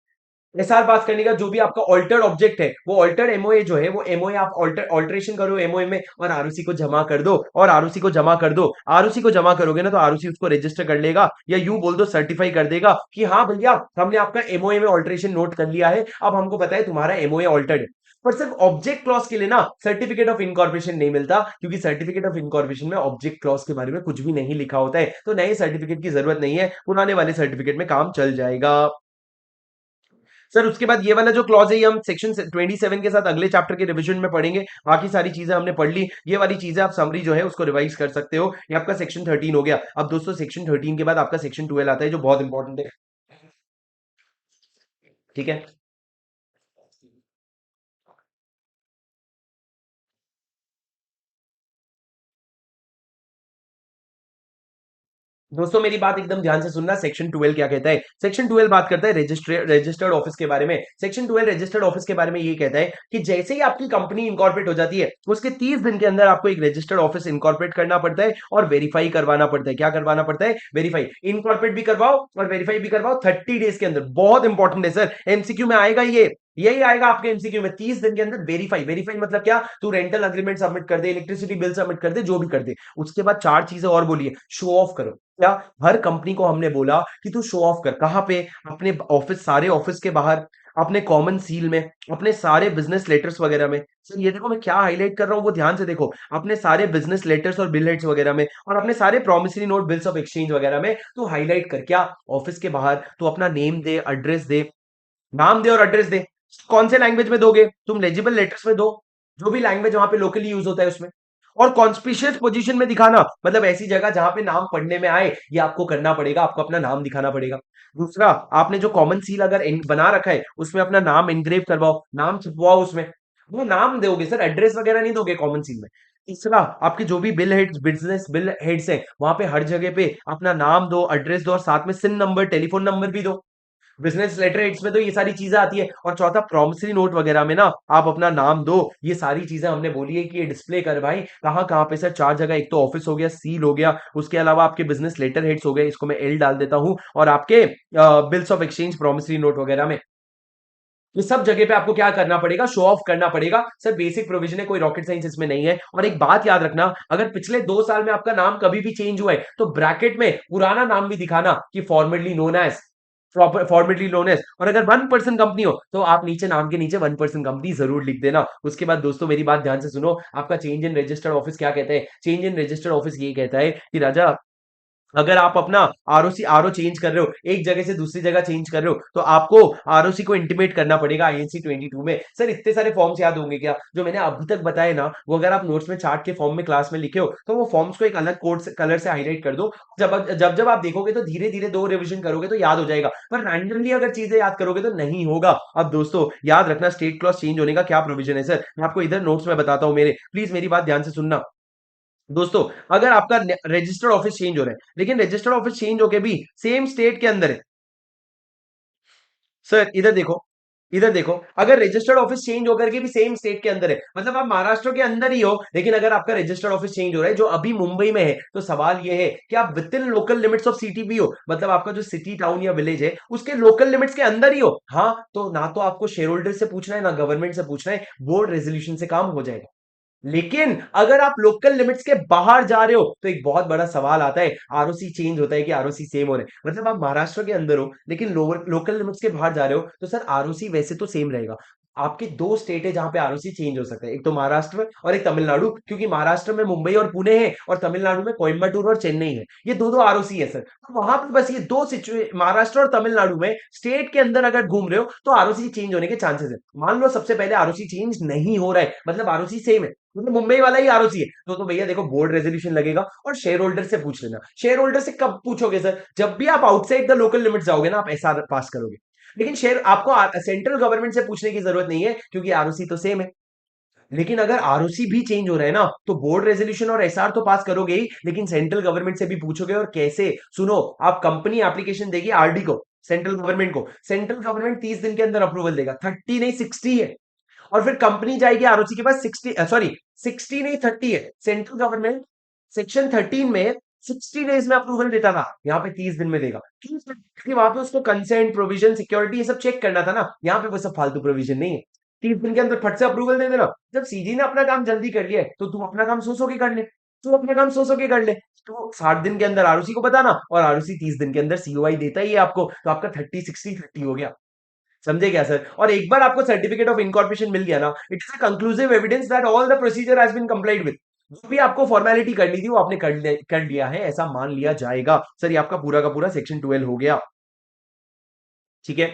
एसआर पास करने का जो भी आपका ऑल्टर्ड ऑब्जेक्ट है, वो ऑल्टर्ड एमओए जो है, वो एमओए आप ऑल्टरेशन करो एमओए में और आरओसी को जमा कर दो, और आरओसी को जमा कर दो। आरओसी को जमा करोगे ना तो आरओसी उसको रजिस्टर कर लेगा, या यूं बोल दो सर्टिफाई कर देगा कि हाँ भैया हमने आपका एमओए में ऑल्टरेशन नोट कर लिया है, अब हमको पता है तुम्हारा एमओए ऑल्टर्ड है। पर सिर्फ ऑब्जेक्ट क्लॉज के लिए ना सर्टिफिकेट ऑफ इनकॉर्पोरेशन नहीं मिलता, क्योंकि सर्टिफिकेट ऑफ इनकॉर्पोरेशन में ऑब्जेक्ट क्लॉज के बारे में कुछ भी नहीं लिखा होता है, तो नए सर्टिफिकेट की जरूरत नहीं है, पुराने वाले सर्टिफिकेट में काम चल जाएगा। सर उसके बाद ये वाला जो क्लॉज है ये हम सेक्शन 27 के साथ अगले चैप्टर के रिवीजन में पढ़ेंगे। बाकी सारी चीजें हमने पढ़ ली, ये वाली चीजें आप समरी जो है उसको रिवाइज कर सकते हो। ये आपका सेक्शन 13 हो गया। अब दोस्तों सेक्शन 13 के बाद आपका सेक्शन 12 आता है जो बहुत इंपॉर्टेंट है। ठीक है, दोस्तों मेरी बात एकदम ध्यान से सुनना। सेक्शन 12 क्या कहता है? सेक्शन 12 बात करता है रजिस्टर्ड ऑफिस के बारे में। सेक्शन 12 रजिस्टर्ड ऑफिस के बारे में ये कहता है कि जैसे ही आपकी कंपनी इनकॉर्पोरेट हो जाती है उसके 30 दिन के अंदर आपको एक रजिस्टर्ड ऑफिस इनकॉर्पोरेट करना पड़ता है और वेरीफाई करवाना पड़ता है। क्या करवाना पड़ता है? वेरीफाई। इनकॉर्पोरेट भी करवाओ और वेरीफाई भी करवाओ 30 डेज के अंदर। बहुत इंपॉर्टेंट है सर, एमसीक्यू में आएगा ये, यही आएगा आपके एमसीक्यू में। 30 दिन के अंदर वेरीफाई। वेरीफाई मतलब क्या? तू रेंटल अग्रीमेंट सबमिट कर दे, इलेक्ट्रिसिटी बिल सबमिट कर दे, जो भी कर दे। उसके बाद चार चीजें और बोलिए। शो ऑफ करो। क्या? हर कंपनी को हमने बोला कि तू शो ऑफ कर। कहां पे? अपने ऑफिस, सारे ऑफिस के बाहर, अपने कॉमन सील में, अपने सारे बिजनेस लेटर्स वगैरह में। सर ये देखो मैं क्या हाईलाइट कर रहा हूं वो ध्यान से देखो। अपने सारे बिजनेस लेटर्स और बिल हेड्स वगैरह में, और अपने सारे promissory note, bills of exchange वगैरह में तू हाईलाइट कर। क्या? ऑफिस के बाहर तू अपना नेम दे, एड्रेस दे, नाम दे और एड्रेस दे। कौन से लैंग्वेज में दोगे तुम? लेजिबल लेटर्स में दो, जो भी लैंग्वेज वहां पे लोकली यूज होता है उसमें। और कॉन्स्पिशियस पोजीशन में दिखाना, मतलब ऐसी जगह जहां पे नाम पढ़ने में आए, ये आपको करना पड़ेगा, आपको अपना नाम दिखाना पड़ेगा। दूसरा, आपने जो कॉमन सील अगर बना रखा है उसमें अपना नाम एनग्रेव करवाओ, नाम छपवाओ उसमें। वो नाम दोगे सर, एड्रेस वगैरह नहीं दोगे कॉमन सील में। तीसरा, आपके जो भी bill heads, business bill heads हैं, वहां पे हर जगह पे अपना नाम दो, एड्रेस दो, और साथ में सिन नंबर, टेलीफोन नंबर भी दो। बिजनेस लेटर हेड्स में तो ये सारी चीजें आती है। और चौथा, प्रॉमिसरी नोट वगैरह में ना आप अपना नाम दो। ये सारी चीजें हमने बोली है कि ये डिस्प्ले कर भाई। कहाँ कहाँ पे सर? चार जगह। एक तो ऑफिस हो गया, सील हो गया, उसके अलावा आपके बिजनेस लेटर हेड्स हो गए, इसको मैं एल डाल देता हूं, और आपके bills of exchange, promissory note वगैरह में। ये सब जगह पे आपको क्या करना पड़ेगा? शो ऑफ करना पड़ेगा। सर बेसिक प्रोविजन है, कोई रॉकेट साइंस इसमें नहीं है। और एक बात याद रखना, अगर पिछले 2 साल में आपका नाम कभी भी चेंज हुआ है तो ब्रैकेट में पुराना नाम भी दिखाना कि formerly known as, formerly known as. और अगर 1% कंपनी हो तो आप नीचे नाम के नीचे 1% कंपनी जरूर लिख देना। उसके बाद दोस्तों मेरी बात ध्यान से सुनो। आपका चेंज इन रजिस्टर्ड ऑफिस क्या कहता है? चेंज इन रजिस्टर्ड ऑफिस ये कहता है कि राजा, अगर आप अपना आरओ चेंज कर रहे हो, एक जगह से दूसरी जगह चेंज कर रहे हो, तो आपको आरओसी को इंटीमेट करना पड़ेगा आईएनसी 22 में। सर इतने सारे फॉर्म्स याद होंगे क्या जो मैंने अभी तक बताए ना? वो अगर आप नोट्स में चार्ट के फॉर्म में क्लास में लिखे हो तो वो फॉर्म्स को एक अलग कोड से, कलर से हाईलाइट कर दो। जब जब जब आप देखोगे तो धीरे धीरे दो रिविजन करोगे तो याद हो जाएगा, पर रैंडमली अगर चीजें याद करोगे तो नहीं होगा। अब दोस्तों याद रखना, स्टेट क्लॉज चेंज होने का क्या प्रोविजन है सर, मैं आपको इधर नोट्स में बताता हूं मेरे, प्लीज मेरी बात ध्यान से सुनना। दोस्तों, अगर आपका रजिस्टर्ड ऑफिस चेंज हो रहा है, लेकिन रजिस्टर्ड ऑफिस चेंज होके भी सेम स्टेट के अंदर है। सर इधर देखो, इधर देखो, अगर रजिस्टर्ड ऑफिस चेंज होकर के भी सेम स्टेट के अंदर है, मतलब आप महाराष्ट्र के अंदर ही हो, लेकिन अगर आपका रजिस्टर्ड ऑफिस चेंज हो रहा है जो अभी मुंबई में है, तो सवाल ये है कि आप with in local limits of city भी हो, मतलब आपका जो सिटी, टाउन या विलेज है उसके लोकल लिमिट्स के अंदर ही हो, हाँ, तो ना तो आपको शेयर होल्डर से पूछना है ना गवर्नमेंट से पूछना है, बोर्ड रेजोल्यूशन से काम हो जाएगा। लेकिन अगर आप लोकल लिमिट्स के बाहर जा रहे हो तो एक बहुत बड़ा सवाल आता है, आरओसी चेंज होता है कि आरओसी सेम हो रहे हैं? मतलब आप महाराष्ट्र के अंदर हो लेकिन लोकल लिमिट्स के बाहर जा रहे हो, तो सर आरओसी वैसे तो सेम रहेगा। आपके दो स्टेट है जहां पे आरओसी चेंज हो सकता है, एक तो महाराष्ट्र में और एक तमिलनाडु, क्योंकि महाराष्ट्र में मुंबई और पुणे है और तमिलनाडु में कोयम्बटूर और चेन्नई है। ये दो दो आरओसी है सर, तो वहां पे बस ये दो सिचुए, महाराष्ट्र और तमिलनाडु में स्टेट के अंदर अगर घूम रहे हो तो आरओसी चेंज होने के चांसेस है। मान लो सबसे पहले आरओसी चेंज नहीं हो रहा है, मतलब आरओसी सेम है, मतलब मुंबई वाला ही आरओसी है, तो भैया देखो बोर्ड रेजोल्यूशन लगेगा और शेयर होल्डर से पूछ लेना। शेयर होल्डर से कब पूछोगे सर? जब भी आप आउटसाइड द लोकल लिमिट जाओगे ना, आप एसआर पास करोगे। लेकिन शेयर आपको सेंट्रल गवर्नमेंट से पूछने की जरूरत नहीं है, क्योंकि आरओसी तो सेम है। लेकिन अगर आरओसी भी चेंज हो रहा है ना, तो बोर्ड रेजोल्यूशन और एसआर तो पास करोगे ही, लेकिन सेंट्रल गवर्नमेंट से भी पूछोगे। और कैसे? सुनो, आप कंपनी एप्लीकेशन देगी आरडी को, सेंट्रल गवर्नमेंट को, सेंट्रल गवर्नमेंट 30 दिन के अंदर अप्रूवल देगा, 30 नहीं 60 है। और फिर कंपनी जाएगी आरओसी के पास, 60, सॉरी 60 नहीं 30 है। सेंट्रल गवर्नमेंट सेक्शन 13 में 60 डेज में अप्रूवल देता था, यहाँ पे 30 दिन में देगा। क्यों? क्योंकि वहां पे उसको कंसेंट, प्रोविजन, सिक्योरिटी ये सब चेक करना था ना, यहाँ पे वो सब फालतू प्रोविजन नहीं है। 30 दिन के अंदर फट से अप्रूवल दे देना। जब सीजी ने अपना काम जल्दी कर लिया है, तो तू अपना काम सो के कर ले। तू अपना काम सो के कर ले। तो 60 दिन के अंदर आरओसी को बताना, और आरओसी 30 दिन के अंदर सीओआई देता ही है आपको, तो आपका 30-60-30 हो गया। समझे क्या सर? और एक बार आपको सर्टिफिकेट ऑफ इनकॉर्पोरेशन मिल गया ना, it is a conclusive evidence that all the procedure has been complied with. जो भी आपको फॉर्मेलिटी करनी थी वो आपने कर लिया है, ऐसा मान लिया जाएगा। सर ये आपका पूरा का पूरा सेक्शन 12 हो गया। ठीक है।